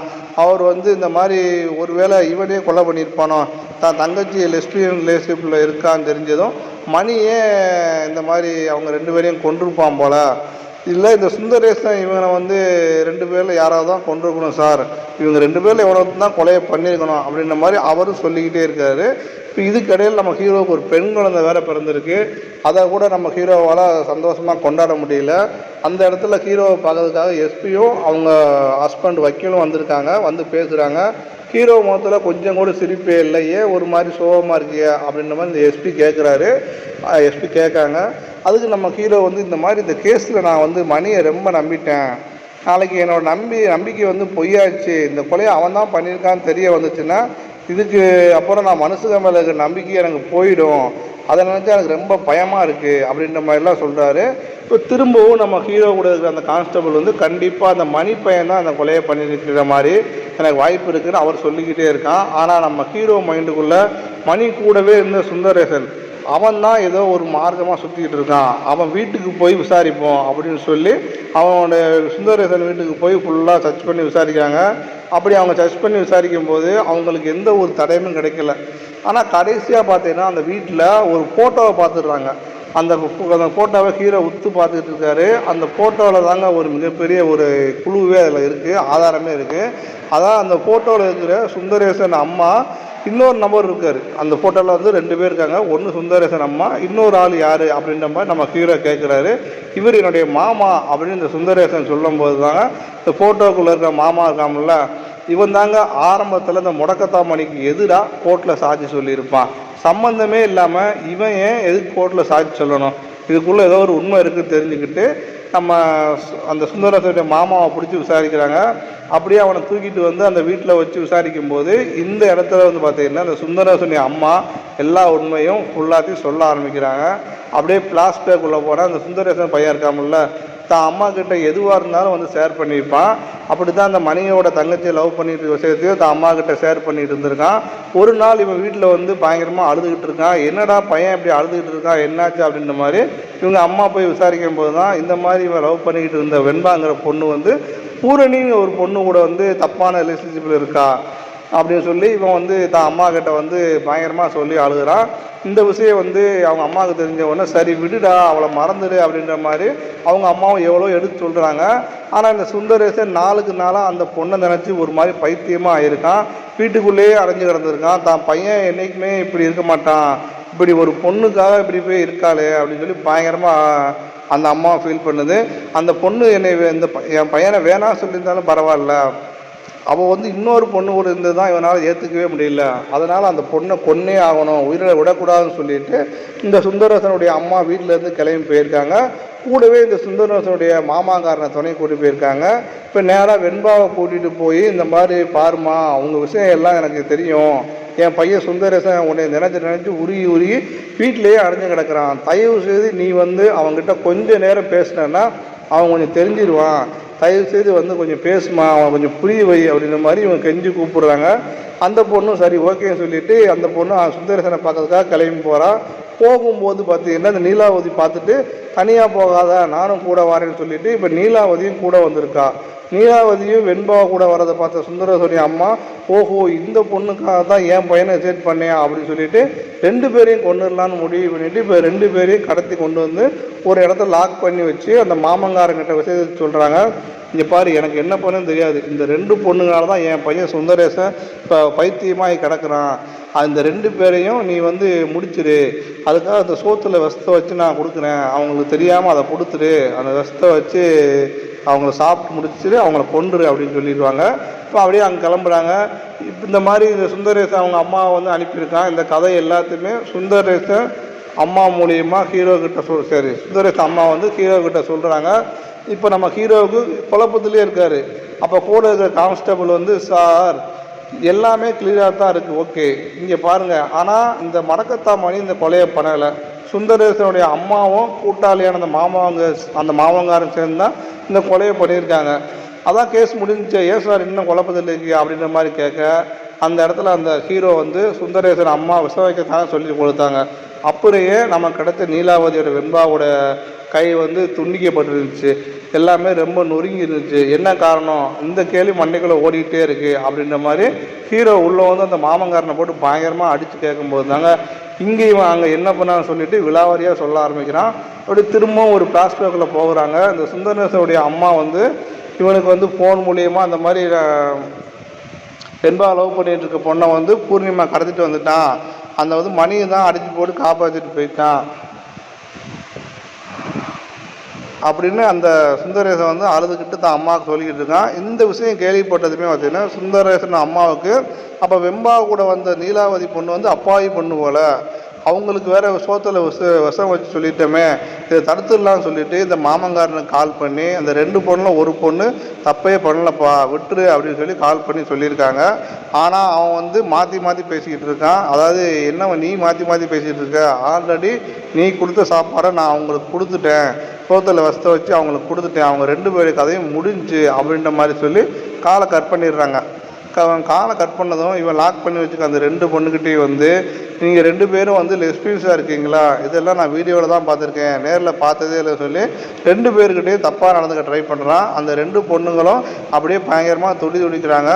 அவர் வந்து இந்த மாதிரி ஒருவேளை இவனே கொலை பண்ணியிருப்பானோ, தான் தங்கச்சி லெஸ்பியன் ரிலேஷன்ஷிப்பில் இருக்கான்னு தெரிஞ்சதும் மணியே இந்த மாதிரி அவங்க 2 பேரையும் கொண்டிருப்பான் போல. இல்லை இந்த சுந்தரேசன் இவனை வந்து 2 பேரில் யாராவது தான் கொண்டிருக்கணும் சார், இவங்க 2 பேரில் எவ்வளோ தான் கொலையை பண்ணியிருக்கணும் அப்படின்ற மாதிரி அவரும் சொல்லிக்கிட்டே இருக்காரு. இப்போ இதுக்கிடையில் நம்ம ஹீரோவுக்கு ஒரு பெண் குழந்தை வேறு பிறந்திருக்கு. அதை கூட நம்ம ஹீரோவால் சந்தோஷமாக கொண்டாட முடியல. அந்த இடத்துல ஹீரோவை பார்க்கறதுக்காக எஸ்பியும் அவங்க ஹஸ்பண்ட் வக்கீலும் வந்திருக்காங்க, வந்து பேசுகிறாங்க. ஹீரோ முகத்தில் கொஞ்சம் கூட சிரிப்பே இல்லை. ஏன் ஒரு மாதிரி சோகமாக இருக்கியா அப்படின்ற மாதிரி இந்த எஸ்பி கேட்காங்க. அதுக்கு நம்ம ஹீரோ வந்து இந்த மாதிரி இந்த கேஸில் நான் வந்து மணியை ரொம்ப நம்பிட்டேன், நாளைக்கு என்னோட நம்பிக்கை வந்து பொய்யாச்சு, இந்த கொலையை அவன் தான் பண்ணியிருக்கான்னு தெரிய வந்துச்சுன்னா இதுக்கு அப்புறம் நான் மனசுக்கு மேலே இருக்கிற நம்பிக்கை எனக்கு போயிடும், அதை நினச்சா எனக்கு ரொம்ப பயமாக இருக்குது அப்படின்ற மாதிரிலாம் சொல்கிறாரு. இப்போ திரும்பவும் நம்ம ஹீரோ கூட இருக்கிற அந்த கான்ஸ்டபிள் வந்து கண்டிப்பாக அந்த மணி பையன் தான் அந்த கொலையை பண்ணியிருக்கிற மாதிரி எனக்கு வாய்ப்பு இருக்குதுன்னு அவர் சொல்லிக்கிட்டே இருக்கான். ஆனால் நம்ம ஹீரோ மைண்டுக்குள்ளே மணி கூடவே இருந்த சுந்தரேசன் அவன் தான் ஏதோ ஒரு மார்க்கமாக சுற்றிக்கிட்டு இருக்கான், அவன் வீட்டுக்கு போய் விசாரிப்போம் அப்படின்னு சொல்லி அவனோட சுந்தரேசன் வீட்டுக்கு போய் ஃபுல்லாக சர்ச் பண்ணி விசாரிக்கிறாங்க. அப்படி அவங்க சர்ச் பண்ணி விசாரிக்கும் போது அவங்களுக்கு எந்த ஒரு தடயமும் கிடைக்கல. ஆனால் கடைசியாக பார்த்தீங்கன்னா அந்த வீட்டில் ஒரு ஃபோட்டோவை பார்த்துடுறாங்க. அந்த ஃபோட்டோவை ஹீரோ உத்து பார்த்துக்கிட்டு இருக்காரு. அந்த ஃபோட்டோவில் தாங்க ஒரு மிகப்பெரிய ஒரு குழுவே அதில் இருக்குது, ஆதாரமே இருக்குது. அதான் அந்த ஃபோட்டோவில் இருக்கிற சுந்தரேசன் அம்மா, இன்னொரு நபர் இருக்கார் அந்த ஃபோட்டோவில் வந்து 2 பேர் இருக்காங்க. ஒன்று சுந்தரேசன் அம்மா, இன்னொரு ஆள் யார் அப்படின்ற மாதிரி நம்ம ஹீரோ கேட்குறாரு. இவர் என்னுடைய மாமா அப்படின்னு இந்த சுந்தரேசன் சொல்லும்போது தாங்க இந்த ஃபோட்டோக்குள்ளே இருக்கிற மாமா இருக்காமல்ல, இவன் தாங்க ஆரம்பத்தில் இந்த முடக்கத்தாமணிக்கு எதிராக கோர்ட்டில் சாட்சி சொல்லியிருப்பான். சம்மந்தமே இல்லாமல் இவன் ஏன் எதுக்கு கோர்ட்டில் சாட்சி சொல்லணும், இதுக்குள்ளே ஏதோ ஒரு உண்மை இருக்குதுன்னு தெரிஞ்சுக்கிட்டு நம்ம அந்த சுந்தரேசனுடைய மாமாவை பிடிச்சி விசாரிக்கிறாங்க. அப்படியே அவனை தூக்கிட்டு வந்து அந்த வீட்டில் வச்சு விசாரிக்கும் போது இந்த இடத்துல வந்து பார்த்திங்கன்னா இந்த சுந்தரேசனுடைய அம்மா எல்லா உண்மையும் ஃபுல்லாத்தையும் சொல்ல ஆரம்பிக்கிறாங்க. அப்படியே பிளாஸ்பேக்குள்ளே போனால் அந்த சுந்தரேசன் பையன் இருக்காமல்ல, தான் அம்மா கிட்ட எதுவாக இருந்தாலும் வந்து ஷேர் பண்ணியிருப்பான். அப்படி தான் அந்த மணியோட தங்கச்சியை லவ் பண்ணிட்டு விஷயத்தையும் தான் அம்மா கிட்ட ஷேர் பண்ணிட்டு இருந்திருக்கான். ஒரு நாள் இவன் வீட்டில் வந்து பயங்கரமாக அழுதுகிட்டு இருக்கான். என்னடா பையன் இப்படி அழுதுகிட்டு இருக்கான், என்னாச்சு அப்படின்ற மாதிரி இவங்க அம்மா போய் விசாரிக்கும் போது தான் இந்த மாதிரி இவன் லவ் பண்ணிக்கிட்டு இருந்த வெண்பாங்கிற பொண்ணு வந்து பூரணின்னு ஒரு பொண்ணு கூட வந்து தப்பான ரிலேஷன்ஷிப்பில் இருக்கா அப்படின்னு சொல்லி இவன் வந்து தான் அம்மா கிட்ட வந்து பயங்கரமாக சொல்லி அழுகிறான். இந்த விஷயம் வந்து அவங்க அம்மாவுக்கு தெரிஞ்ச உடனே சரி விடுடா, அவளை மறந்துடு அப்படின்ற மாதிரி அவங்க அம்மாவும் எவ்வளோ எடுத்து சொல்கிறாங்க. ஆனால் இந்த சுந்தரேசன் நாளுக்கு நாளாக அந்த பொண்ணை நினச்சி ஒரு மாதிரி பைத்தியமாக ஆயிருக்கான். வீட்டுக்குள்ளேயே அடைஞ்சு கிடந்திருக்கான். தான் பையன் என்றைக்குமே இப்படி இருக்க மாட்டான், இப்படி ஒரு பொண்ணுக்காக இப்படி போய் இருக்காளே அப்படின்னு சொல்லி பயங்கரமாக அந்த அம்மா ஃபீல் பண்ணுது. அந்த பொண்ணு என் பையனை வேணாம் சொல்லியிருந்தாலும் பரவாயில்ல, அவள் வந்து இன்னொரு பொண்ணு கூட இருந்தது தான் இவனால் ஏற்றுக்கவே முடியல, அதனால் அந்த பொண்ணை கொன்னே ஆகணும், உயிரை விடக்கூடாதுன்னு சொல்லிட்டு இந்த சுந்தரேசனுடைய அம்மா வீட்டிலேருந்து கிளம்பி போயிருக்காங்க. கூடவே இந்த சுந்தரேசனுடைய மாமாக்காரனை துணை கூட்டிட்டு போயிருக்காங்க. இப்போ நேராக வெண்பாவை கூட்டிகிட்டு போய் இந்த மாதிரி பாருமா, அவங்க விஷயம் எல்லாம் எனக்கு தெரியும், என் பையன் சுந்தரேசன் உன்னை நினச்சி உருகி வீட்டிலேயே அடைஞ்சு கிடக்கிறான், தயவு செய்து நீ வந்து அவங்ககிட்ட கொஞ்சம் நேரம் பேசினேன்னா அவன் கொஞ்சம் தெரிஞ்சிடுவான், தயவு செய்து வந்து கொஞ்சம் பேசுமா, அவன் கொஞ்சம் புரிய வை அப்படின்ற மாதிரி இவங்க கெஞ்சி கூப்பிடுறாங்க. அந்த பொண்ணும் சரி ஓகேன்னு சொல்லிவிட்டு அந்த பொண்ணு சுந்தரேசனை பார்க்கறதுக்காக கிளம்பி போகிறான். போகும்போது பார்த்தீங்கன்னா இந்த நீலாவதி பார்த்துட்டு தனியாக போகாத நானும் கூட வரேன்னு சொல்லிட்டு இப்போ நீலாவதியும் கூட வந்திருக்கா. நீலாவதியும் வெண்பாவை கூட வரதை பார்த்த சுந்தரேசனுடைய அம்மா, ஓஹோ இந்த பொண்ணுக்காக தான் என் பையனை செட் பண்ணேன் அப்படின்னு சொல்லிட்டு 2 பேரையும் கொண்டுடலான்னு முடிவு பண்ணிட்டு இப்போ 2 பேரையும் கடத்தி கொண்டு வந்து ஒரு இடத்த லாக் பண்ணி வச்சு அந்த மாமங்காரங்கிட்ட விஷயத்தை சொல்கிறாங்க. இங்கே பாரு, எனக்கு என்ன பண்ணுன்னு தெரியாது, இந்த 2 பொண்ணுங்களால தான் என் பையன் சுந்தரேசன் இப்போ பைத்தியமாகி கிடக்குறான். அந்த 2 பேரையும் நீ வந்து முடிச்சிரு, அதுக்காக அந்த சோத்தில் விஷத்தை வச்சு நான் கொடுக்குறேன், அவங்களுக்கு தெரியாமல் அதை கொடுத்துரு, அந்த விஷத்தை வச்சு அவங்கள சாப்பிட்டு முடிச்சுட்டு அவங்கள கொண்டுரு அப்படின்னு சொல்லிடுவாங்க. இப்போ அப்படியே அங்கே கிளம்புறாங்க. இப்போ இந்த மாதிரி இந்த சுந்தரேசன் அவங்க அம்மாவை வந்து அனுப்பியிருக்கான். இந்த கதை எல்லாத்தையுமே சுந்தரேசன் அம்மா மூலியமாக ஹீரோ கிட்ட சுந்தரேசன் அம்மா வந்து ஹீரோ கிட்ட சொல்கிறாங்க. இப்போ நம்ம ஹீரோவுக்கு குழப்பத்திலே இருக்கார். அப்போ கூட இருக்கிற கான்ஸ்டபிள் வந்து, சார் எல்லாமே கிளியராக தான் இருக்குது, ஓகே இங்கே பாருங்கள், ஆனால் இந்த மடக்கத்தாமணி இந்த கொலையை பண்ணலை, சுந்தரேசனுடைய அம்மாவும் கூட்டாளியான அந்த மாமங்காரன் சேர்ந்து தான் இந்த கொலையை பண்ணியிருக்காங்க, அதான் கேஸ் முடிஞ்சு, ஏன் சார் இன்னும் குழப்பத்தில் இருக்கு அப்படின்ற மாதிரி கேட்க, அந்த இடத்துல அந்த ஹீரோ வந்து சுந்தரேசன் அம்மா விசாரிக்கத்தானே சொல்லி கொடுத்தாங்க. அப்படியே நம்ம கிடைச்ச நீலாவதியோட வெண்பாவோட கை வந்து துண்டிக்கப்பட்டிருந்துச்சு, எல்லாமே ரொம்ப நொறுங்கி இருந்துச்சு. என்ன காரணம், இந்த கேள்வி மண்டைக்குள்ளே ஓடிக்கிட்டே இருக்குது அப்படின்ற மாதிரி ஹீரோ உள்ளே வந்து அந்த மாமங்காரனை போட்டு பயங்கரமாக அடித்து கேட்கும்போது தாங்க இங்கே இவன் அங்கே என்ன பண்ணான்னு சொல்லிட்டு விலாவாரியாக சொல்ல ஆரம்பிக்கிறான். அப்படி திரும்பவும் ஒரு ஃப்ளாஷ்பேக்கில் போகிறாங்க. இந்த சுந்தரேசனுடைய அம்மா வந்து இவனுக்கு வந்து ஃபோன் மூலியமாக அந்த மாதிரி வெண்பா லவ் பண்ணிகிட்டு இருக்க பொண்ணை வந்து பூர்ணிமா கடத்திட்டு வந்துட்டான், அந்த வந்து மணியை தான் அடித்து போட்டு காப்பாற்றிட்டு போயிட்டான் அப்படின்னு அந்த சுந்தரேசன் வந்து அழுதுகிட்டு தான் அம்மாவுக்கு சொல்லிக்கிட்டு இருக்கான். இந்த விஷயம் கேள்விப்பட்டதுமே பார்த்தீங்கன்னா சுந்தரேசன் அம்மாவுக்கு அப்போ வெம்பா கூட வந்த நீலாவதி பொண்ணு வந்து அப்பாவி பொண்ணு போல், அவங்களுக்கு வேறு சோத்தில் விஷம் வச்சு சொல்லிட்டோமே, இதை தடுத்துடலான்னு சொல்லிட்டு இந்த மாமங்காரனுக்கு கால் பண்ணி அந்த 2 பொண்ணில் ஒரு பொண்ணு தப்பே பண்ணலப்பா விட்டுரு அப்படின்னு சொல்லி கால் பண்ணி சொல்லியிருக்காங்க. ஆனால் அவன் வந்து மாற்றி பேசிக்கிட்டு இருக்கான். அதாவது என்ன நீ மாற்றி பேசிக்கிட்டு இருக்க, ஆல்ரெடி நீ கொடுத்த சாப்பாடை நான் அவங்களுக்கு கொடுத்துட்டேன், சோத்தில் விஷத்தை வச்சு அவங்களுக்கு கொடுத்துட்டேன், அவங்க 2 பேரு கதையும் முடிஞ்சு அப்படின்ற மாதிரி சொல்லி காலை கட் பண்ணிடுறாங்க. காலை கட் பண்ணதும் இவன் லாக் பண்ணி வச்சுக்க அந்த 2 பொண்ணுக்கிட்டையும் வந்து, நீங்கள் 2 பேரும் வந்து லெஸ்பியன்ஸாக இருக்கீங்களா, இதெல்லாம் நான் வீடியோவில் தான் பார்த்துருக்கேன், நேரில் பார்த்ததே இல்லை சொல்லி 2 பேருக்கிட்டையும் தப்பாக நடந்துக்க ட்ரை பண்ணுறான். அந்த 2 பொண்ணுங்களும் அப்படியே பயங்கரமாக துடிக்கிறாங்க.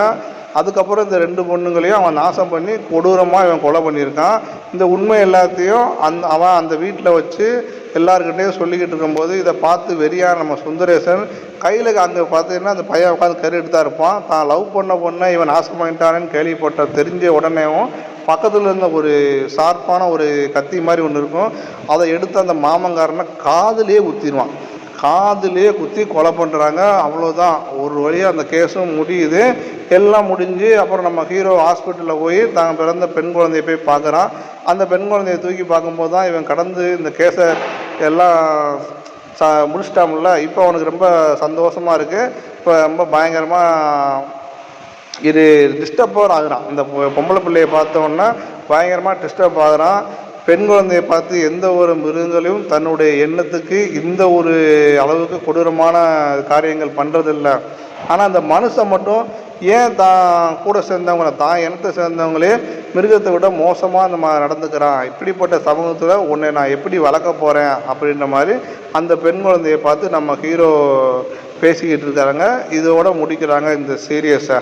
அதுக்கப்புறம் இந்த 2 பொண்ணுங்களையும் அவன் நாசம் பண்ணி கொடூரமாக இவன் கொலை பண்ணியிருக்கான். இந்த உண்மை எல்லாத்தையும் அவன் அந்த வீட்டில் வச்சு எல்லாருக்கிட்டையும் சொல்லிக்கிட்டு இருக்கும்போது இதை பார்த்து வெறியான நம்ம சுந்தரேசன் கையில் அங்கே பார்த்தீங்கன்னா அந்த பையன் உட்காந்து கருட்டு தான் இருப்பான். தான் லவ் பண்ண பொண்ணை இவன் நாசம் பண்ணிட்டானேன்னு கேள்விப்பட்ட தெரிஞ்ச உடனேவும் பக்கத்தில் இருந்த ஒரு ஷார்ப்பான ஒரு கத்தி மாதிரி ஒன்று இருக்கும், அதை எடுத்து அந்த மாமங்காரனை காதுலேயே குத்திடுவான். காதுலேயே குத்தி கொலை பண்ணுறாங்க. அவ்வளோதான், ஒரு வழியாக அந்த கேஸும் முடியுது. எல்லாம் முடிஞ்சு அப்புறம் நம்ம ஹீரோ ஹாஸ்பிட்டலில் போய் தான் பிறந்த பெண் குழந்தைய போய் பார்க்குறான். அந்த பெண் குழந்தைய தூக்கி பார்க்கும்போது தான் இவன் கடந்து இந்த கேஸை எல்லாம் முடிச்சிட்டாமுல்ல. இப்போ அவனுக்கு ரொம்ப சந்தோஷமாக இருக்குது. இப்போ ரொம்ப பயங்கரமாக இது டிஸ்டர்பர் ஆகுறான். இந்த பொம்பளை பிள்ளையை பார்த்தோன்னா பயங்கரமாக டிஸ்டர்ப் ஆகுறான். பெண் குழந்தையை பார்த்து எந்த ஒரு மிருகங்களையும் தன்னுடைய எண்ணத்துக்கு இந்த ஒரு அளவுக்கு கொடூரமான காரியங்கள் பண்ணுறதில்ல. ஆனால் அந்த மனுஷன் மட்டும் ஏன் தான் கூட சேர்ந்தவங்கள தான் இனத்தை சேர்ந்தவங்களே மிருகத்தை விட மோசமாக நம்ம நடந்துக்கிறான், இப்படிப்பட்ட சமூகத்தில் உன்னை நான் எப்படி வளர்க்க போகிறேன் அப்படின்ற மாதிரி அந்த பெண் குழந்தையை பார்த்து நம்ம ஹீரோ பேசிக்கிட்டு இருக்காங்க. இதோட முடிக்கிறாங்க இந்த சீரியஸை.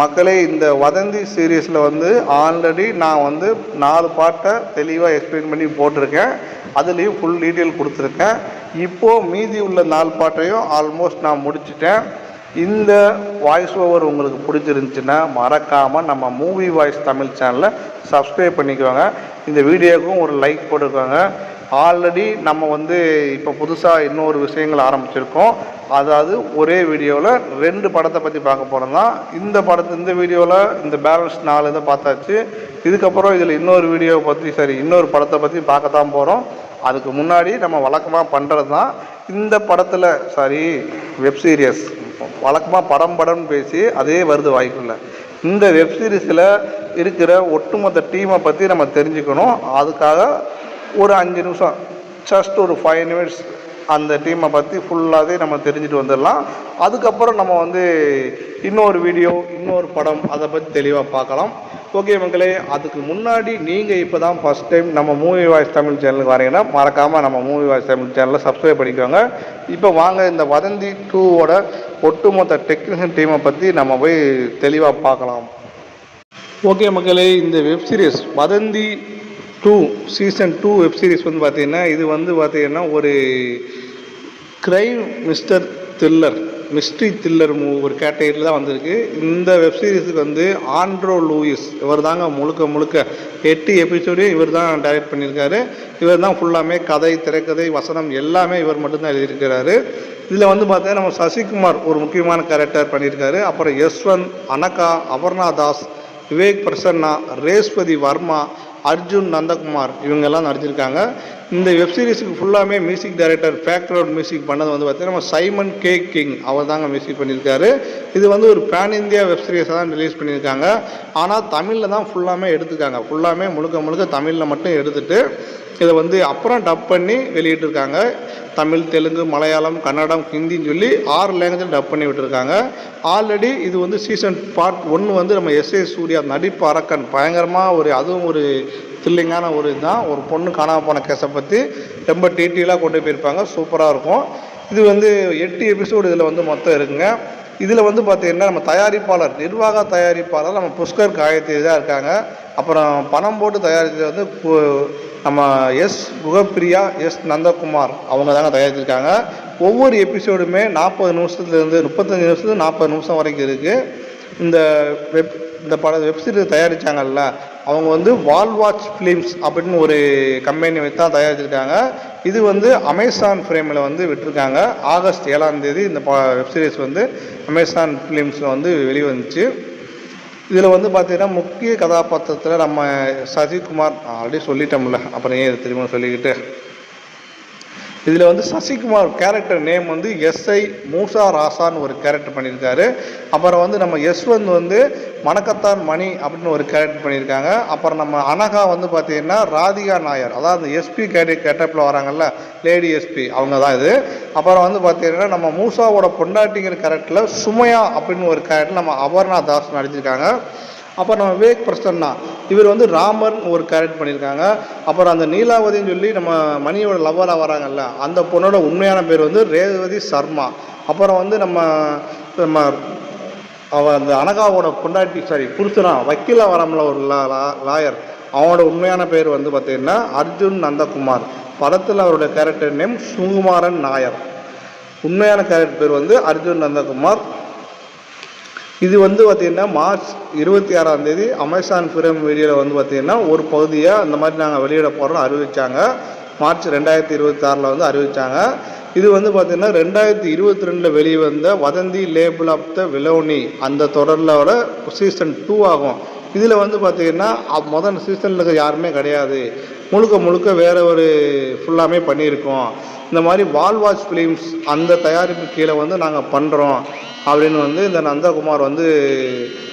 மக்களே, இந்த வதந்தி சீரீஸில் வந்து ஆல்ரெடி நான் வந்து 4 பார்ட்டை தெளிவாக எக்ஸ்பிளைன் பண்ணி போட்டிருக்கேன். அதுலேயும் ஃபுல் டீட்டெயில் கொடுத்துருக்கேன். இப்போது மீதி உள்ள 4 பார்ட்டையும் ஆல்மோஸ்ட் நான் முடிச்சிட்டேன். இந்த வாய்ஸ் ஓவர் உங்களுக்கு பிடிச்சிருந்துச்சுன்னா மறக்காமல் நம்ம மூவி வாய்ஸ் தமிழ் சேனலை சப்ஸ்கிரைப் பண்ணிக்கோங்க. இந்த வீடியோவுக்கும் ஒரு லைக் போட்டுக்கோங்க. ஆல்ரெடி நம்ம வந்து இப்போ புதுசாக இன்னொரு விஷயங்கள் ஆரம்பிச்சிருக்கோம். அதாவது ஒரே வீடியோவில் 2 படத்தை பற்றி பார்க்க போகிறோம் தான். இந்த வீடியோவில் இந்த பேலன்ஸ் 4 இதை பார்த்தாச்சு. இதுக்கப்புறம் இதில் இன்னொரு வீடியோவை பற்றி இன்னொரு படத்தை பற்றி பார்க்க தான் போகிறோம். அதுக்கு முன்னாடி நம்ம வழக்கமாக பண்ணுறது தான் இந்த படத்தில் வெப்சீரியஸ் வழக்கமாக படம்னு பேசி அதே வருது வாய்ப்பில்லை. இந்த வெப்சீரிஸில் இருக்கிற ஒட்டுமொத்த டீமை பற்றி நம்ம தெரிஞ்சுக்கணும். அதுக்காக ஒரு 5 நிமிஷம் ஜஸ்ட் ஒரு 5 நிமிட்ஸ் அந்த டீமை பற்றி ஃபுல்லாகவே நம்ம தெரிஞ்சுட்டு வந்துடலாம். அதுக்கப்புறம் நம்ம வந்து இன்னொரு வீடியோ, இன்னொரு படம் அதை பற்றி தெளிவாக பார்க்கலாம். ஓகே மக்களே, அதுக்கு முன்னாடி நீங்கள் இப்போ தான் ஃபஸ்ட் டைம் நம்ம மூவி வாய்ஸ் தமிழ் சேனலுக்கு வரீங்கன்னா மறக்காமல் நம்ம மூவி வாய்ஸ் தமிழ் சேனலை சப்ஸ்கிரைப் பண்ணிக்கோங்க. இப்போ வாங்க இந்த வதந்தி 2வோட ஒட்டுமொத்த டெக்னீஷியன் டீமை பற்றி நம்ம போய் தெளிவாக பார்க்கலாம். ஓகே மக்களே, இந்த வெப்சீரிஸ் வதந்தி 2 சீசன் 2 வெப்சீரிஸ் வந்து பார்த்திங்கன்னா இது வந்து பார்த்திங்கன்னா ஒரு க்ரைம் மிஸ்ட்ரி த்ரில்லர் ஒரு கேட்டகரியில் தான் வந்திருக்கு. இந்த வெப்சீரிஸுக்கு வந்து ஆண்ட்ரோ லூயிஸ் இவர் தாங்க முழுக்க 8 எபிசோடு இவர் தான் டைரக்ட் பண்ணியிருக்காரு. இவர் தான் ஃபுல்லாமே கதை, திரைக்கதை, வசனம் எல்லாமே இவர் மட்டும்தான் எழுதியிருக்கிறாரு. இதில் வந்து பார்த்தீங்கன்னா நம்ம சசிகுமார் ஒரு முக்கியமான கேரக்டர் பண்ணியிருக்காரு. அப்புறம் யஸ்வந்த், அனகா, அபர்ணா தாஸ், விவேக் பிரசன்னா, ரேஸ்பதி வர்மா, அர்ஜுன் நந்தகுமார் இவங்கெல்லாம் நடிச்சிருக்காங்க. இந்த வெப்சீரிஸுக்கு ஃபுல்லாமே மியூசிக் டைரக்டர் பேக்ரவுண்ட் மியூசிக் பண்ணது வந்து பார்த்தீங்கன்னா நம்ம சைமன் கே கிங் அவர் தாங்க மியூசிக் பண்ணியிருக்காரு. இது வந்து ஒரு பேன் இந்தியா வெப்சீரிஸை தான் ரிலீஸ் பண்ணியிருக்காங்க. ஆனால் தமிழில் தான் ஃபுல்லாமே எடுத்துருக்காங்க. ஃபுல்லாமே முழுக்க தமிழில் மட்டும் எடுத்துகிட்டு இதை வந்து அப்புறம் டப் பண்ணி வெளியிட்டிருக்காங்க. தமிழ், தெலுங்கு, மலையாளம், கன்னடம், ஹிந்தின்னு சொல்லி 6 லாங்குவேஜில் டப் பண்ணி விட்டுருக்காங்க. ஆல்ரெடி இது வந்து சீசன் பார்ட் 1 வந்து நம்ம எஸ்ஏ சூர்யா நடிப்பு அரக்கன் பயங்கரமாக அதுவும் ஒரு த்ரில்லிங்கான ஒரு இதுதான். ஒரு பொண்ணு காணாமல் போன கேஸை பற்றி ரொம்ப டீட்டெயிலாக கொண்டு போயிருப்பாங்க. சூப்பராக இருக்கும். இது வந்து 8 எபிசோடு இதில் வந்து மொத்தம் இருக்குங்க. இதில் வந்து பார்த்திங்கன்னா நம்ம நிர்வாக தயாரிப்பாளர் நம்ம புஷ்கர் காயத்ரி தான் இருக்காங்க. அப்புறம் பணம் போட்டு தயாரித்தது வந்து நம்ம எஸ் குகப்பிரியா, எஸ் நந்தகுமார் அவங்க தாங்க தயாரிச்சிருக்காங்க. ஒவ்வொரு எபிசோடுமே 40 நிமிஷத்துலேருந்து 35 நிமிஷத்துலேருந்து 40 நிமிஷம் வரைக்கும் இருக்குது. இந்த வெப்சீரிஸ் தயாரித்தாங்கல்ல அவங்க வந்து வால்வாட்ச் ஃபிலிம்ஸ் அப்படின்னு ஒரு கம்பெனி வச்சு தான் தயாரிச்சிருக்காங்க. இது வந்து அமேசான் ஃப்ரேமில் வந்து விட்டுருக்காங்க. ஆகஸ்ட் 7ஆம் தேதி இந்த வெப்சீரிஸ் வந்து அமேசான் ஃபிலிம்ஸில் வந்து வெளிவந்துச்சு. இதில் வந்து பார்த்திங்கன்னா முக்கிய கதாபாத்திரத்தில் நம்ம சசிகுமார் ஆல்ரெடி சொல்லிட்டோம்ல, அப்புறம் ஏன் திரும்ப சொல்லிக்கிட்டு, இதில் வந்து சசிகுமார் கேரக்டர் நேம் வந்து எஸ்ஐ மூசா ராசான்னு ஒரு கேரக்டர் பண்ணியிருக்காரு. அப்புறம் வந்து நம்ம யஸ்வந்த் வந்து மணக்கத்தான் மணி அப்படின்னு ஒரு கேரக்டர் பண்ணியிருக்காங்க. அப்புறம் நம்ம அனகா வந்து பார்த்திங்கன்னா ராதிகா நாயர், அதாவது எஸ்பி கேட்டப்பில் வராங்கல்ல லேடி எஸ்பி அவங்க தான் இது. அப்புறம் வந்து பார்த்திங்கன்னா நம்ம மூசாவோட பொண்டாட்டிங்கிற கேரக்டரில் சுமையா அப்படின்னு ஒரு கேரக்டர் நம்ம அபர்ணா தாஸ் நடிச்சிருக்காங்க. அப்புறம் நம்ம விவேக் பிரசன்னா இவர் வந்து ராமர் ஒரு கேரக்டர் பண்ணியிருக்காங்க. அப்புறம் அந்த நீலாவதின்னு சொல்லி நம்ம மணியோட லவ்வராக வராங்கல்ல அந்த பொண்ணோட உண்மையான பேர் வந்து ரேவதி சர்மா. அப்புறம் வந்து நம்ம அந்த அனகாவோட பொண்டாட்டி புருஷனா வக்கீலாக வராமல ஒரு லாயர், அவனோட உண்மையான பேர் வந்து பார்த்திங்கன்னா அர்ஜுன் நந்தகுமார். படத்தில் அவரோட கேரக்டர் நேம் சுகுமாரன் நாயர். உண்மையான கேரக்டர் பேர் வந்து அர்ஜுன் நந்தகுமார். இது வந்து பார்த்திங்கன்னா மார்ச் 26ஆம் தேதி அமேசான் ஃபிலிம் வீடியோவில் வந்து பார்த்திங்கன்னா ஒரு பகுதியாக அந்த மாதிரி நாங்கள் வெளியிட போகிறோம்னு அறிவித்தாங்க. மார்ச் 2026 வந்து அறிவித்தாங்க. இது வந்து பார்த்திங்கன்னா 2022 வெளிவந்த வதந்தி லேபிள் ஆஃப் த விலோனி அந்த தொடரோட சீசன் 2 ஆகும். இதில் வந்து பார்த்திங்கன்னா முதல் சீசனில் யாருமே கிடையாது, முழுக்க வேறு ஒரு ஃபுல்லாமே பண்ணியிருக்கோம். இந்த மாதிரி வால்வாட்ச் ஃபிலிம்ஸ் அந்த தயாரிப்பு கீழே வந்து நாங்கள் பண்ணுறோம் அப்படின்னு வந்து இந்த நந்தகுமார் வந்து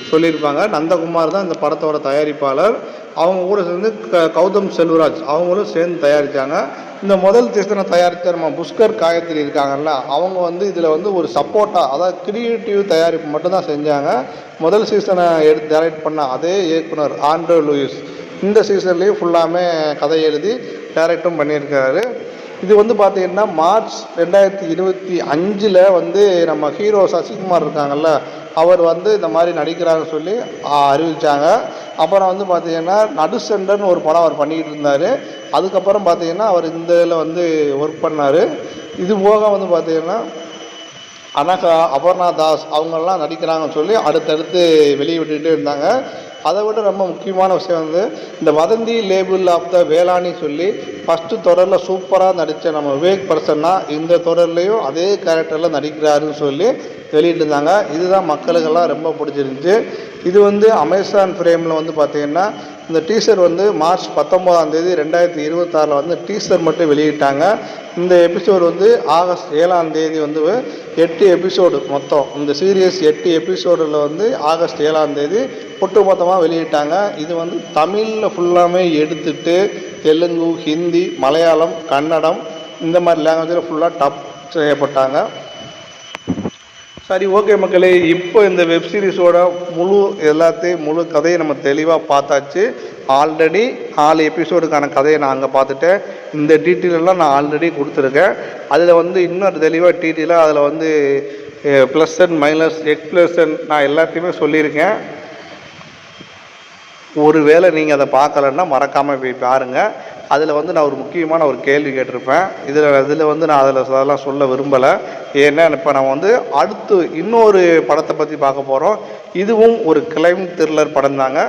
சொல்லியிருப்பாங்க. நந்தகுமார் தான் இந்த படத்தோட தயாரிப்பாளர். அவங்க கூட சேர்ந்து கௌதம் செல்வராஜ் அவங்களும் சேர்ந்து தயாரித்தாங்க. இந்த முதல் சீசனை தயாரித்த நம்ம புஷ்கர் காயத்ரி இருக்காங்கல்ல அவங்க வந்து இதில் வந்து ஒரு சப்போர்ட்டாக, அதாவது கிரியேட்டிவ் தயாரிப்பு மட்டும்தான் செஞ்சாங்க. முதல் சீசனை டைரக்ட் பண்ண அதே இயக்குனர் ஆண்ட்ரோ லூயிஸ் இந்த சீசன்லேயும் ஃபுல்லாமே கதை எழுதி டைரக்டும் பண்ணியிருக்காரு. இது வந்து பார்த்திங்கன்னா மார்ச் 2025 வந்து நம்ம ஹீரோ சசிகுமார் இருக்காங்கல்ல அவர் வந்து இந்த மாதிரி நடிக்கிறாங்கன்னு சொல்லி அறிவித்தாங்க. அப்புறம் வந்து பார்த்திங்கன்னா நடுசெண்டர்னு ஒரு படம் அவர் பண்ணிக்கிட்டு இருந்தார். அதுக்கப்புறம் பார்த்திங்கன்னா அவர் இந்த இதில் வந்து ஒர்க் பண்ணார். இது போக வந்து பார்த்திங்கன்னா அனகா, அபர்ணா தாஸ் அவங்கெல்லாம் நடிக்கிறாங்கன்னு சொல்லி அடுத்தடுத்து வெளியிட்டுக்கிட்டே இருந்தாங்க. அதை விட ரொம்ப முக்கியமான விஷயம் வந்து இந்த வதந்தி லேபிள் ஆஃப் த வேளாணி சொல்லி ஃபஸ்ட்டு தொடரில் சூப்பராக நடித்த நம்ம விவேக் பிரசன்னா இந்த தொடர்லேயும் அதே கேரக்டரில் நடிக்கிறாருன்னு சொல்லி வெளியிட்டிருந்தாங்க. இதுதான் மக்களுக்கெல்லாம் ரொம்ப பிடிச்சிருந்துச்சு. இது வந்து அமேசான் ஃப்ரேமில் வந்து பார்த்திங்கன்னா இந்த டீசர் வந்து மார்ச் 19ஆம் தேதி 2026 வந்து டீசர் மட்டும் வெளியிட்டாங்க. இந்த எபிசோடு வந்து ஆகஸ்ட் 7ஆம் தேதி வந்து 8 எபிசோடு மொத்தம் இந்த சீரியஸ் 8 எபிசோடில் வந்து ஆகஸ்ட் 7ஆம் தேதி ஒட்டுமொத்தமாக வெளியிட்டாங்க. இது வந்து தமிழில் ஃபுல்லாமே எடுத்துட்டு தெலுங்கு, ஹிந்தி, மலையாளம், கன்னடம் இந்த மாதிரி லாங்குவேஜில் ஃபுல்லாக டப் செய்யப்பட்டாங்க. சரி, ஓகே மக்களே, இப்போ இந்த வெப்சீரிஸோட முழு கதையை நம்ம தெளிவாக பார்த்தாச்சு. ஆல்ரெடி 4 எபிசோடுக்கான கதையை நான் அங்கே பார்த்துட்டேன். இந்த டீட்டெயிலெல்லாம் நான் ஆல்ரெடி கொடுத்துருக்கேன். அதில் வந்து இன்னொரு தெளிவாக டீட்டெயிலாக அதில் வந்து ப்ளஸ் அண்ட் மைனஸ் எக்ஸ்பிளேஷன் நான் எல்லாத்தையுமே சொல்லியிருக்கேன். ஒருவேளை நீங்கள் அதை பார்க்கலன்னா மறக்காமல் போய் பாருங்கள். அதில் வந்து நான் ஒரு முக்கியமான ஒரு கேள்வி கேட்டிருப்பேன். இதில் வந்து நான் அதெல்லாம் சொல்ல விரும்பலை. ஏன்னா இப்போ நம்ம வந்து அடுத்து இன்னொரு படத்தை பற்றி பார்க்க போகிறோம். இதுவும் ஒரு கிரைம் த்ரில்லர் படம் தாங்க.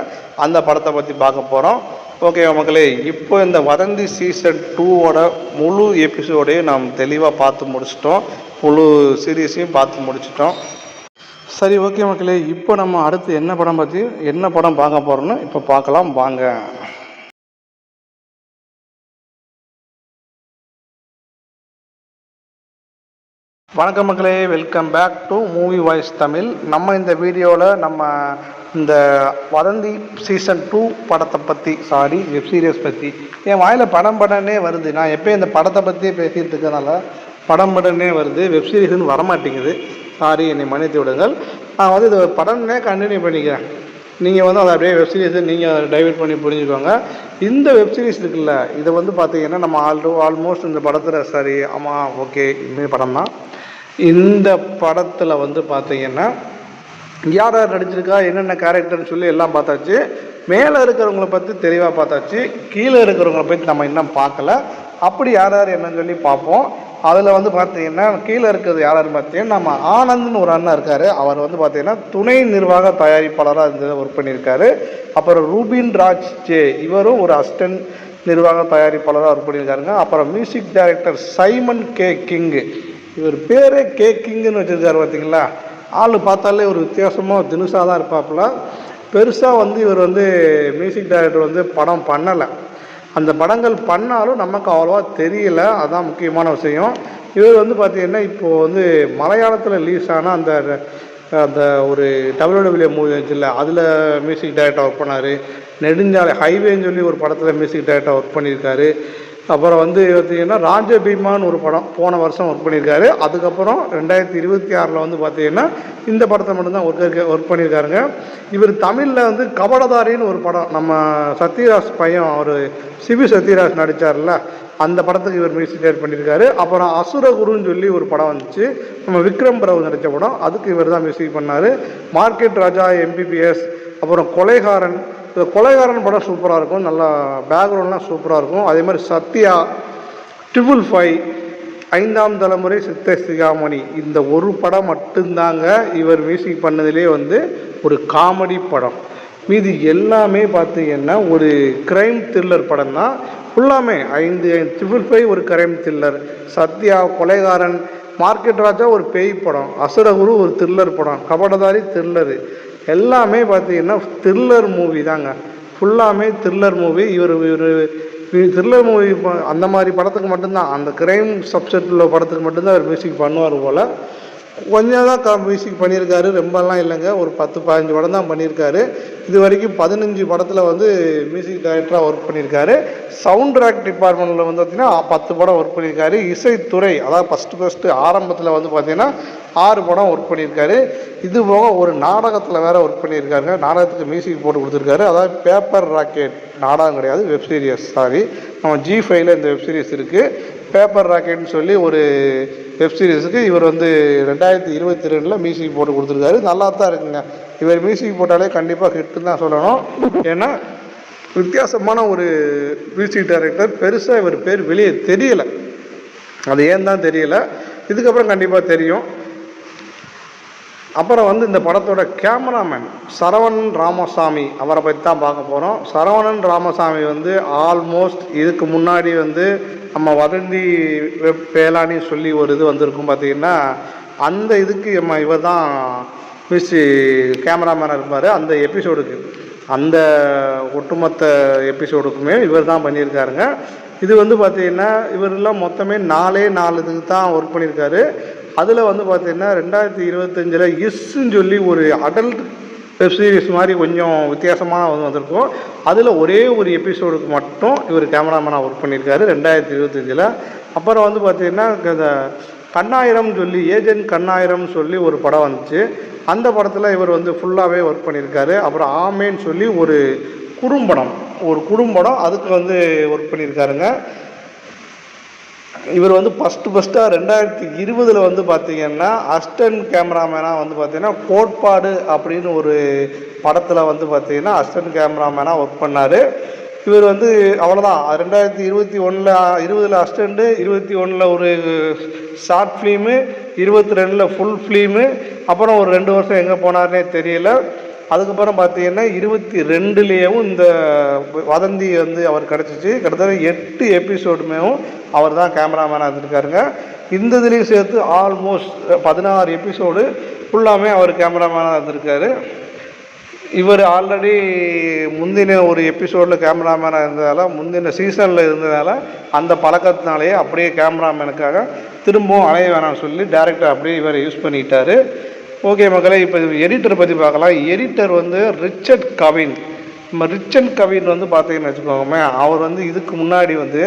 அந்த படத்தை பற்றி பார்க்க போகிறோம். ஓகே மக்களே, இப்போ இந்த வதந்தி சீசன் 2வோட முழு எபிசோடையும் நாம் தெளிவாக பார்த்து முடிச்சிட்டோம். முழு சீரீஸையும் பார்த்து முடிச்சிட்டோம். சரி, ஓகே மக்களே, இப்போ நம்ம அடுத்து என்ன படம் பார்க்க போகிறோன்னு இப்போ பார்க்கலாம் வாங்க. வணக்கம் மக்களே, welcome back to Movie Voice Tamil. நம்ம இந்த வீடியோவில் நம்ம இந்த வதந்தி சீசன் 2 படத்தை பற்றி வெப் சீரிஸ் பற்றி என் வாயில் படம்னே வருது. நான் எப்போயும் இந்த படத்தை பற்றியே பேசிகிட்டு இருக்கனால படம்னே வருது, வெப் சீரிஸ்னு வரமாட்டேங்குது. என்னை மன்னித்து விடுங்கள். நான் வந்து இதை படம்னே கண்டினியூ பண்ணிக்கிறேன். நீங்கள் வந்து அதை அப்படியே வெப் சீரிஸை நீங்கள் அதை டைவர்ட் பண்ணி புரிஞ்சுக்கோங்க. இந்த வெப் சீரிஸ் இருக்குல்ல, இதை வந்து பார்த்தீங்கன்னா நம்ம ஆல்மோஸ்ட் இந்த படத்தில் ஆமாம் ஓகே இந்த படம் தான். இந்த படத்தில் வந்து பார்த்தீங்கன்னா யார் யார் நடிச்சிருக்கா, என்னென்ன கேரக்டர்னு சொல்லி எல்லாம் பார்த்தாச்சு. மேலே இருக்கிறவங்கள பற்றி தெளிவாக பார்த்தாச்சு. கீழே இருக்கிறவங்கள பற்றி நம்ம இன்னும் பார்க்கல. அப்படி யார் யார் என்னன்னு சொல்லி பார்ப்போம். அதில் வந்து பார்த்தீங்கன்னா கீழே இருக்கிறது யாருன்னு பார்த்தீங்கன்னா நம்ம ஆனந்த்னு ஒரு அண்ணன் இருக்கார். அவர் வந்து பார்த்தீங்கன்னா துணை நிர்வாக தயாரிப்பாளராக இந்த ஒர்க் பண்ணியிருக்காரு. அப்புறம் ரூபின் ராஜ் ஜே, இவரும் ஒரு அசிஸ்டன்ட் நிர்வாக தயாரிப்பாளராக ஒர்க் பண்ணியிருக்காருங்க. அப்புறம் music director Simon K king, இவர் பேரே கே கிங்குன்னு வச்சுருக்காரு. பார்த்தீங்களா, ஆள் பார்த்தாலே ஒரு வித்தியாசமாக தினுசாக தான் இருப்பாப்புல. பெருசாக வந்து இவர் வந்து மியூசிக் டைரக்டர் வந்து படம் பண்ணலை. அந்த படங்கள் பண்ணாலும் நமக்கு அவ்வளோவா தெரியல. அதுதான் முக்கியமான விஷயம். இவர் வந்து பார்த்திங்கன்னா இப்போது வந்து மலையாளத்தில் ரிலீஸ் ஆனால் அந்த ஒரு WWE மூவி வச்சுல அதில் மியூசிக் டைரக்டர் ஒர்க் பண்ணார். நெடுஞ்சாலை ஹைவேன்னு சொல்லி ஒரு படத்தில் மியூசிக் டைரக்டர் ஒர்க் பண்ணியிருக்காரு. அப்புறம் வந்து பார்த்திங்கன்னா ராஜபீமான்னு ஒரு படம் போன வருஷம் ஒர்க் பண்ணியிருக்காரு. அதுக்கப்புறம் 2026 வந்து பார்த்திங்கன்னா இந்த படத்தை மட்டும்தான் ஒர்க் பண்ணியிருக்காருங்க. இவர் தமிழில் வந்து கபடதாரின்னு ஒரு படம், நம்ம சத்யராஜ் பையன் அவர் சிபி சத்யராஜ் நடித்தார்ல, அந்த படத்துக்கு இவர் மியூசிக் டைரக்ட் பண்ணியிருக்காரு. அப்புறம் அசுரகுருன்னு சொல்லி ஒரு படம் வந்துச்சு, நம்ம விக்ரம் பிரபு நடித்த படம், அதுக்கு இவர் தான் மியூசிக் பண்ணார். மார்க்கெட் ராஜா, MBBS, அப்புறம் கொலைகாரன். இந்த கொலைகாரன் படம் சூப்பராக இருக்கும், நல்லா பேக்ரவுண்ட்லாம் சூப்பராக இருக்கும். அதே மாதிரி சத்யா, 555, 5ஆம் தலைமுறை சித்த சிகாமணி, இந்த ஒரு படம் மட்டும்தாங்க இவர் மியூசிக் பண்ணதுலேயே வந்து ஒரு காமெடி படம். மீது எல்லாமே பார்த்தீங்கன்னா ஒரு கிரைம் த்ரில்லர் படம் தான் ஃபுல்லாமே. 555 ஒரு கிரைம் த்ரில்லர், சத்யா கொலைகாரன், மார்க்கெட் ராஜா ஒரு பேய் படம், அசுரகுரு ஒரு த்ரில்லர் படம், கபடதாரி த்ரில்லரு, எல்லாமே பார்த்தீங்கன்னா த்ரில்லர் மூவி தாங்க. ஃபுல்லாமே த்ரில்லர் மூவி. இவர் த்ரில்லர் மூவி அந்த மாதிரி படத்துக்கு மட்டும்தான், அந்த கிரைம் சப்ஜெக்டில் படத்துக்கு மட்டும்தான் அவர் மியூசிக் பண்ணுவார் போல். கொஞ்சம் தான் மியூசிக் பண்ணியிருக்காரு, ரொம்பலாம் இல்லைங்க. ஒரு 10-15 படம் தான் பண்ணியிருக்காரு. இது வரைக்கும் 15 படத்தில் வந்து மியூசிக் டைரக்டராக ஒர்க் பண்ணியிருக்காரு. சவுண்ட் ட்ராக் டிபார்ட்மெண்ட்டில் வந்து பார்த்திங்கன்னா 10 படம் ஒர்க் பண்ணியிருக்காரு. இசைத்துறை, அதாவது ஃபஸ்ட்டு ஆரம்பத்தில் வந்து பார்த்திங்கன்னா 6 படம் ஒர்க் பண்ணியிருக்காரு. இது போக ஒரு நாடகத்தில் வேறு ஒர்க் பண்ணியிருக்காருங்க. நாடகத்துக்கு மியூசிக் போட்டு கொடுத்துருக்காரு. அதாவது பேப்பர் ராக்கெட், நாடகம் கிடையாது, வெப் சீரிஸ். நம்ம G5ல இந்த வெப் சீரிஸ் இருக்குது. பேப்பர் ராக்கெட்னு சொல்லி ஒரு வெப் சீரிஸுக்கு இவர் வந்து 2022 மியூசிக் போட்டு கொடுத்துருக்காரு. நல்லா தான் இருக்குங்க. இவர் மியூசிக் போட்டாலே கண்டிப்பாக ஹிட்டுன்னு தான் சொல்லணும். ஏன்னா வித்தியாசமான ஒரு மியூசிக் டைரக்டர். பெருசாக இவர் பேர் வெளியே தெரியலை, அது ஏன் தான் தெரியலை, இதுக்கப்புறம் கண்டிப்பாக தெரியும். அப்புறம் வந்து இந்த படத்தோட கேமராமேன் சரவணன் ராமசாமி, அவரை பற்றி தான் பார்க்க போகிறோம். சரவணன் ராமசாமி வந்து ஆல்மோஸ்ட் இதுக்கு முன்னாடி வந்து நம்ம வதந்தி வெப் பேலானி சொல்லி ஒரு இது வந்திருக்கும் பார்த்திங்கன்னா, அந்த இதுக்கு இவர் தான் கேமராமேனாக இருப்பார். அந்த எபிசோடுக்கு, அந்த ஒட்டுமொத்த எபிசோடுக்குமே இவர் தான் பண்ணியிருக்காருங்க. இது வந்து பார்த்திங்கன்னா இவரெல்லாம் மொத்தமே 4 இதுக்கு தான் ஒர்க் பண்ணியிருக்காரு. அதில் வந்து பார்த்திங்கன்னா 2025 இஸ்ன்னு சொல்லி ஒரு அடல்ட் வெப் சீரிஸ் மாதிரி கொஞ்சம் வித்தியாசமான வந்திருக்கும். அதில் ஒரே ஒரு எபிசோடுக்கு மட்டும் இவர் கேமராமேனாக ஒர்க் பண்ணியிருக்காரு 2025. அப்புறம் வந்து பார்த்திங்கன்னா இந்த கண்ணாயிரம் சொல்லி ஏஜென்ட் கண்ணாயிரம்னு சொல்லி ஒரு படம் வந்துச்சு. அந்த படத்தில் இவர் வந்து ஃபுல்லாகவே ஒர்க் பண்ணியிருக்காரு. அப்புறம் ஆமேன்னு சொல்லி ஒரு குறும்படம் அதுக்கு வந்து ஒர்க் பண்ணியிருக்காருங்க. இவர் வந்து ஃபஸ்ட்டாக 2020 வந்து பார்த்திங்கன்னா அசிஸ்டன்ட் கேமராமேனாக வந்து பார்த்திங்கன்னா கோட்பாடு அப்படின்னு ஒரு படத்தில் வந்து பார்த்திங்கன்னா அசிஸ்டன்ட் கேமராமேனாக ஒர்க் பண்ணார். இவர் வந்து அவ்வளோதான். 2020 அசிஸ்டண்ட்டு, 21 ஒரு ஷார்ட் ஃபிலிமு, 22 ஃபுல் ஃபிலிமு. அப்புறம் ஒரு 2 வருஷம் எங்கே போனார்னே தெரியல. அதுக்கப்புறம் பார்த்திங்கன்னா 22லேயும் இந்த வதந்தி வந்து அவர் கிடச்சிச்சு. கிட்டத்தட்ட 8 எபிசோடுமேவும் அவர் தான் கேமராமேனாக இருந்திருக்காருங்க. இந்த இதுலேயும் சேர்த்து ஆல்மோஸ்ட் 16 எபிசோடு ஃபுல்லாமே அவர் கேமராமேனாக இருந்திருக்காரு. இவர் ஆல்ரெடி முந்தின ஒரு எபிசோடில் கேமராமேனாக இருந்ததால், முந்தின சீசனில் இருந்ததால் அந்த பழக்கத்தினாலேயே அப்படியே கேமராமேனுக்காக திரும்பவும் அலைய வேணாம்னு சொல்லி டேரக்டர் அப்படியே இவர் யூஸ் பண்ணிட்டார். ஓகே மக்களே, இப்போ எடிட்டர் பற்றி பார்க்கலாம். எடிட்டர் வந்து ரிச்சர்ட் கவின். நம்ம ரிச்சர்ட் கவின் வந்து பார்த்தீங்கன்னு வச்சுக்கோங்க, அவர் வந்து இதுக்கு முன்னாடி வந்து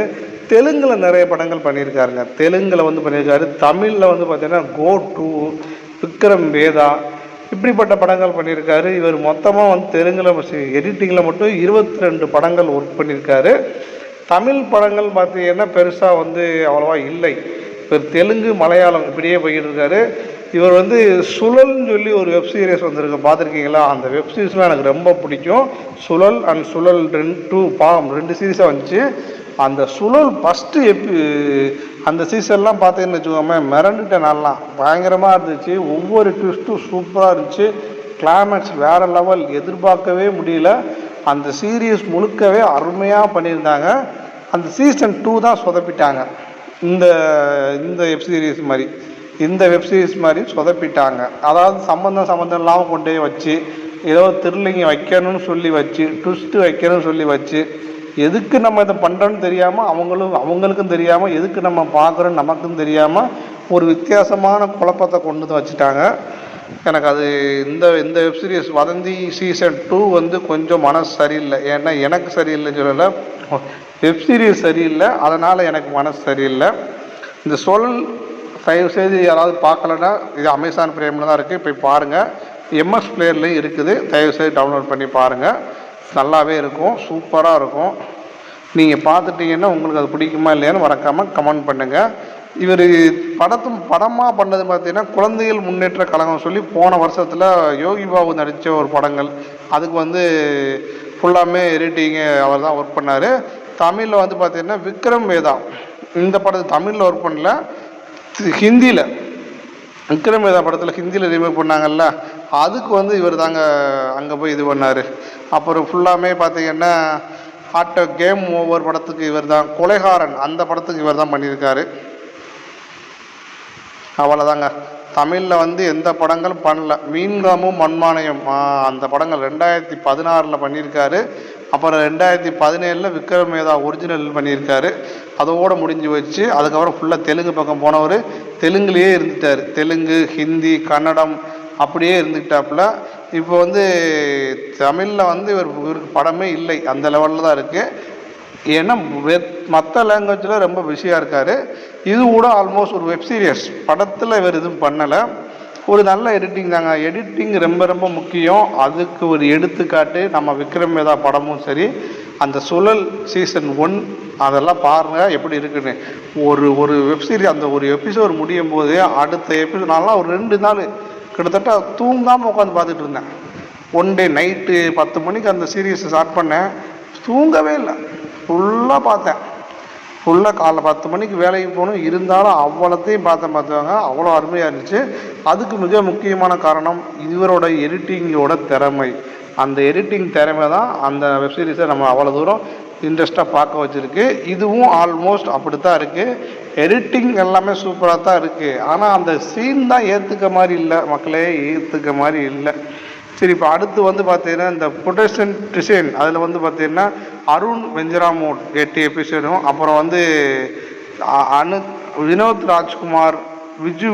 தெலுங்கில் நிறைய படங்கள் பண்ணியிருக்காருங்க. தெலுங்கில் வந்து பண்ணியிருக்காரு. தமிழில் வந்து பார்த்திங்கன்னா கோ டூ, விக்ரம் வேதா, இப்படிப்பட்ட படங்கள் பண்ணியிருக்காரு. இவர் மொத்தமாக வந்து தெலுங்கில் எடிட்டிங்கில் மட்டும் 22 படங்கள் ஒர்க் பண்ணியிருக்காரு. தமிழ் படங்கள் பார்த்திங்கன்னா பெருசாக வந்து அவ்வளோவா இல்லை. இப்போ தெலுங்கு மலையாளம் இப்படியே போய்கிட்டு இருக்காரு. இவர் வந்து சுழல்னு சொல்லி ஒரு வெப் சீரிஸ் வந்திருக்கு, பார்த்துருக்கீங்களா? அந்த வெப் சீரிஸ்லாம் எனக்கு ரொம்ப பிடிக்கும். சுழல் அண்ட் சுழல் 2 சீரீஸாக வந்துச்சு. அந்த சுழல் ஃபஸ்ட்டு அந்த சீசன்லாம் பார்த்தீங்கன்னு வச்சுக்கோங்க, மிரண்டுட்டேன். நல்லா பயங்கரமாக இருந்துச்சு. ஒவ்வொரு ட்விஸ்ட்டும் சூப்பராக இருந்துச்சு. கிளைமேக்ஸ் வேறு லெவல், எதிர்பார்க்கவே முடியல. அந்த சீரீஸ் முழுக்கவே அருமையாக பண்ணியிருந்தாங்க. அந்த சீசன் 2 தான் சொதப்பிட்டாங்க. இந்த வெப் சீரிஸ் மாதிரி சொதப்பிட்டாங்க. அதாவது சம்மந்தம் இல்லாமல் கொண்டே வச்சு ஏதோ த்ரில்லிங் வைக்கணும்னு சொல்லி வச்சு, ட்விஸ்ட்டு வைக்கணும்னு சொல்லி வச்சு, எதுக்கு நம்ம இதை பண்ணுறோன்னு தெரியாமல் அவங்களுக்கும் தெரியாமல், எதுக்கு நம்ம பார்க்குறோன்னு நமக்கும் தெரியாமல் ஒரு வித்தியாசமான குழப்பத்தை கொண்டு வந்து வச்சுட்டாங்க. எனக்கு அது இந்த வெப் சீரிஸ் வதந்தி சீசன் 2 வந்து கொஞ்சம் மனசு சரியில்லை. ஏன்னா எனக்கு சரியில்லைன்னு சொல்லலை, வெப் சீரிஸ் சரியில்லை, அதனால் எனக்கு மனசு சரியில்லை. இந்த சுழல் தயவுசெய்து யாராவது பார்க்கலன்னா, இது அமேசான் பிரைமில் தான் இருக்குது, போய் பாருங்கள். எம்எஸ் பிளேயர்லேயும் இருக்குது, தயவுசெய்து டவுன்லோட் பண்ணி பாருங்கள். நல்லாவே இருக்கும், சூப்பராக இருக்கும். நீங்கள் பார்த்துட்டிங்கன்னா உங்களுக்கு அது பிடிக்குமா இல்லையான்னு மறக்காமல் கமெண்ட் பண்ணுங்கள். இவர் படமாக பண்ணது பார்த்திங்கன்னா குழந்தைகள் முன்னேற்ற கழகம் சொல்லி போன வருஷத்தில் யோகி பாபு நடித்த ஒரு படங்கள், அதுக்கு வந்து ஃபுல்லாமே எடிட்டிங்கு அவர் தான் ஒர்க் பண்ணார். தமிழில் வந்து பார்த்திங்கன்னா விக்ரம் வேதா, இந்த படத்தை தமிழில் ஒர்க் பண்ணல, ஹிந்தியில் விக்ரம் வேதா படத்தில் ஹிந்தியில் ரீமேக் பண்ணாங்கல்ல, அதுக்கு வந்து இவர் தாங்க அங்கே போய் இது பண்ணார். அப்புறம் ஃபுல்லாமே பார்த்திங்கன்னா கேம் ஓவர் படத்துக்கு இவர் தான், கொலைகாரன் அந்த படத்துக்கு இவர் தான் பண்ணியிருக்காரு. அவ்வளோதாங்க. தமிழில் வந்து எந்த படங்களும் பண்ணல. மீன்காமும் மண்மானையும் அந்த படங்கள் 2016 பண்ணியிருக்காரு. அப்புறம் 2017 விக்ரம் வேதா ஒரிஜினல் பண்ணியிருக்காரு. அதோடு முடிஞ்சு வச்சு அதுக்கப்புறம் ஃபுல்லாக தெலுங்கு பக்கம் போனவர் தெலுங்குலேயே இருந்துட்டார். தெலுங்கு, ஹிந்தி, கன்னடம் அப்படியே இருந்துக்கிட்டாப்புல. இப்போ வந்து தமிழில் வந்து இவருக்கு படமே இல்லை, அந்த லெவலில் தான் இருக்குது. ஏன்னா மற்ற லாங்குவேஜில் ரொம்ப பிஸியாக இருக்கார். இது கூட ஆல்மோஸ்ட் ஒரு வெப் சீரியஸ் படத்தில் இவர் எதுவும் பண்ணலை. ஒரு நல்ல எடிட்டிங் தாங்க. எடிட்டிங் ரொம்ப ரொம்ப முக்கியம். அதுக்கு ஒரு எடுத்துக்காட்டு நம்ம விக்ரம் வேதா படமும் சரி, அந்த சுழல் சீசன் 1 அதெல்லாம் பாருங்கள் எப்படி இருக்குன்னு. ஒரு வெப் சீரிஸ் அந்த ஒரு எபிசோடு முடியும் போது அடுத்த எபிசோட் நான்லாம் ஒரு 2 நாள் கிட்டத்தட்ட தூங்காமல் உட்காந்து பார்த்துட்டு இருந்தேன். ஒன் டே நைட்டு 10 மணிக்கு அந்த சீரீஸை ஸ்டார்ட் பண்ணேன், தூங்கவே இல்லை, ஃபுல்லாக பார்த்தேன். ஃபுல்லாக காலைல 10 மணிக்கு வேலைக்கு போகணும், இருந்தாலும் அவ்வளோத்தையும் பார்த்துவாங்க. அவ்வளோ அருமையாக இருந்துச்சு. அதுக்கு மிக முக்கியமான காரணம் இவரோட எடிட்டிங்கோட திறமை. அந்த எடிட்டிங் திறமை தான் அந்த வெப்சீரிஸை நம்ம அவ்வளோ தூரம் இன்ட்ரெஸ்ட்டாக பார்க்க வச்சுருக்கு. இதுவும் ஆல்மோஸ்ட் அப்படி தான் இருக்குது. எடிட்டிங் எல்லாமே சூப்பராக தான் இருக்குது. ஆனால் அந்த சீன் தான் ஏற்றுக்க மாதிரி இல்லை, மக்களே ஏற்றுக்க மாதிரி இல்லை. சரி, இப்போ அடுத்து வந்து பார்த்தீங்கன்னா இந்த ப்ரொடக்ஷன் டிசைன், அதில் வந்து பார்த்தீங்கன்னா அருண் வெஞ்சராமோட் 8 எபிசோடும், அப்புறம் வந்து வினோத் ராஜ்குமார், விஜு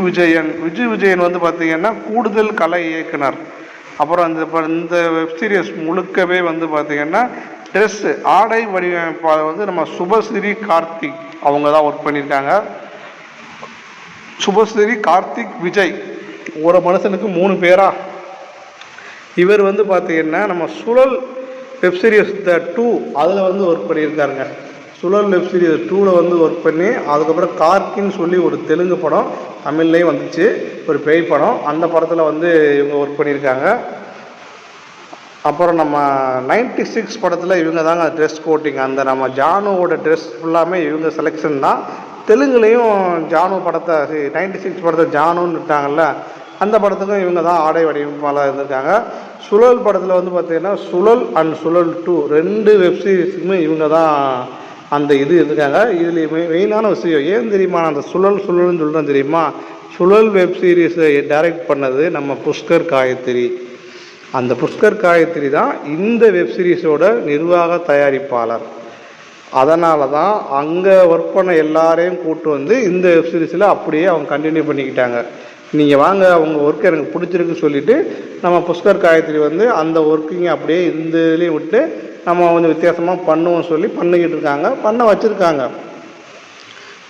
விஜயன் வந்து பார்த்திங்கன்னா கூடுதல் கலை இயக்குனர், அப்புறம் இந்த வெப் சீரிஸ் முழுக்கவே வந்து பார்த்திங்கன்னா ட்ரெஸ்ஸு ஆடை வடிவமைப்பாளர் வந்து நம்ம சுபஸ்ரீ கார்த்திக் அவங்க தான் ஒர்க் பண்ணியிருக்காங்க. சுபஸ்ரீ கார்த்திக் விஜய் ஒரு மனுஷனுக்கு 3 பேரா. இவர் வந்து பார்த்திங்கன்னா நம்ம சுழல் வெப்சீரிஸ் த 2 அதில் வந்து ஒர்க் பண்ணியிருக்காருங்க. சுழல் வெப்சீரிஸ் 2ல் வந்து ஒர்க் பண்ணி அதுக்கப்புறம் கார்த்தின்னு சொல்லி ஒரு தெலுங்கு படம் தமிழ்லேயும் வந்துச்சு, ஒரு பேய் படம், அந்த படத்தில் வந்து இவங்க ஒர்க் பண்ணியிருக்காங்க. அப்புறம் நம்ம 96 படத்தில் இவங்க தாங்க ட்ரெஸ் கோட்டிங், அந்த நம்ம ஜானுவோட ட்ரெஸ் ஃபுல்லாமே இவங்க செலெக்ஷன் தான். தெலுங்குலேயும் ஜானு படத்தை 96 படத்தை ஜானுன்னு விட்டாங்கல்ல, அந்த படத்துக்கும் இவங்க தான் ஆடை வடிவமைப்பாளர் இருந்திருக்காங்க. சுழல் படத்தில் வந்து பார்த்திங்கன்னா சுழல் அண்ட் சுழல் 2 2 வெப்சீரிஸுக்குமே இவங்க தான் அந்த இது இருக்காங்க. இதில் மெயினான விஷயம் ஏன் தெரியுமா, அந்த சுழல்னு சொல்கிறேன் தெரியுமா, சுழல் வெப்சீரிஸை டைரக்ட் பண்ணது நம்ம புஷ்கர் காயத்ரி. அந்த புஷ்கர் காயத்ரி தான் இந்த வெப்சீரிஸோட நிர்வாக தயாரிப்பாளர். அதனால தான் அங்கே ஒர்க் பண்ண எல்லாரையும் கூப்பிட்டு வந்து இந்த வெப்சீரிஸில் அப்படியே அவங்க கண்டினியூ பண்ணிக்கிட்டாங்க. நீங்கள் வாங்க அவங்க ஒர்க் எனக்கு பிடிச்சிருக்குன்னு சொல்லிவிட்டு நம்ம புஷ்கர் காயத்ரி வந்து அந்த ஒர்க்கிங்கை அப்படியே இந்த இதுலேயும் விட்டு நம்ம கொஞ்சம் வித்தியாசமாக பண்ணுவோம் சொல்லி பண்ணிக்கிட்டு இருக்காங்க, பண்ண வச்சுருக்காங்க.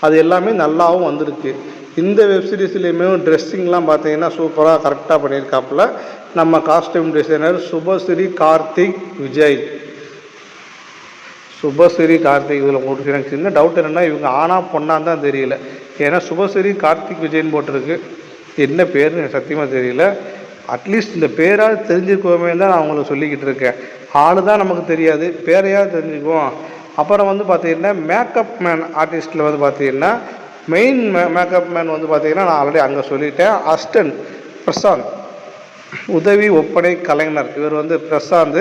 அது எல்லாமே நல்லாவும் வந்திருக்கு. இந்த வெப்சீரிஸ்லேயுமே ட்ரெஸ்ஸிங்லாம் பார்த்தீங்கன்னா சூப்பராக கரெக்டாக பண்ணியிருக்காப்புல நம்ம காஸ்டியூம் டிசைனர் சுபஸ்ரீ கார்த்திக் விஜய். சுபஸ்ரீ கார்த்திக் இதில் உங்களுக்கு எனக்கு சின்ன டவுட் என்னென்னா இவங்க ஆனா பொண்ணான்னு தான் தெரியல. ஏன்னா சுபஸ்ரீ கார்த்திக் விஜய்ன்னு போட்டிருக்கு, என்ன பேர்னு எனக்கு சத்தியமாக தெரியல. அட்லீஸ்ட் இந்த பேராக தெரிஞ்சுக்குவோமே தான் நான் உங்களுக்கு சொல்லிக்கிட்டு இருக்கேன். ஆளு தான் நமக்கு தெரியாது, பேரையாக தெரிஞ்சுக்குவோம். அப்புறம் வந்து பார்த்திங்கன்னா மேக்கப் மேன் ஆர்டிஸ்ட்டில் வந்து பார்த்திங்கன்னா மெயின் மேக்கப் மேன் வந்து பார்த்திங்கன்னா நான் ஆல்ரெடி அங்கே சொல்லிட்டேன், அசிஸ்டன்ட் பிரசாந்த், உதவி ஒப்பனை கலைஞர். இவர் வந்து பிரசாந்த்,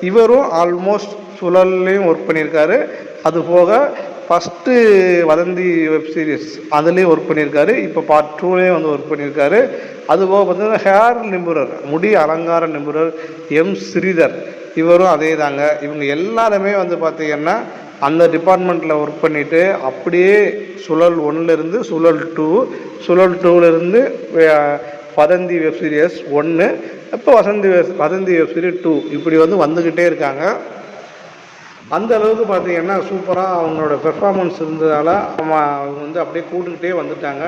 இவரும் ஆல்மோஸ்ட் சுழல்லையும் ஒர்க் பண்ணியிருக்காரு. அது போக ஃபஸ்ட்டு வதந்தி வெப்சீரிஸ் அதுலேயும் ஒர்க் பண்ணியிருக்காரு, இப்போ பார்ட் 2லேயும் வந்து ஒர்க் பண்ணியிருக்காரு. அதுபோக பார்த்திங்கன்னா ஹேர் நிபுணர், முடி அலங்கார நிபுணர் ஸ்ரீதர், இவரும் அதே தாங்க. இவங்க எல்லாருமே வந்து பார்த்திங்கன்னா அந்த டிபார்ட்மெண்ட்டில் ஒர்க் பண்ணிவிட்டு அப்படியே சுழல் 1லேருந்து சுழல் 2, சுழல் 2லேருந்து வதந்தி வெப்சீரியஸ் 1, இப்போ வதந்தி வெப்சீரிஸ் 2 இப்படி வந்து வந்துக்கிட்டே இருக்காங்க. அந்த அளவுக்கு பார்த்திங்கன்னா சூப்பராக அவங்களோட பெர்ஃபார்மன்ஸ் இருந்ததால் அவங்க வந்து அப்படியே கூட்டுக்கிட்டே வந்துட்டாங்க.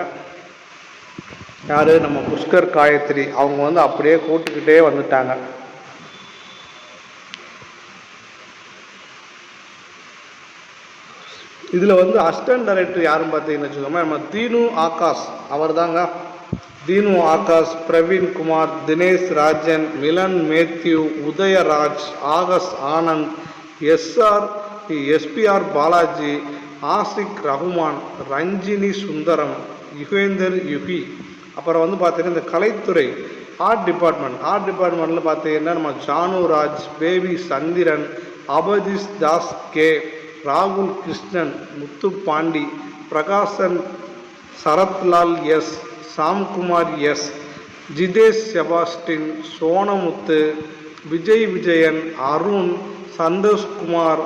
யார் நம்ம புஷ்கர் காயத்ரி அவங்க வந்து அப்படியே கூட்டுக்கிட்டே வந்துட்டாங்க. இதில் வந்து அசிஸ்டன்ட் டைரக்டர் யாருன்னு பார்த்தீங்கன்னு வச்சுக்கோங்க, நம்ம தீனு ஆகாஷ் அவர் தாங்க. Deenu Akash, Praveen Kumar, Dinesh Rajan, Milan Matthew, Udhayaraj, ஆகஸ் Anand, SPR Balaji, Ashik Rahman, Ranjini Sundaram, Yugendhar Yuqi. அப்புறம் வந்து பார்த்திங்கன்னா இந்த கலைத்துறை ஆர்ட் டிபார்ட்மெண்ட்டில் பார்த்திங்கன்னா நம்ம ஜானு ராஜ், பேபி சந்திரன், அபதிஷ் தாஸ் கே, ராகுல் கிருஷ்ணன், முத்து பாண்டி, பிரகாசன், சரத்லால் எஸ், சாம்குமார் எஸ், ஜிதேஷ் செபாஸ்டின், சோனமுத்து, விஜயன், அருண், சந்தோஷ்குமார்,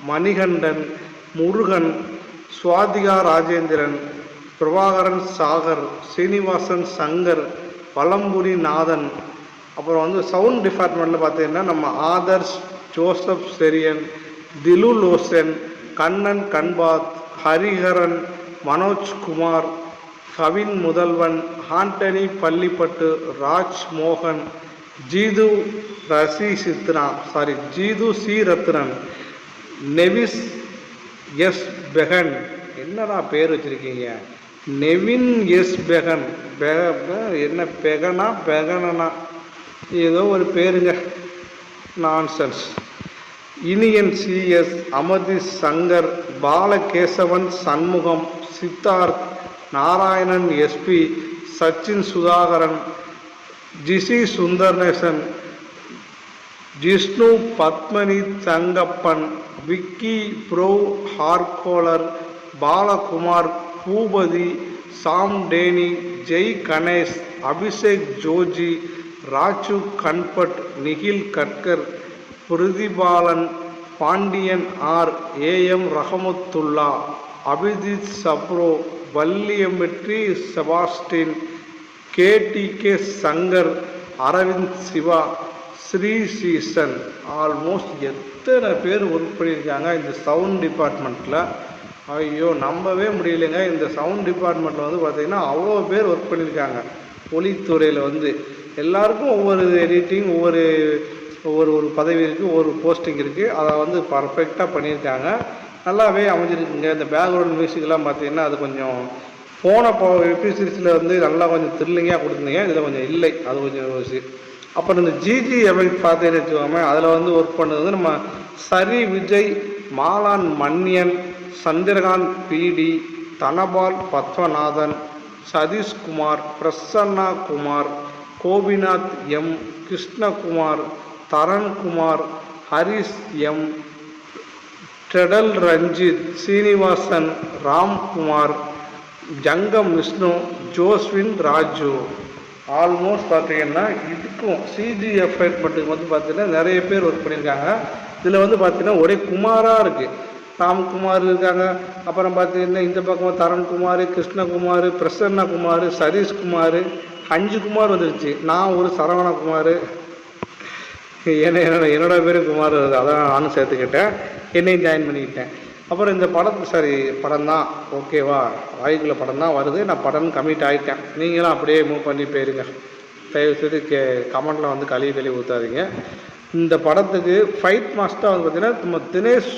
மணிகண்டன், முருகன், சுவாதிகா ராஜேந்திரன், பிரபாகரன் சாகர், சீனிவாசன் சங்கர், பழம்புரி நாதன். அப்புறம் வந்து சவுண்ட் டிபார்ட்மெண்ட்டில் பார்த்தீங்கன்னா நம்ம ஆதர்ஷ், ஜோசப் செரியன், திலு லோசன், கண்ணன் கண்பாத், ஹரிஹரன், மனோஜ்குமார், கவின் முதல்வன், ஆண்டனி பள்ளிப்பட்டு, ராஜ் மோகன், Jeethu C Rathnan, Nevis S பெகன். என்னடா பேர் வச்சுருக்கீங்க, நெவின் எஸ் பெகன், என்ன பெகனா ஏதோ ஒரு பேருங்க, nonsense. Iniyan CS, Amathi Shankar, Balakesavan Shanmugam, Siddharth, Narayanan SP, Sachin Sudhakaran, GC Sundarnesan, Jishnu Padmani Thangappan, Vicky bro ஹார்கோலர், Balakumar, Boopathi, Sam Danny, Jai Ganesh, Abhishek Joji, Raju Ganpat, Nikhil Katkar, Prathibalan, Pandiyan R, AM Rahmathullah, Abhijit Sapro, வள்ளியம்பெற்றி செபாஸ்டின், கேடிகே சங்கர், அரவிந்த் சிவா, ஸ்ரீ சீசன். ஆல்மோஸ்ட் எத்தனை பேர் ஒர்க் பண்ணியிருக்காங்க இந்த சவுண்ட் டிபார்ட்மெண்ட்டில். ஐயோ நம்பவே முடியலைங்க. இந்த சவுண்ட் டிபார்ட்மெண்ட்டில் வந்து பார்த்திங்கன்னா அவ்வளோ பேர் ஒர்க் பண்ணியிருக்காங்க. ஒளித்துறையில் வந்து எல்லாருக்கும் ஒவ்வொரு எடிட்டிங், ஒவ்வொரு ஒரு பதவி இருக்குது, ஒவ்வொரு போஸ்டிங் இருக்குது. அதை வந்து பர்ஃபெக்டாக பண்ணியிருக்காங்க. நல்லாவே அமைஞ்சிருக்குங்க. இந்த பேக்ரவுண்ட் மியூசிக்லாம் பார்த்திங்கன்னா அது கொஞ்சம் போன வெப் சீரிஸில் வந்து நல்லா கொஞ்சம் த்ரில்லிங்காக கொடுத்துருந்தீங்க. இதில் கொஞ்சம் இல்லை, அது கொஞ்சம். அப்புறம் இந்த ஜிஜி எஃபெக்ட் பார்த்தேன்னு வச்சுக்கோங்க, அதில் வந்து ஒர்க் பண்ணது வந்து நம்ம சரி விஜய், மாலான் மன்னியன், Chandrakanth PD, Dhanapal Padmanathan, Satheeshkumar, Prasanna Kumar, Gopinath M, Krishnakumar, Dharankumar, Harish M, டெடல் ரஞ்சித், சீனிவாசன், ராம்குமார், ஜங்கம் விஷ்ணு, ஜோஸ்வின் ராஜு. ஆல்மோஸ்ட் பார்த்தீங்கன்னா இதுக்கும் சிஜிஎஃப்ஐ மட்டும் வந்து பார்த்தீங்கன்னா நிறைய பேர் ஒர்க் பண்ணியிருக்காங்க. இதில் வந்து பார்த்தீங்கன்னா ஒரே குமாராக இருக்குது. ராம்குமார் இருக்காங்க. அப்புறம் பார்த்தீங்கன்னா இந்த பக்கம் தரண்குமார், கிருஷ்ணகுமார், பிரசன்னகுமார், சதீஷ்குமார், 5 குமார் வந்துருச்சு. நான் ஒரு சரவணகுமார், என்னோட பேர் குமார், அதான் நானும் சேர்த்துக்கிட்டேன், என்னையும் ஜாயின் பண்ணிக்கிட்டேன். அப்புறம் இந்த படம் தான் ஓகேவா, வாய்க்குள்ள படம் தான் வருது. நான் படம் கமிட் ஆகிட்டேன். நீங்களும் அப்படியே மூவ் பண்ணி போயிருங்க. தயவுசெய்து கமெண்டில் வந்து கழுவி ஊற்றாதீங்க. இந்த படத்துக்கு ஃபைட் மாஸ்டர் வந்து பார்த்திங்கன்னா நம்ம தினேஷ்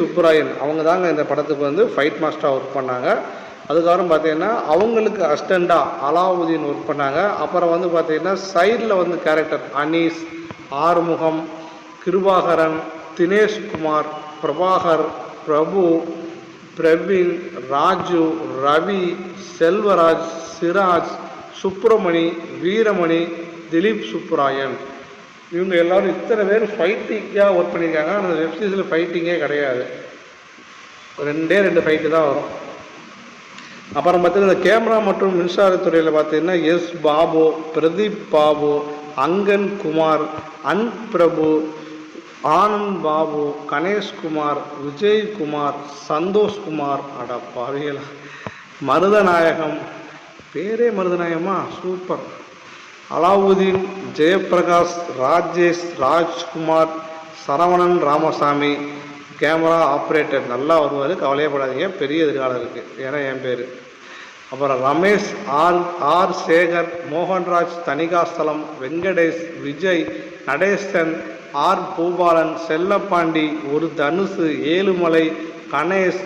சுப்புராயன் அவங்க தாங்க இந்த படத்துக்கு வந்து ஃபைட் மாஸ்டராக ஒர்க் பண்ணாங்க. அதுக்கப்புறம் பார்த்திங்கன்னா அவங்களுக்கு அசிஸ்டண்ட்டாக அலாவுதீன் ஒர்க் பண்ணாங்க. அப்புறம் வந்து பார்த்திங்கன்னா சைடில் வந்து கேரக்டர் அனீஸ், ஆறுமுகம், கிருபாகரன், தினேஷ்குமார், பிரபாகர், பிரபு, பிரவீன், ராஜு, ரவி, செல்வராஜ், சிராஜ், சுப்பிரமணி, வீரமணி, திலீப் சுப்புராயன், இவங்க எல்லோரும் இத்தனை பேர் ஃபைட்டிங்காக ஒர்க் பண்ணியிருக்காங்க. அந்த வெப்சீரிஸில் ஃபைட்டிங்கே கிடையாது, 2 ஃபைட்டு தான் வரும். அப்புறம் பார்த்தீங்கன்னா இந்த கேமரா மற்றும் மின்சாரத்துறையில் பார்த்தீங்கன்னா எஸ் பாபு, பிரதீப் பாபு, அங்கன் குமார், அன் பிரபு, ஆனந்த் பாபு, கணேஷ்குமார், விஜய்குமார், சந்தோஷ்குமார், அட பாவிகளா, மருதநாயகம், பேரே மருதநாயகமா, super, Alauddin, Jayaprakash, Rajesh, Rajkumar, Saravanan Ramasamy, camera operator நல்லா வருவார், கவலையப்படாதீங்க, பெரிய எதிர்காலம் இருக்குது, ஏன்னா என் பேர். அப்புறம் ரமேஷ், ஆர் சேகர், மோகன்ராஜ், தனிகாஸ்தலம், வெங்கடேஷ், விஜய், நடேசன், ஆர் பூபாலன், செல்லப்பாண்டி, ஒரு தனுசு, ஏழுமலை, கணேஷ்,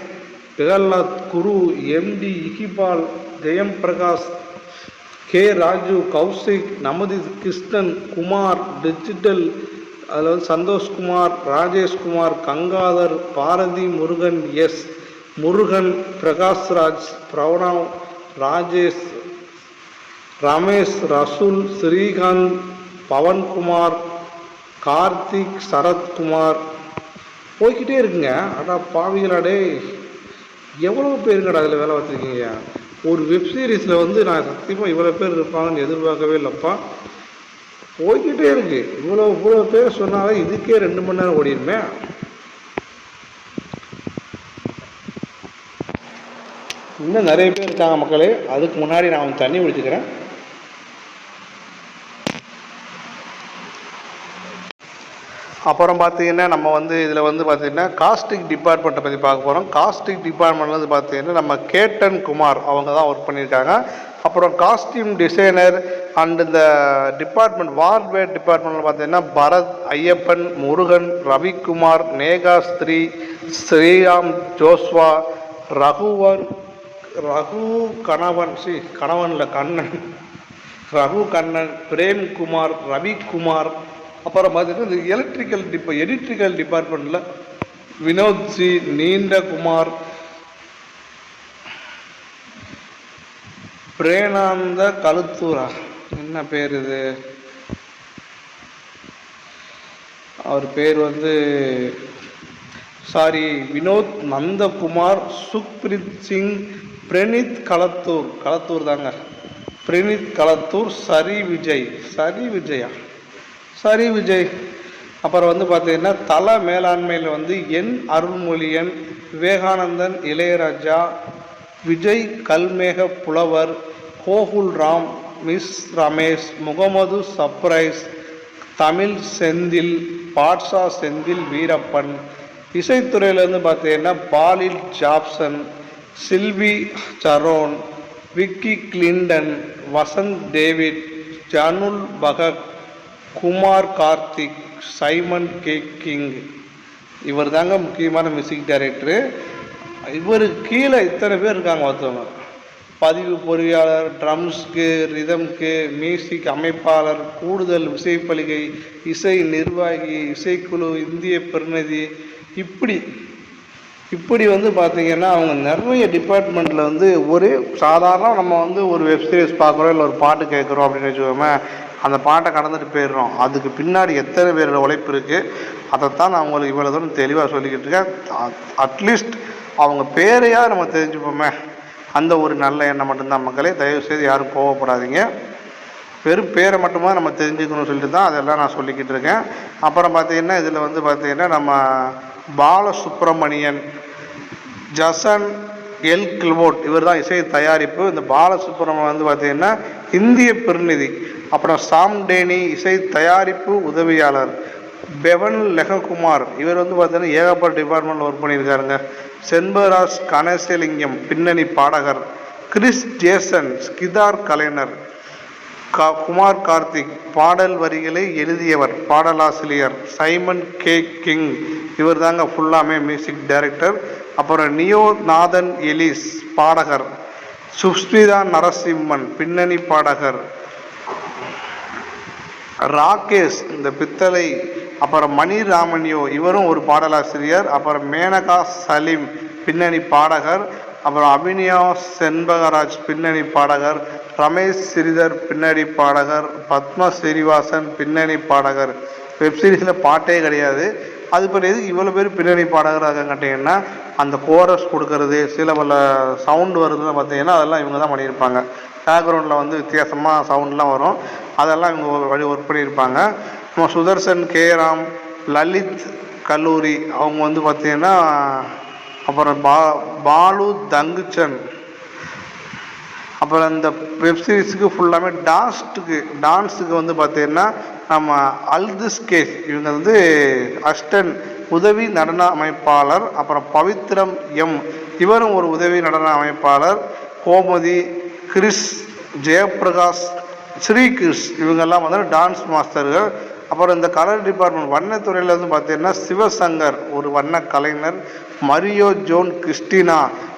பிரகலாத், குரு, எம்டி, இகிபால், ஜெயம் பிரகாஷ், கே ராஜு, கௌசிக், நமதி கிருஷ்ணன், குமார், டிஜிட்டல், அதில் வந்து சந்தோஷ்குமார், ராஜேஷ்குமார், கங்காதர், பாரதி முருகன், எஸ் முருகன், பிரகாஷ்ராஜ், பிரணவ், ராஜேஷ், ரமேஷ், ரசூல், ஸ்ரீகாந்த், பவன்குமார், கார்த்திக், சரத்குமார், போய்கிட்டே இருக்குங்க. அடா பாவிகளாடே, எவ்வளோ பேருங்கடா அதில் வேலை வச்சுருக்கீங்க. ஒரு வெப்சீரிஸில் வந்து நான் சத்தியமாக இவ்வளோ பேர் இருப்பாங்கன்னு எதிர்பார்க்கவே இல்லைப்பா. போய்கிட்டே இருக்கு. இவ்வளோ பேர் சொன்னாலே இதுக்கே 2 மணி நேரம் ஓடிடுமே. இன்னும் நிறைய பேர் இருக்காங்க மக்களே. அதுக்கு முன்னாடி நான் தண்ணி குடிச்சுக்கிறேன். அப்புறம் பார்த்தீங்கன்னா நம்ம வந்து இதில் வந்து பார்த்திங்கன்னா காஸ்டிங் டிபார்ட்மெண்ட்டை பற்றி பார்க்க போகிறோம். காஸ்டிங் டிபார்ட்மெண்ட் வந்து பார்த்திங்கன்னா நம்ம கேட்டன் குமார் அவங்க தான் ஒர்க் பண்ணியிருக்காங்க. அப்புறம் காஸ்டியூம் டிசைனர் அண்ட் இந்த டிபார்ட்மெண்ட் வார்வேர் டிபார்ட்மெண்ட்டில் பார்த்திங்கன்னா பரத், ஐயப்பன், முருகன், ரவிக்குமார், நேகா, ஸ்ரீராம், ஜோஸ்வா, ரகு கண்ணன், பிரேம்குமார், ரவிக்குமார். அப்புறம் பார்த்திங்கன்னா இந்த எடிட்ரிக்கல் டிபார்ட்மெண்ட்டில் வினோத்ஜி, நீண்டகுமார், பிரேனாந்த கழுத்தூரா, என்ன பேர் இது, அவர் பேர் வந்து வினோத் நந்தகுமார், சுக்பிரீத் சிங், பிரணித் களத்தூர் தாங்க, பிரணித் களத்தூர், சரி விஜய். அப்புறம் வந்து பார்த்திங்கன்னா தல மேலாண்மையில் வந்து என் அருள்மொழியன், விவேகானந்தன், இளையராஜா, விஜய் கல்மேக புலவர், கோகுல் ராம், மிஸ் ரமேஷ், முகமது சர்ப்ரைஸ், தமிழ் செந்தில், பாட்ஷா செந்தில் வீரப்பன். இசைத்துறையிலேருந்து பார்த்தீங்கன்னா பாலில் Jobson, Sylvie Sharon, Vicky Clinton, Vasanth David, ஜனுல் Bhagat, Kumar Karthik, Simon K King. இவர் தாங்க முக்கியமான மியூசிக் டைரக்டரு. இவருக்கு கீழே இத்தனை பேர் இருக்காங்க ஒருத்தவங்க. பதிவு பொறியாளர், ட்ரம்ஸ்க்கு, ரிதம்க்கு, மியூசிக் அமைப்பாளர், கூடுதல் இசைப்பலிகை, இசை நிர்வாகி, இசைக்குழு, இந்திய பிரதிநிதி, இப்படி வந்து பார்த்திங்கன்னா அவங்க நிறைய டிபார்ட்மெண்ட்டில் வந்து ஒரு சாதாரண நம்ம வந்து ஒரு வெப்சீரிஸ் பார்க்குறோம், இல்லை ஒரு பாட்டு கேட்குறோம் அப்படின்னு வச்சுக்கோமே, அந்த பாட்டை கடந்துட்டு போயிடுறோம். அதுக்கு பின்னாடி எத்தனை பேரோட உழைப்பு இருக்குது, அதைத்தான் நான் உங்களுக்கு இவ்வளோ தூரம் தெளிவாக சொல்லிக்கிட்டு இருக்கேன். அட்லீஸ்ட் அவங்க பேரையாக நம்ம தெரிஞ்சுப்போமே, அந்த ஒரு நல்ல எண்ணம் மட்டும்தான் மக்களே. தயவுசெய்து யாரும் கோவப்படாதீங்க. வெறும் பேரை மட்டுமா நம்ம தெரிஞ்சுக்கணும்னு சொல்லிட்டு தான் அதெல்லாம் நான் சொல்லிக்கிட்டு இருக்கேன். அப்புறம் பார்த்திங்கன்னா இதில் வந்து பார்த்திங்கன்னா நம்ம பாலசுப்ரமணியன், ஜசன் எல் கில்வோட், இவர் தான் இசை தயாரிப்பு. இந்த பாலசுப்ரமணியன் வந்து பார்த்திங்கன்னா இந்திய பிரதிநிதி. அப்புறம் சாம்டேனி இசை தயாரிப்பு உதவியாளர். பெவன் லெககுமார், இவர் வந்து பார்த்திங்கன்னா ஏகப்பட்ட டிபார்ட்மெண்ட்டில் ஒர்க் பண்ணியிருக்காருங்க. செண்பராஜ் கணேசலிங்கம் பின்னணி பாடகர். கிறிஸ் ஜேசன் கிதார் கலைஞர். குமார் கார்த்திக் பாடல் வரிகளை எழுதியவர், பாடலாசிரியர். சைமன் கே கிங், இவர் தாங்க ஃபுல்லாமே மியூசிக் டைரக்டர். அப்புறம் நியோநாதன் எலிஸ் பாடகர். சுஷ்மிதா நரசிம்மன் பின்னணி பாடகர். ராகேஷ் இந்த பித்தளை. அப்புறம் மணி ராமன்யோ, இவரும் ஒரு பாடலாசிரியர். அப்புறம் மேனகா சலீம் பின்னணி பாடகர். அப்புறம் அபினியா செண்பகராஜ் பின்னணி பாடகர். ரமேஷ் ஸ்ரீதர் பின்னணி பாடகர். பத்மா ஸ்ரீவாசன் பின்னணி பாடகர். வெப்சீரிஸில் பாட்டே கிடையாது, அது பேர் எதுக்கு இவ்வளோ பேர் பின்னணி பாடகராக கேட்டிங்கன்னா, அந்த கோரஸ் கொடுக்கறது, சில பல சவுண்டு வருதுன்னு பார்த்தீங்கன்னா அதெல்லாம் இவங்க தான் பண்ணியிருப்பாங்க. பேக்ரவுண்டில் வந்து வித்தியாசமாக சவுண்ட்லாம் வரும், அதெல்லாம் இவங்க வழி ஒர்க் பண்ணியிருப்பாங்க. நம்ம சுதர்சன் கேராம், லலித் கல்லூரி அவங்க வந்து பார்த்திங்கன்னா, அப்புறம் பாலு தங்குச்சன். அப்புறம் இந்த வெப்சீரிஸுக்கு ஃபுல்லாமே டான்ஸுக்கு வந்து பார்த்திங்கன்னா நம்ம அல்திஸ் கேஸ், இவங்க வந்து அஸ்டன் உதவி நடன அமைப்பாளர். அப்புறம் பவித்ரம் எம், இவரும் ஒரு உதவி நடன அமைப்பாளர். கோமதி, கிறிஸ், ஜெயபிரகாஷ், ஸ்ரீகிருஷ், இவங்கெல்லாம் வந்து டான்ஸ் மாஸ்டர்கள். அப்புறம் இந்த கலர் டிபார்ட்மெண்ட் வண்ணத்துறையில் வந்து பார்த்தீங்கன்னா சிவசங்கர் ஒரு வண்ண கலைஞர். மரியோ ஜோன் கிறிஸ்டினா,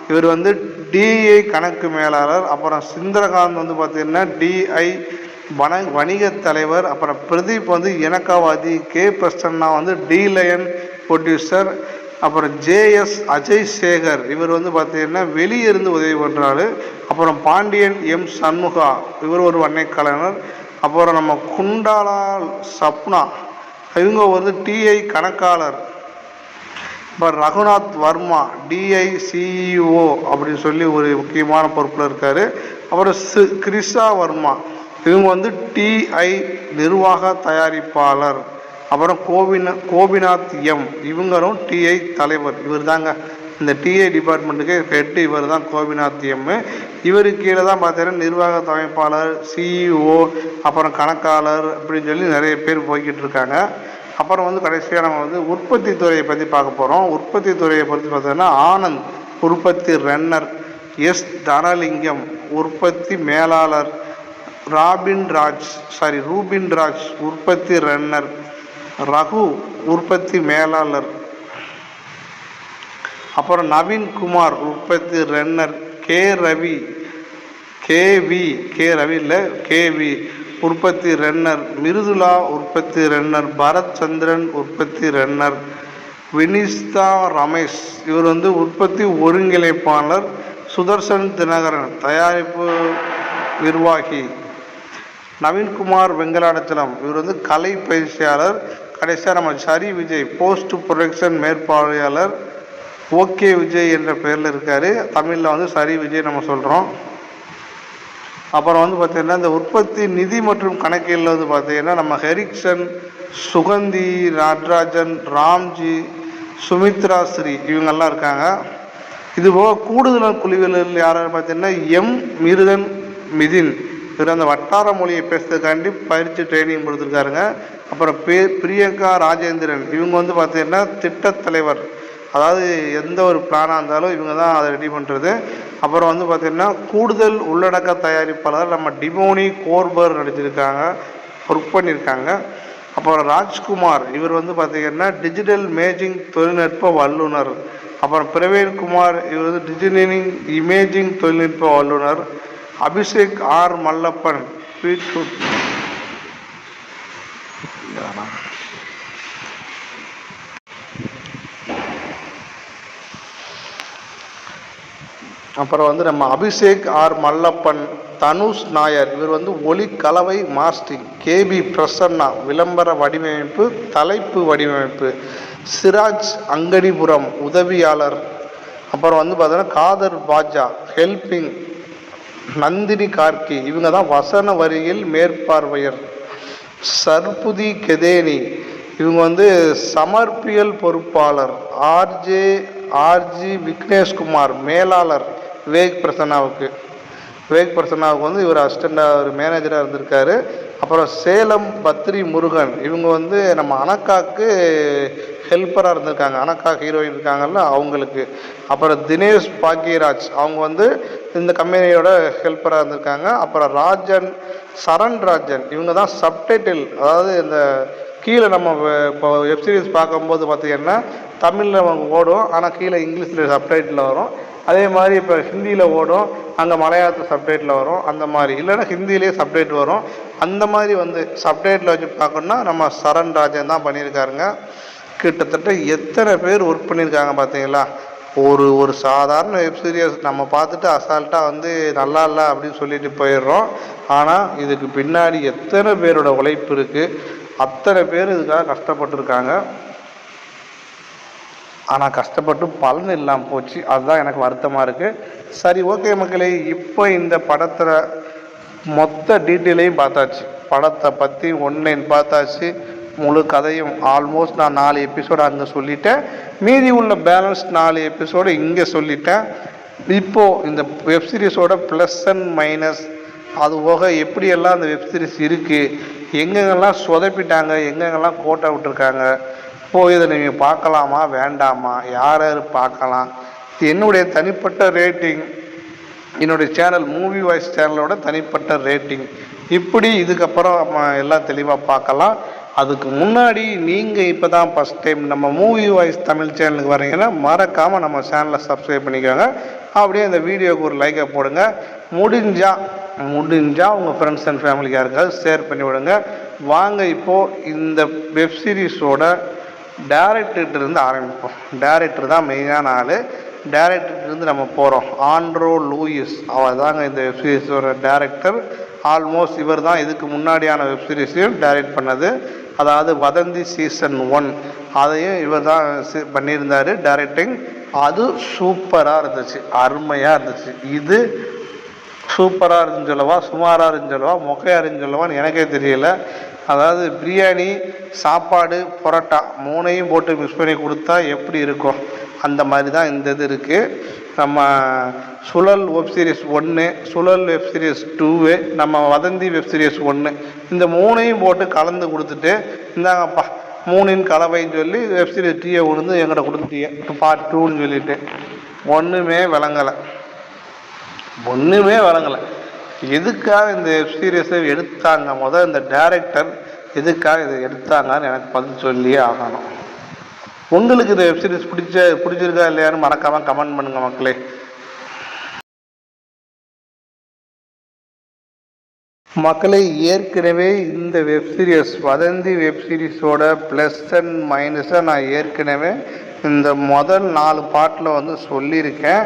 இவர் வந்து டிஐ கணக்கு மேலாளர். அப்புறம் சிந்திரகாந்த் வந்து பார்த்திங்கன்னா டிஐ வணிக தலைவர். அப்புறம் பிரதீப் வந்து இணக்கவாதி. கே பிரசன்னா வந்து டிலையன் ப்ரொடியூசர். அப்புறம் ஜேஎஸ் அஜய் சேகர், இவர் வந்து பார்த்திங்கன்னா வெளியிருந்து உதவி பண்ணுறாரு. அப்புறம் பாண்டியன் எம் சண்முகா, இவர் ஒரு வண்ணை கலைஞர். அப்புறம் நம்ம குண்டாலா சப்னா, இவங்க வந்து டிஐ கணக்காளர். அப்புறம் ரகுநாத் வர்மா டிஐ சிஇஓ அப்படின்னு சொல்லி ஒரு முக்கியமான பொறுப்பில் இருக்கார். அப்புறம் கிரிஷா வர்மா, இவங்க வந்து டிஐ நிர்வாக தயாரிப்பாளர். அப்புறம் கோபிநாத் எம், இவங்களும் டிஐ தலைவர். இவர் தாங்க இந்த டிஐ டிபார்ட்மெண்ட்டுக்கு ஹெட்டு, இவர் தான் கோபிநாத் எம். இவருக்கு கீழே தான் பார்த்தீங்கன்னா நிர்வாக அமைப்பாளர், சிஇஓ, அப்புறம் கணக்காளர் அப்படின்னு சொல்லி நிறைய பேர் போய்கிட்டு இருக்காங்க. அப்புறம் வந்து கடைசியாக நம்ம வந்து உற்பத்தி துறையை பற்றி பார்க்க போகிறோம். உற்பத்தி துறையை பற்றி பார்த்தோன்னா ஆனந்த் உற்பத்தி ரன்னர். எஸ் தனலிங்கம் உற்பத்தி மேலாளர். ரூபின் ராஜ் உற்பத்தி ரன்னர். ரகு உற்பத்தி மேலாளர். அப்புறம் நவீன் குமார் உற்பத்தி ரன்னர். கேவி உற்பத்தி ரன்னர். மிருதுலா உற்பத்தி ரன்னர். பரத் சந்திரன் உற்பத்தி ரன்னர். வினிஸ்தா ரமேஷ், இவர் வந்து உற்பத்தி ஒருங்கிணைப்பாளர். சுதர்சன் தினகரன் தயாரிப்பு நிர்வாகி. நவீன்குமார் வெங்கடாச்சலம், இவர் வந்து கலை பயிற்சியாளர். கடைசியாக நம்ம சரி விஜய் போஸ்ட் ப்ரொடக்ஷன் மேற்பார்வையாளர். ஓகே விஜய் என்ற பெயரில் இருக்கார். தமிழில் வந்து சரி விஜய் நம்ம சொல்கிறோம். அப்புறம் வந்து பார்த்திங்கன்னா இந்த உற்பத்தி நிதி மற்றும் கணக்கியலில் வந்து பார்த்திங்கன்னா நம்ம ஹெரிக்சன், சுகந்தி, நடராஜன், ராம்ஜி, சுமித்ரா ஸ்ரீ, இவங்கெல்லாம் இருக்காங்க. இதுபோக கூடுதல் குழுவினர் யாராவது பார்த்திங்கன்னா எம் மிருதன் மிதின், இவர் அந்த வட்டார மொழியை பேசுறதுக்காண்டி பயிற்சி ட்ரைனிங் கொடுத்துருக்காருங்க. அப்புறம் பிரியங்கா ராஜேந்திரன், இவங்க வந்து பார்த்தீங்கன்னா திட்டத்தலைவர், அதாவது எந்த ஒரு பிளானாக இருந்தாலும் இவங்க தான் அதை ரெடி பண்ணுறது. அப்புறம் வந்து பார்த்திங்கன்னா கூடுதல் உள்ளடக்க தயாரிப்பாளர் நம்ம டிமோனி கோர்பர் நடிச்சிருக்காங்க, ஒர்க் பண்ணியிருக்காங்க. அப்புறம் ராஜ்குமார், இவர் வந்து பார்த்திங்கன்னா டிஜிட்டல் மேஜிங் தொழில்நுட்ப வல்லுநர். அப்புறம் பிரவீன்குமார், இவர் வந்து டிஜிட்டல் இமேஜிங் தொழில்நுட்ப வல்லுநர். Abhishek R Mallappan beetroot. அப்புறம் வந்து நம்ம அபிஷேக் ஆர் மல்லப்பன். தனுஷ் நாயர், இவர் வந்து ஒலி கலவை மாஸ்டரிங். கேபி பிரசன்னா, விளம்பர வடிவமைப்பு தலைப்பு வடிவமைப்பு. சிராஜ் அங்கடிபுரம், உதவியாளர். அப்புறம் வந்து பார்த்தீங்கன்னா காதர் பாஜா, ஹெல்பிங். நந்தினி கார்கி, இவங்க தான் வசன வரியில் மேற்பார்வையர். சர்புதி கெதேனி, இவங்க வந்து சமர்ப்பியல் பொறுப்பாளர். ஆர்ஜி விக்னேஷ்குமார், மேலாளர் விவேக் பிரசன்னாவுக்கு வந்து இவர் அசிஸ்டண்டாக ஒரு மேனேஜராக இருந்திருக்காரு. அப்புறம் சேலம் பத்ரி முருகன், இவங்க வந்து நம்ம அனக்காக்கு ஹெல்ப்பராக இருந்திருக்காங்க, அனக்கா ஹீரோயின் இருக்காங்கல்ல அவங்களுக்கு. அப்புறம் தினேஷ் பாக்கியராஜ், அவங்க வந்து இந்த கம்பெனியோட ஹெல்ப்பராக இருந்திருக்காங்க. அப்புறம் சரண் ராஜன், இவங்க தான் சப்டைட்டில், அதாவது இந்த கீழே நம்ம இப்போ வெப்சீரிஸ் பார்க்கும்போது பார்த்திங்கன்னா தமிழில் ஓடும், ஆனால் கீழே இங்கிலீஷில் சப்டைட்டில் வரும். அதே மாதிரி இப்போ ஹிந்தியில் ஓடும், அங்கே மலையாளத்தில் சப்டைட்டில் வரும். அந்த மாதிரி இல்லைன்னா ஹிந்திலேயே சப்டைட்டில் வரும். அந்த மாதிரி வந்து சப்டைட்டில் வச்சு பார்க்கணுன்னா நம்ம சரண் ராஜன் தான் பண்ணியிருக்காருங்க. கிட்டத்தட்ட எத்தனை பேர் ஒர்க் பண்ணியிருக்காங்க பார்த்தீங்களா. ஒரு சாதாரண வெப்சீரியஸ் நம்ம பார்த்துட்டு அசால்ட்டாக வந்து நல்லா இல்லை அப்படின்னு சொல்லிட்டு போயிடுறோம். ஆனால் இதுக்கு பின்னாடி எத்தனை பேரோட உழைப்பு இருக்குது, அத்தனை பேர் இதுக்காக கஷ்டப்பட்டுருக்காங்க. ஆனால் கஷ்டப்பட்டு பலன் இல்லாமல் போச்சு, அதுதான் எனக்கு வருத்தமாக இருக்குது. சரி, ஓகே மக்களே, இப்போ இந்த படத்தில் மொத்த டீட்டெயிலையும் பார்த்தாச்சு. படத்தை பற்றி ஒன்லைன் பார்த்தாச்சு. முழு கதையும் ஆல்மோஸ்ட் நான் 4 எபிசோடு அங்கே சொல்லிட்டேன். மீதி உள்ள பேலன்ஸ் 4 எபிசோடு இங்கே சொல்லிட்டேன். இப்போது இந்த வெப்சீரிஸோட ப்ளஸ் அண்ட் மைனஸ், அது போக எப்படியெல்லாம் அந்த வெப்சீரிஸ் இருக்குது, எங்கெங்கெல்லாம் சொதப்பிட்டாங்க, எங்கெங்கெல்லாம் கோட்டை விட்டுருக்காங்க, இப்போது இதை நீங்கள் பார்க்கலாமா வேண்டாமா, யார் யார் பார்க்கலாம், என்னுடைய தனிப்பட்ட ரேட்டிங், என்னுடைய சேனல் மூவி வாய்ஸ் சேனலோட தனிப்பட்ட ரேட்டிங், இப்படி இதுக்கப்புறம் எல்லாம் தெளிவாக பார்க்கலாம். அதுக்கு முன்னாடி நீங்கள் இப்போ தான் ஃபஸ்ட் டைம் நம்ம மூவி வாய்ஸ் தமிழ் சேனலுக்கு வரீங்கன்னா மறக்காமல் நம்ம சேனலை சப்ஸ்கிரைப் பண்ணிக்கோங்க. அப்படியே இந்த வீடியோவுக்கு ஒரு லைக்கை போடுங்க. முடிஞ்சால் உங்கள் ஃப்ரெண்ட்ஸ் அண்ட் ஃபேமிலிக்கு யாருக்காவது ஷேர் பண்ணி விடுங்க. வாங்க இப்போது இந்த வெப்சீரிஸோட டேரக்டர்கிட்டருந்து ஆரம்பிப்போம். டேரக்டர் தான் மெயினான ஆள். டேரக்டர்கிட்டருந்து நம்ம போகிறோம். ஆண்ட்ரோ லூயிஸ், அவர் தாங்க இந்த வெப்சீரிஸோட டேரக்டர். ஆல்மோஸ்ட் இவர் தான் இதுக்கு முன்னாடியான வெப்சீரிஸையும் டைரக்ட் பண்ணது. அதாவது வதந்தி சீசன் 1 அதையும் இவர் தான் பண்ணியிருந்தார் டைரக்டிங். அது சூப்பராக இருந்துச்சு, அருமையாக இருந்துச்சு. இது சூப்பராக இருந்துன்னு சொல்லவா, சுமாராக இருந்துன்னு சொல்லவா, மொக்கையாக இருந்துன்னு சொல்லவான்னு எனக்கே தெரியல. அதாவது பிரியாணி, சாப்பாடு, பரோட்டா 3ஐயும் போட்டு மிக்ஸ் பண்ணி கொடுத்தா எப்படி இருக்கும், அந்த மாதிரி தான் இந்த இது இருக்குது. நம்ம சுழல் வெப்சீரிஸ் 1, சுழல் வெப்சீரிஸ் 2, நம்ம வதந்தி வெப்சீரிஸ் 1, இந்த 3ஐயும் போட்டு கலந்து கொடுத்துட்டு இந்தாங்கப்பா 3இன் கலவைன்னு சொல்லி வெப்சீரிஸ் டீயை விழுந்து எங்கிட்ட கொடுத்துட்டீங்க பார்ட் 2ன்னு சொல்லிட்டு ஒன்றுமே விளங்கலை. எதுக்காக இந்த வெப்சீரிஸை எடுத்தாங்க, இந்த டைரக்டர் எதுக்காக இதை எடுத்தாங்கன்னு எனக்கு பதில் சொல்லியே ஆகணும். உங்களுக்கு இந்த வெப்சீரிஸ் பிடிச்சிருக்கா இல்லையான்னு மறக்காமல் கமெண்ட் பண்ணுங்கள் மக்களே. மக்களே, ஏற்கனவே இந்த வெப்சீரிஸ் வதந்தி வெப்சீரிஸோட ப்ளஸ் அண்ட் மைனஸை நான் ஏற்கனவே இந்த முதல் 4 பார்ட்டில் வந்து சொல்லியிருக்கேன்.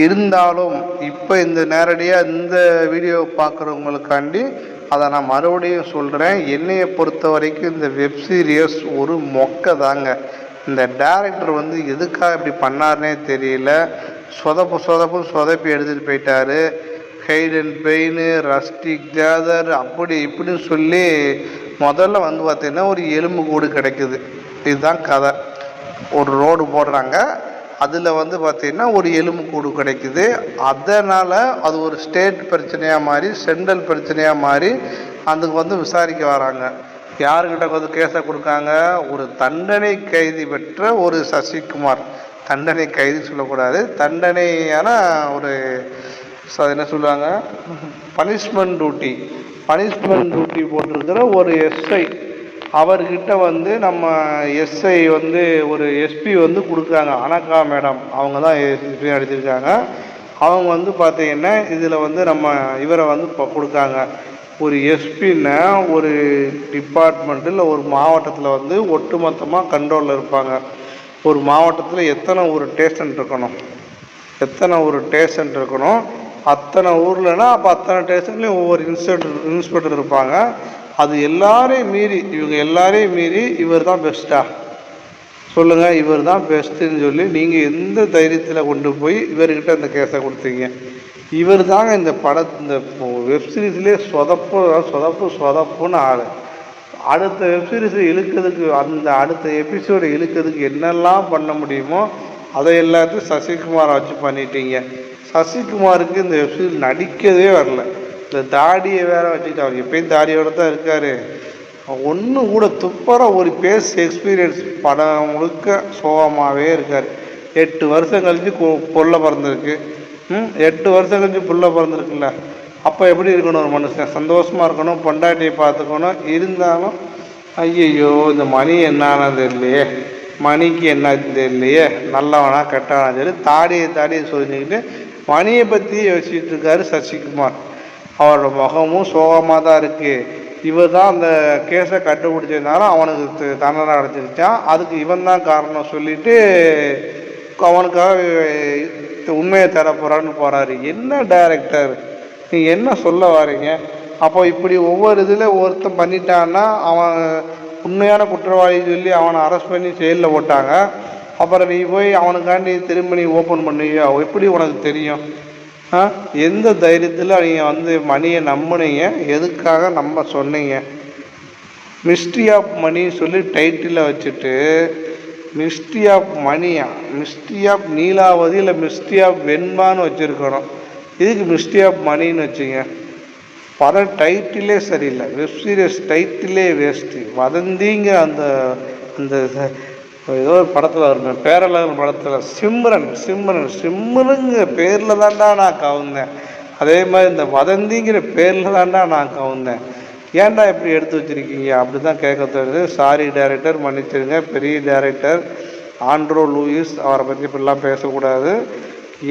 இருந்தாலும் இப்போ இந்த நேரடியாக இந்த வீடியோ பார்க்குறவங்களுக்காண்டி அதை நான் மறுபடியும் சொல்கிறேன். என்னையை பொறுத்த வரைக்கும் இந்த வெப்சீரியஸ் ஒரு மொக்கை தாங்க. இந்த டேரக்டர் வந்து எதுக்காக இப்படி பண்ணார்னே தெரியல. சொதப்பி எடுத்துகிட்டு போயிட்டார். Hide and pain, rustic gather, அப்படி இப்படின்னு சொல்லி முதல்ல வந்து பார்த்திங்கன்னா ஒரு எலும்பு கூடு கிடைக்குது. இதுதான் கதை. ஒரு ரோடு போடுறாங்க, அதில் வந்து பார்த்திங்கன்னா ஒரு எலும்புக்கூடு கிடைக்குது. அதனால் அது ஒரு ஸ்டேட் பிரச்சனையாக மாறி சென்ட்ரல் பிரச்சனையாக மாறி அதுக்கு வந்து விசாரிக்க வராங்க. யாருக்கிட்ட வந்து கேஸை கொடுக்காங்க? ஒரு தண்டனை கைதி பெற்ற ஒரு சசிகுமார், தண்டனை கைதி சொல்லக்கூடாது, தண்டனையான ஒரு என்ன சொல்லுவாங்க, பனிஷ்மெண்ட் டியூட்டி போட்டிருக்கிற ஒரு எஸ்ஐ, அவர்கிட்ட வந்து நம்ம எஸ்ஐ வந்து ஒரு எஸ்பி வந்து கொடுக்குறாங்க. அனகா மேடம் அவங்க தான் எஸ்பி நடிச்சிருக்காங்க. அவங்க வந்து பார்த்திங்கன்னா இதில் வந்து நம்ம இவரை வந்து இப்போ கொடுக்காங்க. ஒரு எஸ்பின்னா ஒரு டிபார்ட்மெண்ட்டில் ஒரு மாவட்டத்தில் வந்து ஒட்டுமொத்தமாக கண்ட்ரோலில் இருப்பாங்க. ஒரு மாவட்டத்தில் எத்தனை ஒரு ஸ்டேஷன் இருக்கணும், அத்தனை ஊர்லனா அப்போ அத்தனை ஸ்டேஷன்லேயும் ஒவ்வொரு இன்ஸ்பெக்டர் இருப்பாங்க. அது எல்லாரையும் மீறி இவர் தான் பெஸ்ட்டா சொல்லுங்கள், இவர் தான் பெஸ்ட்டுன்னு சொல்லி நீங்கள் எந்த தைரியத்தில் கொண்டு போய் இவர்கிட்ட அந்த கேஸை கொடுத்தீங்க? இவர் தாங்க இந்த இந்த வெப்சீரிஸ்லேயே சொதப்புன்னு ஆள். அடுத்த வெப்சீரிஸை இழுக்கிறதுக்கு, அந்த அடுத்த எபிசோடை இழுக்கிறதுக்கு என்னெல்லாம் பண்ண முடியுமோ அதை எல்லாத்தையும் சசிகுமாரை வச்சு பண்ணிட்டீங்க. சசிகுமாருக்கு இந்த வெப்சீரிஸ் நடிக்கவே வரல. இந்த தாடியை வேற வச்சுக்கிட்டு, அவர் எப்பயும் தாடியோடு தான் இருக்கார். ஒன்றும் கூட துப்பராக ஒரு பேஸ் எக்ஸ்பீரியன்ஸ் படம் முழுக்க சோகமாகவே இருக்கார். 8 வருஷம் கழிச்சு புள்ள பிறந்திருக்கு. 8 வருஷம் கழிச்சு புள்ள பிறந்திருக்குல்ல, அப்போ எப்படி இருக்கணும் ஒரு மனுஷன்? சந்தோஷமாக இருக்கணும், பொண்டாட்டியை பார்த்துக்கணும். இருந்தாலும் ஐயையோ இந்த மணி என்னானது தெரியலையே, மணிக்கு என்ன தெரியலையே, நல்லவனா கெட்டவனா சொல்லி தாடியை சொல்லிக்கிட்டு மணியை பற்றி யோசிச்சுட்டு இருக்காரு சசிகுமார். அவரோட முகமும் சோகமாக தான் இருக்குது. இவர் தான் அந்த கேஸை கண்டுபிடிச்சதுனால அவனுக்கு தண்டனை அடைச்சிருச்சான். அதுக்கு இவன் தான் காரணம் சொல்லிட்டு அவனுக்காக உண்மையை தர போகிறான்னு போகிறாரு. என்ன டைரக்டர், நீங்கள் என்ன சொல்ல வரீங்க? அப்போ இப்படி ஒவ்வொரு இதில் ஒருத்தன் பண்ணிட்டான்னா அவன் உண்மையான குற்றவாளி சொல்லி அவனை அரெஸ்ட் பண்ணி ஜெயிலில் போட்டாங்க. அப்புறம் நீ போய் அவனுக்காண்டி திரும்ப நீ ஓப்பன் பண்ணுவியா? எப்படி உனக்கு தெரியும்? எந்த தைரியத்தில் நீங்கள் வந்து மணியை நம்பினீங்க? எதுக்காக நம்ப சொன்னீங்க? மிஸ்ட்ரி ஆஃப் மணி சொல்லி டைட்டில் வச்சுட்டு மிஸ்ட்ரி ஆஃப் மணியா, மிஸ்ட்ரி ஆஃப் நீலாவதி இல்லை மிஸ்ட்ரி ஆஃப் வெண்பான்னு வச்சுருக்கணும். இதுக்கு மிஸ்ட்ரி ஆஃப் மணின்னு வச்சுங்க. படம் டைட்டிலே சரியில்லை, வெப் சீரிஸ் டைட்டிலே வேஸ்ட்டு. வதந்திங்க அந்த அந்த ஏதோ ஒரு படத்தில் வருங்க, பேரழகன் படத்தில் சிம்ரனுங்க பேரில் தான்டா நான் கவுந்தேன். அதே மாதிரி இந்த வதந்திங்கிற பேரில் தான்டா நான் கவுந்தேன். ஏன்டா இப்படி எடுத்து வச்சுருக்கீங்க? அப்படி தான் கேட்க தோணுது. சாரி டைரக்டர், மன்னிச்சிருங்க. பெரிய டைரக்டர் ஆண்ட்ரோ லூயிஸ், அவரை பற்றி இப்படிலாம் பேசக்கூடாது.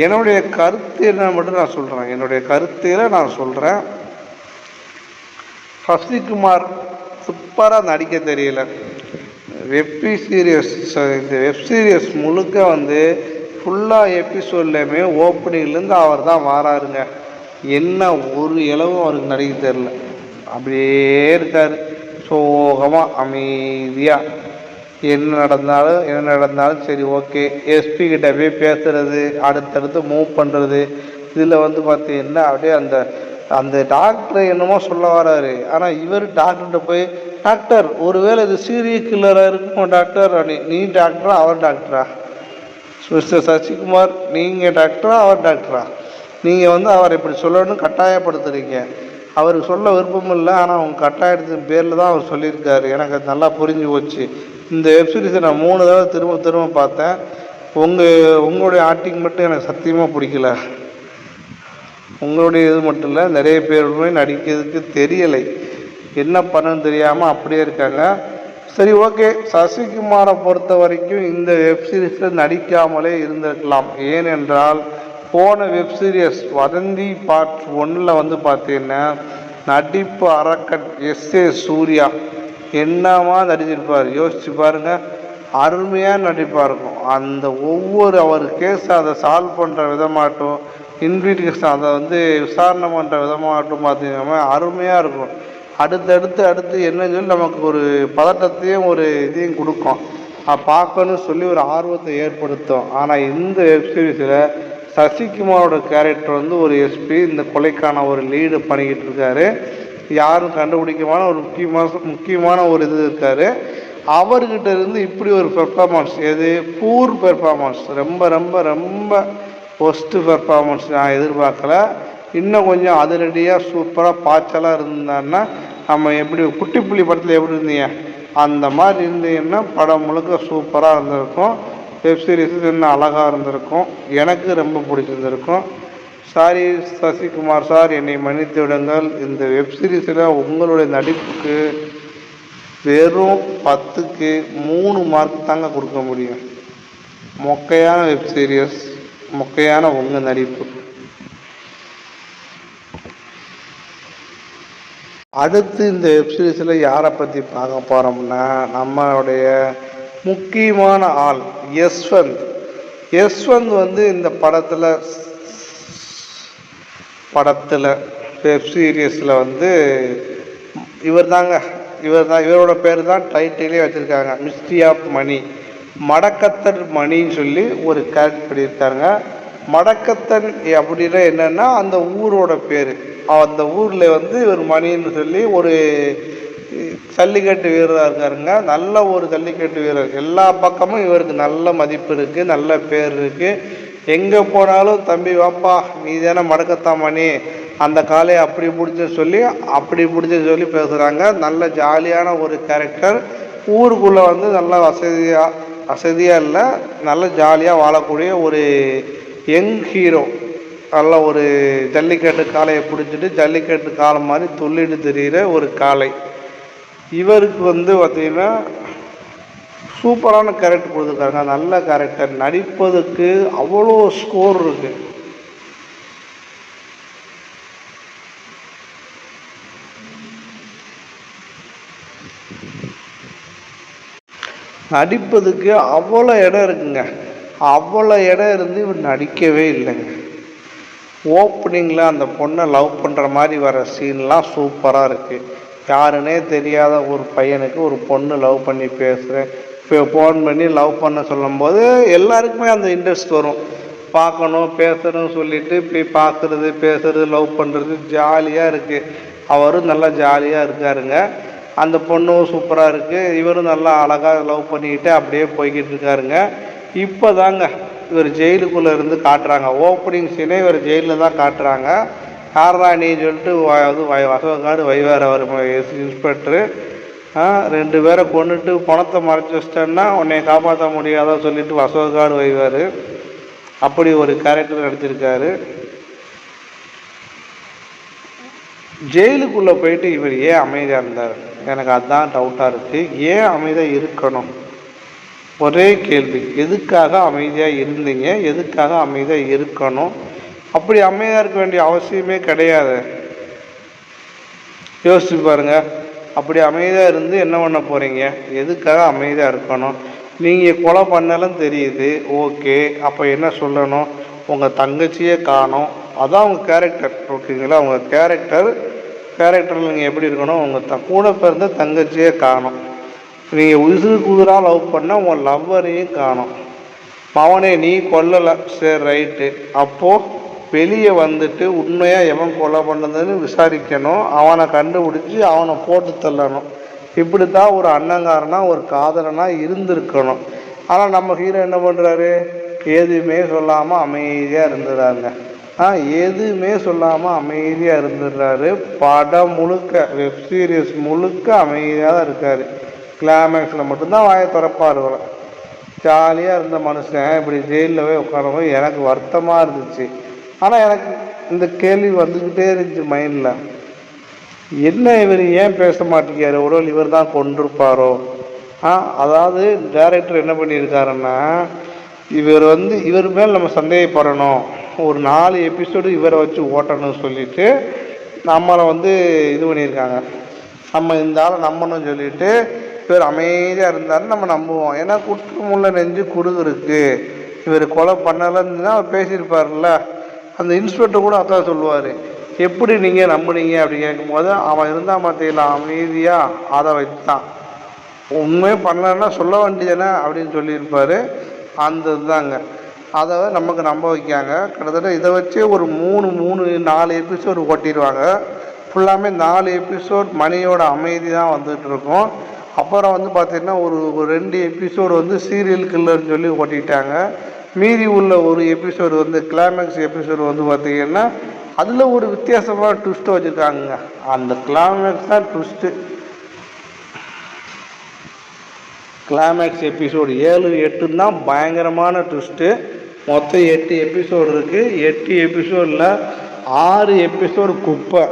என்னுடைய கருத்து என்ன மட்டும் நான் சொல்கிறேன். என்னுடைய கருத்தில் நான் சொல்கிறேன், சசிகுமார் சூப்பராக நடிக்க தெரியல. இந்த வெப் சீரியஸ் முழுக்க வந்து ஃபுல்லாக எபிசோட்லேயுமே ஓப்பனிங்லேருந்து அவர் தான் வாராருங்க. என்ன ஒரு இளவும் அவருக்கு நடிக்க தெரில. அப்படியே இருக்கார் சோகமாக அமைதியாக. என்ன நடந்தாலும் சரி ஓகே. எஸ்பி கிட்ட போய் பேசுகிறது, அடுத்தடுத்து மூவ் பண்ணுறது. இதில் வந்து பார்த்தீங்கன்னா அப்படியே அந்த டாக்டரை என்னமோ சொல்ல வராரு. ஆனால் இவர் டாக்டர்கிட்ட போய், டாக்டர் ஒருவேளை இது சீரியல் கில்லராக இருக்கும் டாக்டர். நீ டாக்டரா அவர் டாக்டரா? மிஸ்டர் சசிகுமார், நீங்கள் டாக்டரா அவர் டாக்டரா? நீங்கள் வந்து அவர் இப்படி சொல்லணும்னு கட்டாயப்படுத்துறீங்க. அவருக்கு சொல்ல விருப்பம் இல்லை, ஆனால் அவங்க கட்டாயத்தின் பேரில் தான் அவர் சொல்லியிருக்காரு. எனக்கு அது நல்லா புரிஞ்சு போச்சு. இந்த வெப்சீரிஸை நான் 3 தடவை திரும்ப பார்த்தேன். உங்களுடைய ஆக்டிங் மட்டும் எனக்கு சத்தியமாக பிடிக்கல. உங்களுடைய இது மட்டும் இல்லை, நிறைய பேருமே நடிக்கிறதுக்கு தெரியலை. என்ன பண்ணணும்னு தெரியாமல் அப்படியே இருக்காங்க. சரி ஓகே, சசிகுமாரை பொறுத்த வரைக்கும் இந்த வெப்சீரிஸில் நடிக்காமலே இருந்திருக்கலாம். ஏனென்றால் போன வெப்சீரியஸ் வதந்தி பார்ட் 1 வந்து பார்த்தீங்கன்னா நடிப்பு அரக்கன் எஸ்.ஏ. சூர்யா என்னமா நடிச்சிருப்பார் யோசிச்சு பாருங்கள். அருமையாக நடிப்பாக இருக்கும். அந்த ஒவ்வொரு அவர் கேஸ் அதை சால்வ் பண்ணுற விதமாகட்டும், இன்வெஸ்டிகேஷன் அதை வந்து விசாரணை பண்ணுற விதமாகட்டும் பார்த்தீங்கன்னா அருமையாக இருக்கும். அடுத்து என்னன்னு சொல்லி நமக்கு ஒரு பதட்டத்தையும் ஒரு இதையும் கொடுக்கும். பார்க்கணும்னு சொல்லி ஒரு ஆர்வத்தை ஏற்படுத்தும். ஆனால் இந்த வெப்சீரிஸில் சசிகுமாரோட கேரக்டர் வந்து ஒரு எஸ்பி, இந்த கொலைக்கான ஒரு லீடு பண்ணிக்கிட்டு இருக்காரு. யாரும் கண்டுபிடிக்கமான ஒரு முக்கியமான ஒரு இது இருக்கார். அவர்கிட்ட இருந்து இப்படி ஒரு பெர்ஃபார்மன்ஸ், எது பூர் பெர்ஃபார்மன்ஸ், ரொம்ப ரொம்ப ரொம்ப ஒஸ்ட்டு பெர்ஃபார்மன்ஸ் நான் எதிர்பார்க்கல. இன்னும் கொஞ்சம் அதிரடியாக சூப்பராக பாய்ச்சலாக இருந்தான்னா, நம்ம எப்படி குட்டிப்புள்ளி படத்தில் எப்படி இருந்தீங்க அந்த மாதிரி இருந்தீங்கன்னா படம் முழுக்க சூப்பராக இருந்திருக்கும். வெப்சீரிஸ் இன்னும் அழகாக இருந்திருக்கும். எனக்கு ரொம்ப பிடிச்சிருந்திருக்கும். சாரி சசிகுமார் சார், என்னை மன்னித்து விடுங்கள். இந்த வெப்சீரிஸில் உங்களுடைய நடிப்புக்கு வெறும் 10க்கு 3 மார்க் தாங்க கொடுக்க முடியும். மொக்கையான வெப்சீரியஸ், மொக்கையான உங்கள் நடிப்பு. அடுத்து இந்த வெப்சீரிஸில் யாரை பற்றி பார்க்க போகிறோம்னா, நம்மளுடைய முக்கியமான ஆள் யஸ்வந்த் வந்து இந்த படத்தில் வெப்சீரியஸில் வந்து இவரோட பேர் தான் டைட்டிலே வச்சுருக்காங்க. மிஸ்ட்ரி ஆஃப் மணி, மடக்கத்தன் மணின்னு சொல்லி ஒரு கேரக்டர் பண்ணியிருக்காங்க. மடக்கத்தன் அப்படின்னா என்னென்னா அந்த ஊரோட பேர். அந்த ஊரில் வந்து இவர் மணின்னு சொல்லி ஒரு ஜல்லிக்கட்டு வீரராக இருக்காருங்க. நல்ல ஒரு ஜல்லிக்கட்டு வீரர். எல்லா பக்கமும் இவருக்கு நல்ல மதிப்பு இருக்குது, நல்ல பேர் இருக்குது. எங்கே போனாலும் தம்பி வாப்பா நீ தானே மடக்கத்தான் மணி, அந்த காலையை அப்படி பிடிச்ச சொல்லி பேசுகிறாங்க. நல்ல ஜாலியான ஒரு கேரக்டர். ஊருக்குள்ளே வந்து நல்ல வசதியாக இல்லை, நல்ல ஜாலியாக வாழக்கூடிய ஒரு யங் ஹீரோ. நல்ல ஒரு ஜல்லிக்கட்டு காளையை பிடிச்சிட்டு ஜல்லிக்கட்டு காளை மாதிரி துள்ளிட்டு தெரிகிற ஒரு காளை. இவருக்கு வந்து பார்த்திங்கன்னா சூப்பரான கேரக்டர் கொடுத்துருக்காங்க. நல்ல கேரக்டர், நடிப்பதுக்கு அவ்வளோ ஸ்கோர் இருக்குது. நடிப்பதுக்கு அவ்வளோ இடம் இருக்குங்க. அவ்வளோ இடம் இருந்து இவர் நடிக்கவே இல்லைங்க. ஓப்பனிங்கில் அந்த பொண்ணை லவ் பண்ணுற மாதிரி வர சீன்லாம் சூப்பராக இருக்குது. யாருன்னே தெரியாத ஒரு பையனுக்கு ஒரு பொண்ணு லவ் பண்ணி பேசுகிறேன், இப்போ ஃபோன் பண்ணி லவ் பண்ண சொல்லும்போது எல்லாருக்குமே அந்த இன்ட்ரெஸ்ட் வரும். பார்க்கணும் பேசணும்னு சொல்லிட்டு போய் பார்க்குறது, பேசுகிறது, லவ் பண்ணுறது ஜாலியாக இருக்குது. அவரும் நல்லா ஜாலியாக இருக்காருங்க. அந்த பொண்ணும் சூப்பராக இருக்குது. இவரும் நல்லா அழகாக லவ் பண்ணிக்கிட்டு அப்படியே போய்கிட்டு இருக்காருங்க. இப்போ தாங்க இவர் ஜெயிலுக்குள்ளே இருந்து காட்டுறாங்க. ஓப்பனிங் சீனே இவர் ஜெயிலில் தான் காட்டுறாங்க. யாரா நீ சொல்லிட்டு வசவக்காடு வைவார் அவர் இன்ஸ்பெக்டரு. 2 பேரை கொண்டுட்டு பணத்தை மறைச்சி வச்சிட்டேன்னா உன்னை காப்பாற்ற முடியாத சொல்லிட்டு வசவக்காடு வைவார். அப்படி ஒரு கேரக்டர் நடிச்சிருக்காரு. ஜெயிலுக்குள்ளே போயிட்டு இவர் ஏன் அமைதியாக இருந்தார், எனக்கு அதுதான் டவுட்டாக இருக்குது. ஏன் அமைதியாக இருக்கணும்? ஒரே கேள்வி, எதுக்காக அமைதியாக இருந்தீங்க, எதுக்காக அமைதியாக இருக்கணும்? அப்படி அமைதியாக இருக்க வேண்டிய அவசியமே கிடையாது. யோசிச்சு பாருங்கள். அப்படி அமைதியாக இருந்து என்ன பண்ண போகிறீங்க? எதுக்காக அமைதியாக இருக்கணும்? நீங்கள் கொலை பண்ணலும் தெரியுது, ஓகே. அப்போ என்ன சொல்லணும்? உங்கள் தங்கச்சியே காணோம், அதான் உங்கள் கேரக்டர், ஓகேங்களா? உங்கள் கேரக்டரில் நீங்கள் எப்படி இருக்கணும்? உங்கள் கூட பிறந்த தங்கச்சியே காணோம். நீங்கள் உதிராக லவ் பண்ணால் உங்கள் லவ்வரையும் காணோம். அவனே நீ கொல்லலை, சரி ரைட்டு. அப்போது வெளியே வந்துட்டு உண்மையாக எவன் கொலை பண்ணதுன்னு விசாரிக்கணும். அவனை கண்டுபிடிச்சி அவனை போட்டு தள்ளணும். இப்படி தான் ஒரு அண்ணங்காரனா ஒரு காதலனாக இருந்திருக்கணும். ஆனால் நம்ம ஹீரோ என்ன பண்ணுறாரு? எதுவுமே சொல்லாமல் அமைதியாக இருந்துடுறாருங்க. எதுவுமே சொல்லாமல் அமைதியாக இருந்துடுறாரு. படம் முழுக்க, வெப்சீரிஸ் முழுக்க அமைதியாக தான் இருக்கார். கிளைமேக்ஸில் மட்டும்தான் வாயை திறப்பார். ஜாலியாக இருந்த மனுஷன் இப்படி ஜெயிலில் போய் உட்காரவும் எனக்கு வருத்தமாக இருந்துச்சு. ஆனால் எனக்கு இந்த கேள்வி வந்துக்கிட்டே இருந்துச்சு மைண்டில். என்ன இவர் ஏன் பேச மாட்டேங்கிறாரு? ஒருவேளை இவர் தான் கொண்டிருப்பாரோ? அதாவது டைரக்டர் என்ன பண்ணியிருக்காருன்னா, இவர் மேல் நம்ம சந்தேகப்படணும், ஒரு 4 எபிசோடு இவரை வச்சு ஓட்டணும்னு சொல்லிட்டு நம்மளை இது பண்ணியிருக்காங்க. நம்ம இந்த ஆளை நம்பணும்னு சொல்லிட்டு இவர் அமைதியாக இருந்தாலும் நம்ம நம்புவோம். ஏன்னா குற்றமுள்ள நெஞ்சு குறுகு இருக்குது. இவர் கொலை பண்ணலைன்னு அவர் பேசியிருப்பார்ல. அந்த இன்ஸ்பெக்டர் கூட அதான் சொல்லுவார், எப்படி நீங்கள் நம்புனீங்க அப்படி கேட்கும்போது அவன் இருந்தால் மத்தியில் அமைதியாக அதை வச்சுதான், உண்மையே பண்ணலன்னா சொல்ல வேண்டியதானே அப்படின்னு சொல்லியிருப்பார். அந்த இதுதாங்க அதை நமக்கு நம்ப வைக்காங்க. கிட்டத்தட்ட இதை வச்சு ஒரு 4 எபிசோடு ஓட்டிடுவாங்க. ஃபுல்லாமே 4 எபிசோட் மணியோட அமைதி தான் வந்துட்டு இருக்கும். அப்புறம் வந்து பார்த்திங்கன்னா ஒரு 2 எபிசோடு வந்து சீரியல் கில்லர்னு சொல்லி ஓட்டிட்டாங்க. மீதி உள்ள ஒரு எபிசோடு வந்து கிளைமேக்ஸ் எபிசோடு வந்து பார்த்திங்கன்னா அதில் ஒரு வித்தியாசமான ட்விஸ்ட்டை வச்சுருக்காங்க. அந்த கிளைமேக்ஸ் தான் ட்விஸ்ட்டு. கிளைமேக்ஸ் எபிசோடு 7, 8 தான் பயங்கரமான ட்விஸ்ட்டு. மொத்தம் 8 எபிசோடு இருக்குது. 8 எபிசோடில் 6 எபிசோடு குப்பை,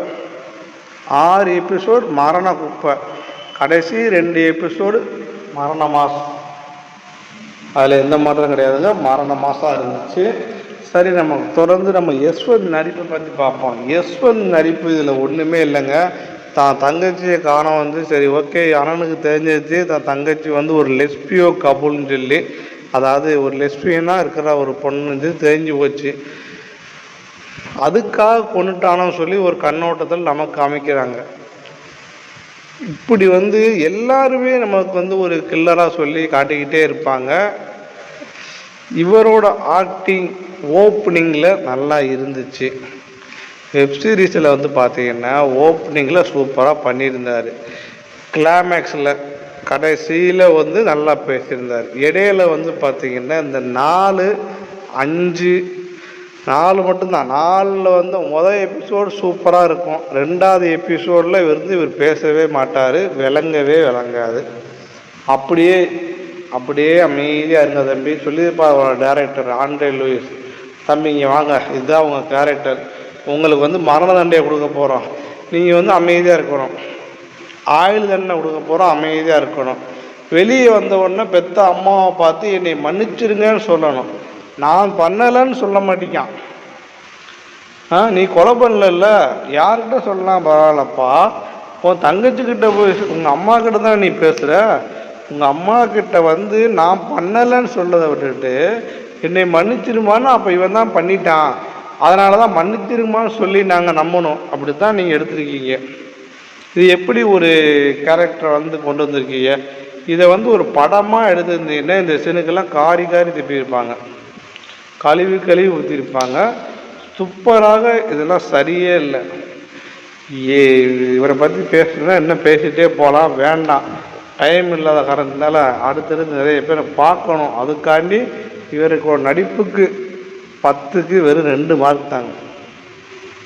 6 எபிசோடு மரண குப்பை, கடைசி 2 எபிசோடு மரண மாதம். அதில் எந்த மாற்றம் கிடையாதுங்க, மரண மாதம் இருந்துச்சு. சரி, நம்ம தொடர்ந்து நம்ம யஸ்வந்த் நடிப்பை பற்றி பார்ப்போம். யஸ்வந்த் நடிப்பு இதில் ஒன்றுமே இல்லைங்க. தான் தங்கச்சியை காண வந்து சரி ஓகே அண்ணனுக்கு தெரிஞ்சிச்சு தான் தங்கச்சி வந்து ஒரு லெஸ்பியோ கபுல்னு சொல்லி, அதாவது ஒரு லெஸ்பியனாக இருக்கிற ஒரு பொண்ணு தெரிஞ்சு போச்சு. அதுக்காக கொண்டுட்டானோன்னு சொல்லி ஒரு கண்ணோட்டத்தில் நமக்கு அமைக்கிறாங்க. இப்படி வந்து எல்லாருமே நமக்கு வந்து ஒரு கில்லராக சொல்லி காட்டிக்கிட்டே இருப்பாங்க. இவரோட ஆக்டிங் ஓப்பனிங்கில் நல்லா இருந்துச்சு. வெப்சீரிஸில் வந்து பார்த்திங்கன்னா ஓப்பனிங்கில் சூப்பராக பண்ணியிருந்தார். கிளைமேக்ஸில் கடைசியில் வந்து நல்லா பேசியிருந்தார். இடையில வந்து பார்த்திங்கன்னா இந்த 4, 5, 4 மட்டும்தான். 4ல் வந்து முதல் எபிசோடு சூப்பராக இருக்கும். 2வது எபிசோடில் இவர் பேசவே மாட்டார், விளங்காது. அப்படியே அமைதியாக இருங்க தம்பி சொல்லியிருப்பா டைரக்டர் ஆண்ட்ரே லூயிஸ். தம்பி இங்கே வாங்க, இதுதான் உங்கள் கேரக்டர், உங்களுக்கு வந்து மரண தண்டையை கொடுக்க போகிறோம், நீங்கள் வந்து அமைதியாக இருக்கணும். ஆயுள் தண்டனை கொடுக்க போகிறோம், அமைதியாக இருக்கணும். வெளியே வந்த உடனே பெத்த அம்மாவை பார்த்து என்னை மன்னிச்சிருங்கன்னு சொல்லணும். நான் பண்ணலைன்னு சொல்ல மாட்டேங்கான். நீ கொலை பண்ணல, யார்கிட்ட சொல்லலாம் பரவாயில்லப்பா, உன் தங்கச்சிக்கிட்ட போய் உங்கள் அம்மா கிட்ட தான் நீ பேசுகிற. உங்கள் அம்மா கிட்ட வந்து நான் பண்ணலைன்னு சொல்லதை விட்டுட்டு என்னை மன்னிச்சிருமான்னு, அப்போ இவன் தான் பண்ணிட்டான், அதனால தான் மன்னிச்சிருமான்னு சொல்லி நாங்கள் நம்பணும். அப்படி தான் நீங்கள் எடுத்துருக்கீங்க. இது எப்படி ஒரு கேரக்டரை வந்து கொண்டு வந்திருக்கீங்க? இதை வந்து ஒரு படமாக எடுத்துருந்தீங்கன்னா இந்த சீனுக்கெல்லாம் காரி திப்பியிருப்பாங்க, கழுவி ஊற்றிருப்பாங்க. சூப்பராக. இதெல்லாம் சரியே இல்லை. இவரை பற்றி பேசுனா இன்னும் பேசிகிட்டே போகலாம், வேண்டாம், டைம் இல்லாத காரணத்தினால அடுத்தடுத்து நிறைய பேரை பார்க்கணும். அதுக்காண்டி இவருக்கு ஒரு நடிப்புக்கு 10க்கு வெறும் 2 மார்க் தாங்க.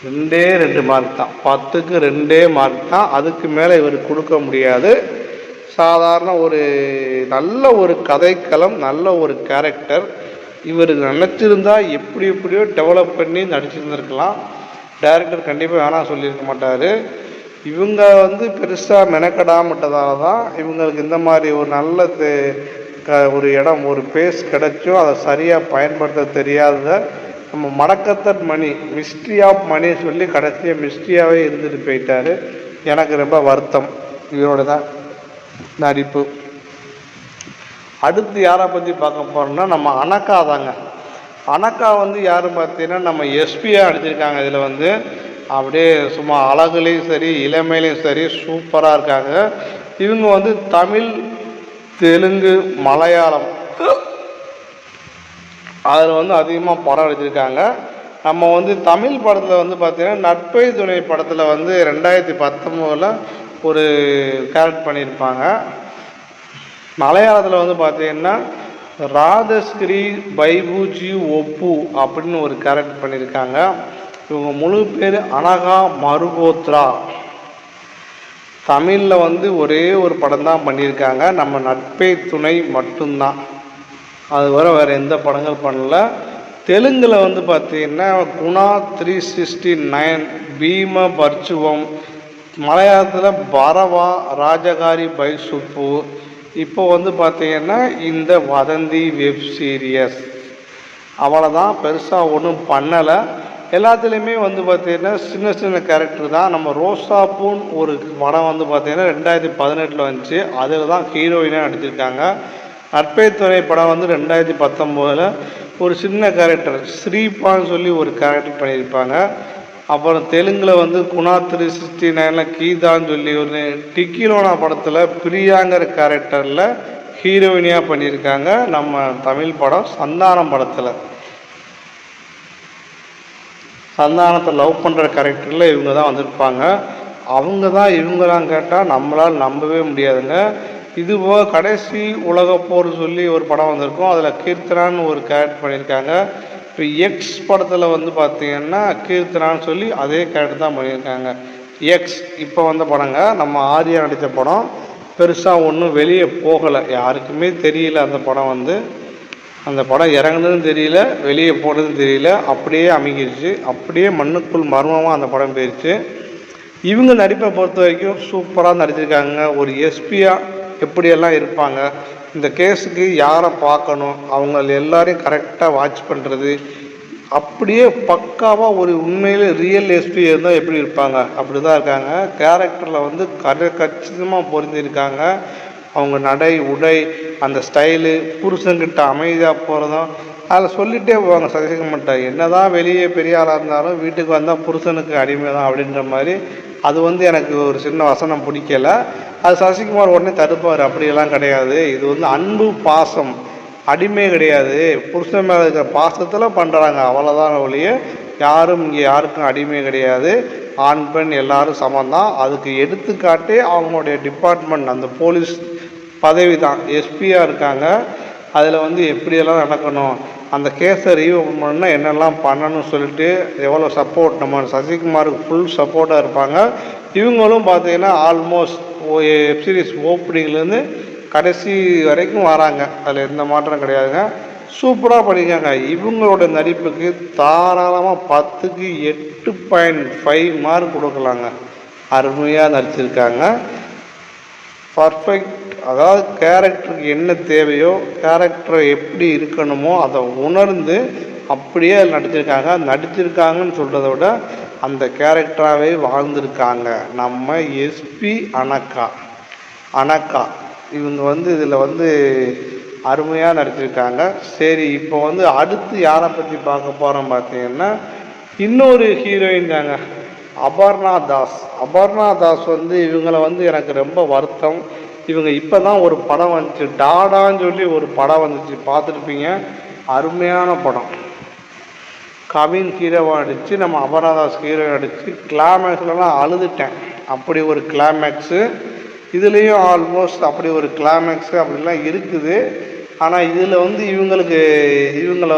2 மார்க் தான், 10க்கு 2 மார்க் தான். அதுக்கு மேலே இவருக்கு கொடுக்க முடியாது. சாதாரண ஒரு நல்ல ஒரு கதைக்களம், நல்ல ஒரு கேரக்டர். இவர் நினச்சிருந்தா எப்படியோ டெவலப் பண்ணி நடிச்சிருந்துருக்கலாம். டைரக்டர் கண்டிப்பாக வேணாம் சொல்லியிருக்க மாட்டார். இவங்க வந்து பெருசாக மெனக்கடாமட்டதால தான் இவங்களுக்கு இந்த மாதிரி ஒரு நல்ல ஒரு இடம், ஒரு பேஸ் கிடைச்சோ அதை சரியாக பயன்படுத்த தெரியாத நம்ம மடக்கத்தட் மணி, மிஸ்ட்ரி ஆஃப் மணி சொல்லி கடைசியாக மிஸ்ட்ரியாகவே இருந்துட்டு போயிட்டார். எனக்கு ரொம்ப வருத்தம் இவரோட தான் நடிப்பு. அடுத்து யாரை பற்றி பார்க்க போகிறோம்னா நம்ம அனக்கா தாங்க. அனக்கா வந்து யாரும் பார்த்தீங்கன்னா நம்ம எஸ்பியாக நடிச்சிருக்காங்க. இதில் வந்து அப்படியே சும்மா அழகுலேயும் சரி இளமையிலையும் சரி சூப்பராக இருக்காங்க. இவங்க வந்து தமிழ், தெலுங்கு, மலையாளம் அதில் வந்து அதிகமாக படம் எடுத்திருக்காங்க. நம்ம வந்து தமிழ் படத்தில் வந்து பார்த்திங்கன்னா நட்பை துணை படத்தில் வந்து 2019 ஒரு கேரக்டர் பண்ணியிருப்பாங்க. மலையாளத்தில் வந்து பார்த்திங்கன்னா ராதஸ்கிரி பைபூஜி ஒப்பு அப்படின்னு ஒரு கேரக்டர் பண்ணியிருக்காங்க. இவங்க முழு பேர் அனகா மருகோத்ரா. தமிழில் வந்து ஒரே ஒரு படம் தான் பண்ணியிருக்காங்க, நம்ம நட்பே துணை மட்டும்தான். அது வேறு எந்த படங்கள் பண்ணல. தெலுங்கில் வந்து பார்த்திங்கன்னா குணா 369, பீம பர்ச்சுவம். மலையாளத்தில் பரவா, ராஜகாரி பை சுப்பு. இப்போ வந்து பார்த்திங்கன்னா இந்த வதந்தி வெப் சீரியஸ். அவ்வளோதான், பெருசாக ஒன்றும் பண்ணலை. எல்லாத்துலேயுமே வந்து பார்த்திங்கன்னா சின்ன கேரக்டர் தான். நம்ம ரோசாப்பூன் ஒரு படம் வந்து பார்த்திங்கன்னா 2018 வந்துச்சு, அதில் தான் ஹீரோயினாக நடிச்சிருக்காங்க. நட்பே துணை படம் வந்து 2019 ஒரு சின்ன கேரக்டர் ஸ்ரீபான்னு சொல்லி ஒரு கேரக்டர் பண்ணியிருப்பாங்க. அப்புறம் தெலுங்கில் வந்து குணா 369 கீதான்னு சொல்லி ஒரு டிக்கிலோனா படத்தில் பிரியாங்கிற கேரக்டரில் ஹீரோயினியாக பண்ணியிருக்காங்க. நம்ம தமிழ் படம் சந்தானம் படத்தில் சந்தானத்தை லவ் பண்ணுற கேரக்டரில் இவங்க தான் வந்திருப்பாங்க. அவங்க தான் கேட்டால் நம்மளால் நம்பவே முடியாதுங்க. இதுபோக கடைசி உலகப்போர் சொல்லி ஒரு படம் வந்திருக்கும், அதில் கீர்த்தனான்னு ஒரு கேரக்டர் பண்ணியிருக்காங்க. இப்போ எக்ஸ் படத்தில் வந்து பார்த்திங்கன்னா கீர்த்தனான்னு சொல்லி அதே கேரக்டர் தான் பண்ணியிருக்காங்க. எக்ஸ் இப்போ வந்த படங்க, நம்ம ஆர்யா நடித்த படம். பெருசாக ஒன்றும் வெளியே போகலை, யாருக்குமே தெரியல. அந்த படம் இறங்குனதும் தெரியல, வெளியே போனதும் தெரியல, அப்படியே அமைங்கிருச்சு, அப்படியே மண்ணுக்குள் மர்மமாக அந்த படம் போயிடுச்சு. இவங்க நடிப்பை பொறுத்த வரைக்கும் சூப்பராக நடிச்சிருக்காங்க. ஒரு எஸ்பியாக எப்படியெல்லாம் இருப்பாங்க, இந்த கேஸுக்கு யாரை பார்க்கணும், அவங்க எல்லாரையும் கரெக்டாக வாட்ச் பண்ணுறது, அப்படியே பக்காவாக ஒரு உண்மையிலே ரியல் எஸ்பி இருந்தால் எப்படி இருப்பாங்க அப்படி தான் இருக்காங்க. கேரக்டரில் வந்து கச்சிதமாக பொருந்திருக்காங்க. அவங்க நடை உடை அந்த ஸ்டைலு, புருஷன்கிட்ட அமைதியாக போகிறதும் அதில் சொல்லிகிட்டே போவாங்க. சகிக்க மாட்டாங்க, என்ன தான் வெளியே பெரிய ஆளாக இருந்தாலும் வீட்டுக்கு வந்தால் புருஷனுக்கு அடிமை தான் அப்படின்ற மாதிரி. அது வந்து எனக்கு ஒரு சின்ன வசனம் பிடிக்கலை. அது சசிகுமார் உடனே தடுப்பார், அப்படியெல்லாம் கிடையாது, இது வந்து அன்பு பாசம், அடிமை கிடையாது, புருஷன் மேலே இருக்கிற பாசத்தில் பண்ணுறாங்க, அவ்வளோதான் ஒழிய யாரும் இங்கே யாருக்கும் அடிமை கிடையாது, ஆண் பெண் எல்லாரும் சமந்தான். அதுக்கு எடுத்துக்காட்டே அவங்களுடைய டிபார்ட்மெண்ட், அந்த போலீஸ் பதவி தான், எஸ்பியாக இருக்காங்க. அதில் வந்து எப்படியெல்லாம் நடக்கணும், அந்த கேஸை ரீஓப்பன் பண்ணால் என்னெல்லாம் பண்ணணும்னு சொல்லிட்டு எவ்வளோ சப்போர்ட், நம்ம சசிகுமாருக்கு ஃபுல் சப்போர்ட்டாக இருப்பாங்க. இவங்களும் பார்த்தீங்கன்னா ஆல்மோஸ்ட் வெப்சீரிஸ் ஓப்பனிங்லேருந்து கடைசி வரைக்கும் வராங்க, அதில் எந்த மாற்றம் கிடையாதுங்க. சூப்பராக பண்ணியிருக்காங்க. இவங்களோட நடிப்புக்கு தாராளமாக 10க்கு 8.5 மார்க் கொடுக்கலாங்க. அருமையாக நடிச்சிருக்காங்க, பர்ஃபெக்ட். அதாவது கேரக்டருக்கு என்ன தேவையோ, கேரக்டரை எப்படி இருக்கணுமோ அதை உணர்ந்து அப்படியே அதில் நடிச்சிருக்காங்கன்னு சொல்கிறத விட அந்த கேரக்டராகவே வாழ்ந்திருக்காங்க. நம்ம எஸ்பி அனக்கா இவங்க வந்து இதில் வந்து அருமையாக நடிச்சிருக்காங்க. சரி, இப்போ வந்து அடுத்து யாரை பற்றி பார்க்க போகிறோம் பார்த்தீங்கன்னா, இன்னொரு ஹீரோயின் தாங்க, அபர்ணா தாஸ் வந்து இவங்களை வந்து எனக்கு ரொம்ப வருத்தம். இவங்க இப்போ தான் ஒரு படம் வந்துச்சு, டாடான்னு சொல்லி ஒரு படம் வந்துச்சு, பார்த்துருப்பீங்க. அருமையான படம், கவின் ஹீரோவாக அடித்து நம்ம அபர்ணா தாஸ் ஹீரோ அடித்து கிளைமேக்ஸ்லாம் அழுதுட்டேன். அப்படி ஒரு கிளைமேக்ஸு இதுலேயும் ஆல்மோஸ்ட் அப்படி ஒரு கிளைமேக்ஸு அப்படிலாம் இருக்குது. ஆனால் இதில் வந்து இவங்களை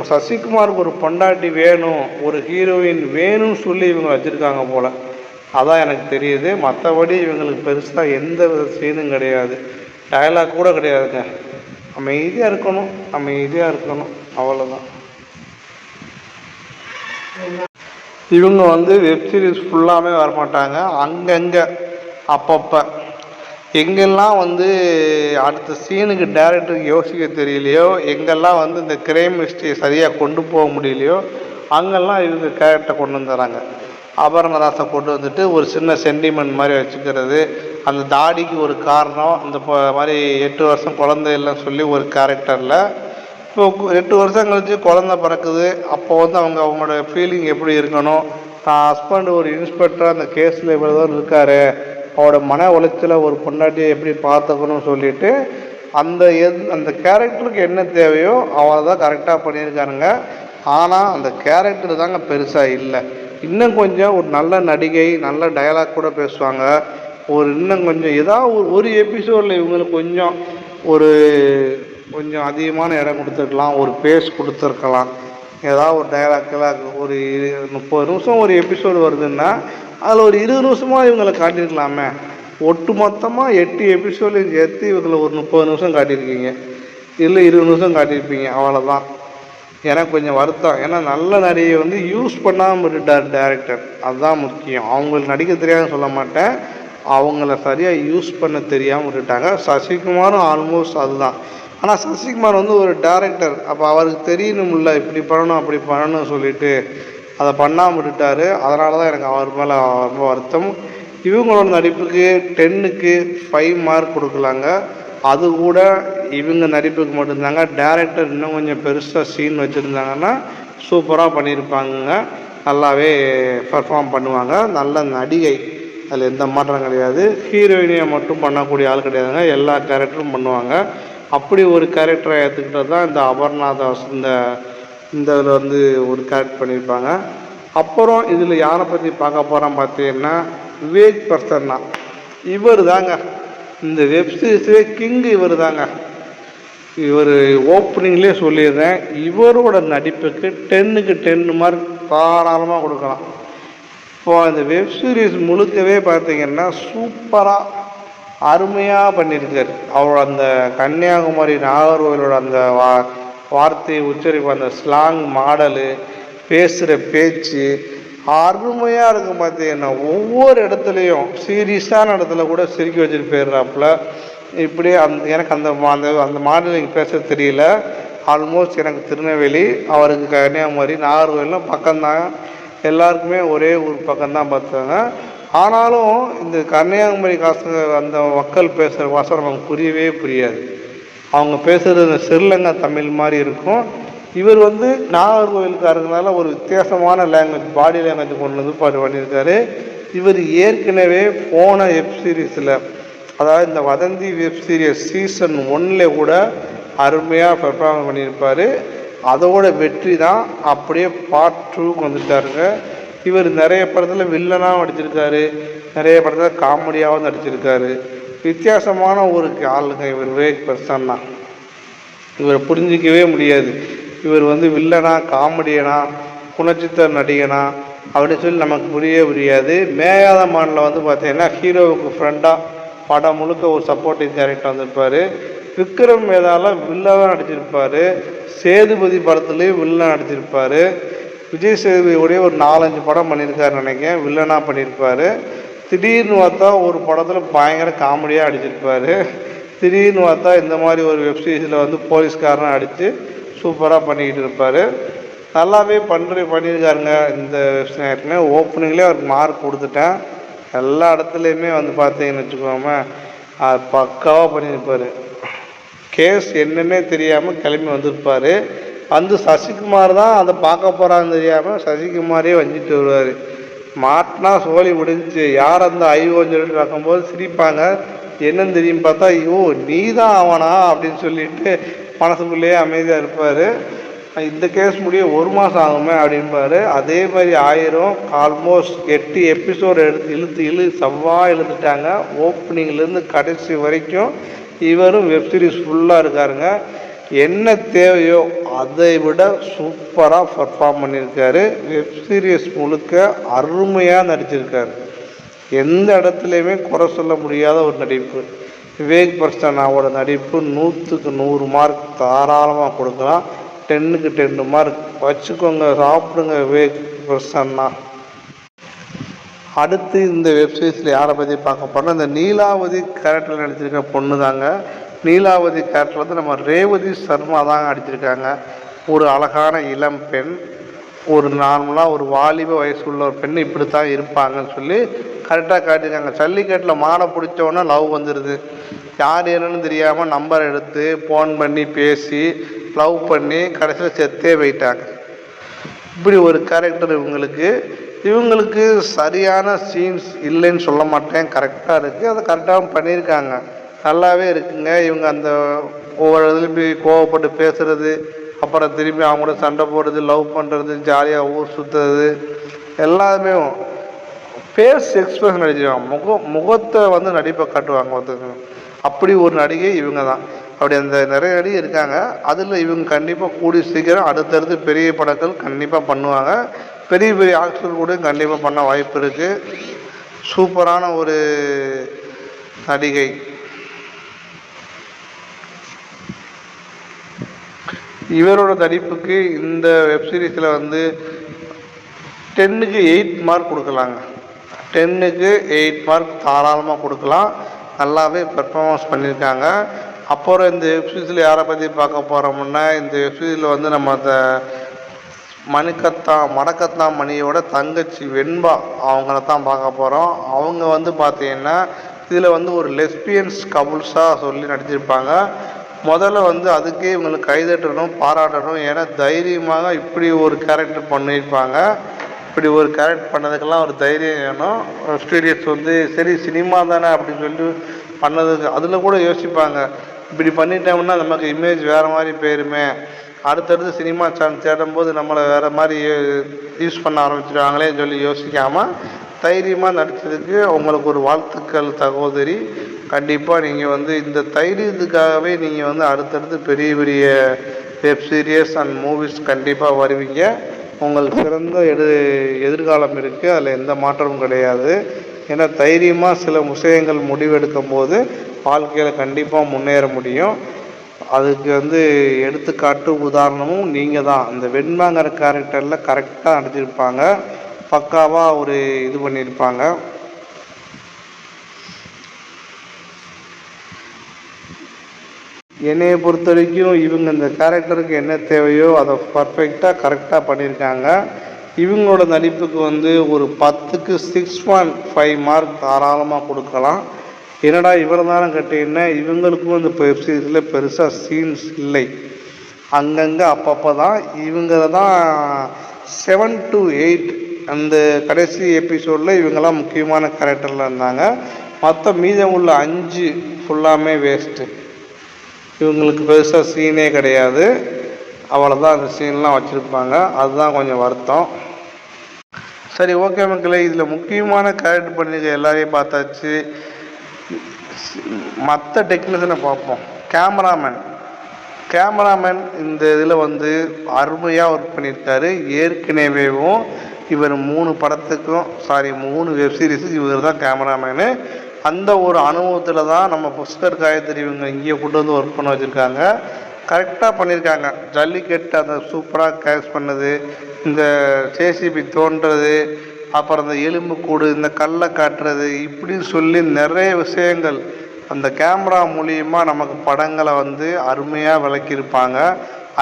சசிகுமாருக்கு ஒரு பொண்டாட்டி வேணும், ஒரு ஹீரோயின் வேணும்னு சொல்லி இவங்க வச்சுருக்காங்க போல், அதான் எனக்கு தெரியுது. மற்றபடி இவங்களுக்கு பெருசாக எந்த வித சீனும் கிடையாது, டயலாக் கூட கிடையாதுங்க. அமைதியாக இருக்கணும், அவ்வளோதான். இவங்க வந்து வெப்சீரிஸ் ஃபுல்லாமே வரமாட்டாங்க, அங்கங்கே அப்பப்போ எங்கெல்லாம் வந்து அடுத்த சீனுக்கு டைரக்டருக்கு யோசிக்க தெரியலையோ, எங்கெல்லாம் வந்து இந்த கிரைம் ஹிஸ்ட்ரியை சரியாக கொண்டு போக முடியலையோ அங்கெல்லாம் இவங்க கேரக்டரை கொண்டு வந்துடுறாங்க. அபர்ணா தாஸை கொண்டு வந்துட்டு ஒரு சின்ன சென்டிமெண்ட் மாதிரி வச்சுக்கிறது, அந்த தாடிக்கு ஒரு காரணம், இந்த மாதிரி 8 வருஷம் குழந்தை இல்லைன்னு சொல்லி ஒரு கேரக்டரில். இப்போ 8 வருஷம் கழிச்சு குழந்தை பிறக்குது, அப்போ வந்து அவங்களோட ஃபீலிங் எப்படி இருக்கணும், தான் ஹஸ்பண்ட் ஒரு இன்ஸ்பெக்டராக அந்த கேஸில் இவ்வளோ தான் இருக்கார், அவரோட மன உளைச்சலை ஒரு பொண்டாட்டியை எப்படி பார்த்துக்கணும்னு சொல்லிட்டு அந்த கேரக்டருக்கு என்ன தேவையோ அவரை தான் கரெக்டாக பண்ணியிருக்காருங்க. ஆனால் அந்த கேரக்டர் தாங்க பெருசாக இல்லை. இன்னும் கொஞ்சம் ஒரு நல்ல நடிகை, நல்ல டயலாக் கூட பேசுவாங்க, இன்னும் கொஞ்சம் ஏதாவது ஒரு எபிசோடில் இவங்களுக்கு கொஞ்சம் அதிகமான இடம் கொடுத்துருக்கலாம், ஒரு பேஸ் கொடுத்துருக்கலாம், ஏதாவது ஒரு டயலாக்கெல்லாம் ஒரு 30 நிமிஷம் ஒரு எபிசோடு வருதுன்னா அதில் ஒரு 20 நிமிஷமாக இவங்களை காட்டியிருக்கலாமே. ஒட்டு மொத்தமாக 8 எபிசோடையும் சேர்த்து இவங்களை ஒரு 30 நிமிஷம் காட்டியிருக்கீங்க, இல்லை 20 நிமிஷம் காட்டியிருப்பீங்க, அவ்வளோதான். எனக்கு கொஞ்சம் வருத்தம். ஏன்னா நல்ல நடிகை வந்து யூஸ் பண்ணாமல் விட்டுட்டார் டைரக்டர், அதுதான் முக்கியம். அவங்களுக்கு நடிக்க தெரியாதுன்னு சொல்ல மாட்டேன், அவங்கள சரியாக யூஸ் பண்ண தெரியாமல் விட்டுட்டாங்க. சசிகுமாரும் ஆல்மோஸ்ட் அதுதான். ஆனால் சசிகுமார் வந்து ஒரு டைரக்டர், அப்போ அவருக்கு தெரியணும்ல இப்படி பண்ணணும் அப்படி பண்ணணும்னு சொல்லிட்டு அதை பண்ணாமல் விட்டுட்டார். அதனால தான் எனக்கு அவர் மேலே ரொம்ப வருத்தம். இவங்களோட நடிப்புக்கு 10க்கு 5 மார்க் கொடுக்கலாங்க. அது கூட இவங்க நடிப்புக்கு மட்டும்தாங்க. டைரக்டர் இன்னும் கொஞ்சம் பெருசாக சீன் வச்சுருந்தாங்கன்னா சூப்பராக பண்ணியிருப்பாங்க, நல்லாவே பர்ஃபார்ம் பண்ணுவாங்க. நல்ல நடிகை, அதில் எந்த மாற்றம் கிடையாது. ஹீரோயினியை மட்டும் பண்ணக்கூடிய ஆள் கிடையாதுங்க, எல்லா கேரக்டரும் பண்ணுவாங்க. அப்படி ஒரு கேரக்டரை ஏற்றுக்கிட்டது தான் இந்த அபர்ணா தாஸ். இந்த இதில் வந்து ஒரு கேரக்டர் பண்ணியிருப்பாங்க. அப்புறம் இதில் யாரை பற்றி பார்க்க போகிறோம் பார்த்தீங்கன்னா, விவேக் பிரசன்னா. இவர் தாங்க இந்த வெப்சீரிஸே கிங்கு இவர் தாங்க. இவர் ஓப்பனிங்லேயே சொல்லிடுறேன், இவரோட நடிப்புக்கு 10க்கு 10 மார்க் தாராளமாக கொடுக்கலாம். இப்போது இந்த வெப்சீரிஸ் முழுக்கவே பார்த்திங்கன்னா சூப்பராக அருமையாக பண்ணியிருக்கார். அவர் அந்த கன்னியாகுமரி நாகர்கோவிலோட அந்த வார்த்தை உச்சரிப்பு, அந்த ஸ்லாங் மாடலு, பேசுகிற பேச்சு அருமையாக இருக்கும். பார்த்தீங்கன்னா ஒவ்வொரு இடத்துலையும் சீரியஸான இடத்துல கூட சிரிக்க வச்சுட்டு போயிடுறாப்புல. இப்படியே எனக்கு அந்த அந்த மாடலிங் பேச தெரியல. ஆல்மோஸ்ட் எனக்கு திருநெல்வேலி, அவருக்கு கன்னியாகுமரி, நாகர்கோவிலும் பக்கம்தான், எல்லாருக்குமே ஒரே ஊர் பக்கம்தான் பார்த்தாங்க. ஆனாலும் இந்த கன்னியாகுமரி அந்த மக்கள் பேசுகிற பாஷை நமக்கு புரியவே புரியாது. அவங்க பேசுகிறது இந்த ஸ்ரீலங்கா தமிழ் மாதிரி இருக்கும். இவர் நாகர்கோவிலுக்காரங்கனால ஒரு வித்தியாசமான லாங்குவேஜ், பாடி லாங்குவேஜ் கொண்டு வந்து பண்ணியிருக்காரு. இவர் ஏற்கனவே போன வெப்சீரிஸில், அதாவது இந்த வதந்தி வெப்சீரிஸ் சீசன் 1 கூட அருமையாக பெர்ஃபார்ம் பண்ணியிருப்பார். அதோட வெற்றி தான் அப்படியே பார்ட் 2க்கு வந்துட்டாருங்க. இவர் நிறைய படத்தில் வில்லனாகவும் நடிச்சிருக்காரு, நிறைய படத்தில் காமெடியாகவும் நடிச்சிருக்காரு. வித்தியாசமான ஒரு ஆளுங்க இவர். விவேக் பிரசன்னா இவரை புரிஞ்சிக்கவே முடியாது. இவர் வில்லனா, காமெடியனா, குணச்சித்திர நடிகனா அப்படின்னு சொல்லி நமக்கு புரியாது. மேயாத மானில் பார்த்தீங்கன்னா ஹீரோவுக்கு ஃப்ரெண்டாக படம் முழுக்க ஒரு சப்போர்ட்டிங் கேரக்டர் வந்திருப்பார். விக்ரம் வேதால வில்லனாக நடிச்சிருப்பார். சேதுபதி படத்துலேயும் வில்லனாக நடிச்சிருப்பார். விஜய் சேதுபதியோடைய ஒரு 4-5 படம் பண்ணியிருக்காரு நினைக்கிறேன், வில்லனாக பண்ணியிருப்பார். திடீர்னு பார்த்தா ஒரு படத்தில் பயங்கர காமெடியாக அடிச்சிருப்பார். திடீர்னு பார்த்தா இந்த மாதிரி ஒரு வெப்சீரிஸில் போலீஸ்காரனாக அடித்து சூப்பராக பண்ணிக்கிட்டு இருப்பார். நல்லாவே பண்ணியிருக்காருங்க. இந்த வெப்சீரிஸ்னு ஓப்பனிங்லேயே அவருக்கு மார்க் கொடுத்துட்டேன். எல்லா இடத்துலையுமே பார்த்தீங்கன்னு வச்சுக்கோமே, அது பக்காவாக பண்ணியிருப்பார். கேஸ் என்னன்னே தெரியாமல் கிளம்பி வந்திருப்பார். சசிகுமார் தான் அதை பார்க்க போகிறான்னு தெரியாமல் சசிகுமாரே வஞ்சிட்டு வருவார். மாட்டினா சோழி முடிஞ்சு யார் அந்த ஐயோன்னு சொல்லிட்டு பார்க்கும்போது சிரிப்பாங்க. என்னன்னு தெரியும் பார்த்தா, ஐயோ நீ தான் அவனா அப்படின்னு சொல்லிட்டு மனசுக்குள்ளேயே அமைதியாக இருப்பார். இந்த கேஸ் முடிய 1 மாதம் ஆகுமே அப்படின்பார். அதே மாதிரி ஆயிரம். ஆல்மோஸ்ட் 8 எபிசோடு இழுத்து செவ்வாய் இழுத்துட்டாங்க. ஓப்பனிங்லேருந்து கடைசி வரைக்கும் இவரும் வெப்சீரிஸ் ஃபுல்லாக இருக்காருங்க. என்ன தேவையோ அதை விட சூப்பராக பர்ஃபார்ம் பண்ணியிருக்காரு. வெப்சீரிஸ் முழுக்க அருமையாக நடிச்சிருக்காரு. எந்த இடத்துலையுமே குறை சொல்ல முடியாத ஒரு நடிப்பு. விவேக் பிரசன்னாவோட நடிப்பு 100க்கு 100 மார்க் தாராளமாக கொடுக்கலாம். 10க்கு 10 மார்க் வச்சுக்கோங்க, சாப்பிடுங்க விவேக் பிரசன்னா. அடுத்து இந்த வெப்சீரிஸில் யாரை பற்றி பார்க்க போகிறோம், இந்த நீலாவதி கேரக்டரில் நடிச்சிருக்க பொண்ணு தாங்க. நீலாவதி கேரக்டர் நம்ம ரேவதி சர்மா தாங்க நடிச்சிருக்காங்க. ஒரு அழகான இளம் பெண், ஒரு நார்மலாக ஒரு வாலிப வயசு உள்ள ஒரு பெண் இப்படி தான் இருப்பாங்கன்னு சொல்லி கரெக்டாக காட்டியிருக்காங்க. ஜல்லிக்கட்டில் மாடை பிடிச்சோன்னே லவ் வந்துடுது. யார் என்னன்னு தெரியாமல் நம்பர் எடுத்து ஃபோன் பண்ணி பேசி லவ் பண்ணி கடைசியில் செத்தே போயிட்டாங்க. இப்படி ஒரு கேரக்டர் இவங்களுக்கு சரியான சீன்ஸ் இல்லைன்னு சொல்ல மாட்டேன், கரெக்டாக இருக்குது. அதை கரெக்டாக பண்ணியிருக்காங்க, நல்லாவே இருக்குங்க. இவங்க அந்த ஒவ்வொரு இதுலையும் போய் கோவப்பட்டு பேசுகிறது, அப்புறம் திரும்பி அவங்க கூட சண்டை போடுறது, லவ் பண்ணுறது, ஜாலியாக ஊர் சுற்றுறது, எல்லாருமே ஃபேஸ் எக்ஸ்பிரஷன் நடிச்சிருவாங்க. முகத்தை நடிப்பை காட்டுவாங்க ஒருத்தங்க. அப்படி ஒரு நடிகை இவங்க தான். அப்படி அந்த நிறைய நடிகை இருக்காங்க. அதில் இவங்க கண்டிப்பாக கூடி சீக்கிரம் அடுத்தடுத்து பெரிய படங்கள் கண்டிப்பாக பண்ணுவாங்க. பெரிய பெரிய ஆக்டர் கூட கண்டிப்பாக பண்ண வாய்ப்பு இருக்குது. சூப்பரான ஒரு நடிகை. இவரோட நடிப்புக்கு இந்த வெப்சீரிஸில் 10க்கு 8 மார்க் கொடுக்கலாங்க. 10க்கு 8 மார்க் தாராளமாக கொடுக்கலாம். நல்லாவே பெர்ஃபார்மன்ஸ் பண்ணியிருக்காங்க. அப்புறம் இந்த வெப்சீரிஸில் யாரை பற்றி பார்க்க போகிறோம்னா, இந்த வெப்சீரிஸில் நம்ம அந்த மணக்கத்தா மணியோட தங்கச்சி வெண்பா அவங்கள தான் பார்க்க போகிறோம். அவங்க பார்த்தீங்கன்னா இதில் ஒரு லெஸ்பியன்ஸ் கபுள்ஸாக சொல்லி நடிச்சிருப்பாங்க. முதல்ல அதுக்கே இவங்களுக்கு கைதட்டணும், பாராட்டணும். ஏன்னா தைரியமாக இப்படி ஒரு கேரக்டர் பண்ணியிருப்பாங்க. இப்படி ஒரு கேரக்டர் பண்ணதுக்கெல்லாம் ஒரு தைரியம் வேணும். ஸ்டூடியோஸ் சரி சினிமா தானே அப்படின்னு சொல்லி பண்ணதுக்கு அதில் கூட யோசிப்பாங்க, இப்படி பண்ணிட்டோம்னா நமக்கு இமேஜ் வேறு மாதிரி போயிருமே, அடுத்தடுத்து சினிமா சான்ஸ் தேடும்போது நம்மளை வேறு மாதிரி யூஸ் பண்ண ஆரம்பிச்சிடுவாங்களேன்னு சொல்லி யோசிக்காமல் தைரியமாக நடித்ததுக்கு உங்களுக்கு ஒரு வாழ்த்துக்கள் சகோதரி. கண்டிப்பாக நீங்கள் வந்து இந்த தைரியத்துக்காகவே நீங்கள் வந்து அடுத்தடுத்து பெரிய பெரிய வெப் சீரியஸ் அண்ட் மூவிஸ் கண்டிப்பாக வருவீங்க. உங்களுக்கு சிறந்த எதிர்காலம் இருக்குது, அதில் எந்த மாற்றமும் கிடையாது. ஏன்னா தைரியமாக சில விஷயங்கள் முடிவெடுக்கும் போது வாழ்க்கையில் கண்டிப்பாக முன்னேற முடியும். அதுக்கு வந்து எடுத்துக்காட்டு உதாரணமும் நீங்கள் தான். அந்த வெண்மாங்கிற கேரக்டரில் கரெக்டாக நடிச்சிருப்பாங்க, பக்காவாக ஒரு இது பண்ணியிருப்பாங்க. என்னையை பொறுத்த வரைக்கும் இவங்க இந்த கேரக்டருக்கு என்ன தேவையோ அதை பர்ஃபெக்டாக கரெக்டாக பண்ணியிருக்காங்க. இவங்களோட நடிப்புக்கு வந்து ஒரு 10க்கு 6.5 மார்க் தாராளமாக கொடுக்கலாம். என்னடா இவர் தானே கேட்டீங்கன்னா, இவங்களுக்கும் இந்த வெப் சீரிஸில் பெருசாக சீன்ஸ் இல்லை, அங்கங்கே அப்பப்போ தான். இவங்க தான் 7 to 8 அந்த கடைசி எபிசோடில் இவங்கெல்லாம் முக்கியமான கேரக்டரில் இருந்தாங்க. மற்ற மீதம் உள்ள 5 ஃபுல்லாமே வேஸ்ட்டு. இவங்களுக்கு பெருசாக சீனே கிடையாது, அவ்வளோதான். அந்த சீன்லாம் வச்சுருப்பாங்க, அதுதான் கொஞ்சம் வருத்தம். சரி, ஓகே மக்களே, இதில் முக்கியமான கேரக்டர் பண்ணிக்க எல்லாரையும் பார்த்தாச்சு. மற்ற டெக்னீஷியனை பார்ப்போம். கேமராமேன் இந்த இதில் வந்து அருமையாக ஒர்க் பண்ணியிருக்காரு. ஏற்கனவேவும் இவர் 3 வெப் சீரிஸுக்கு இவர் தான் கேமராமேனு. அந்த ஒரு அனுபவத்தில் தான் நம்ம புஷ்கர் காயத்ரி இவங்க இங்கேயே கொண்டு வந்து ஒர்க் பண்ண வச்சுருக்காங்க. கரெக்டாக பண்ணியிருக்காங்க. ஜல்லிக்கட்டு அந்த சூப்பராக கேஷ் பண்ணது, இந்த ஜேசிபி தோன்றது, அப்புறம் இந்த எலும்புக்கூடு, இந்த கல்லை காட்டுறது, இப்படின்னு சொல்லி நிறைய விஷயங்கள் அந்த கேமரா மூலியமாக நமக்கு படங்களை வந்து அருமையாக விளக்கியிருப்பாங்க.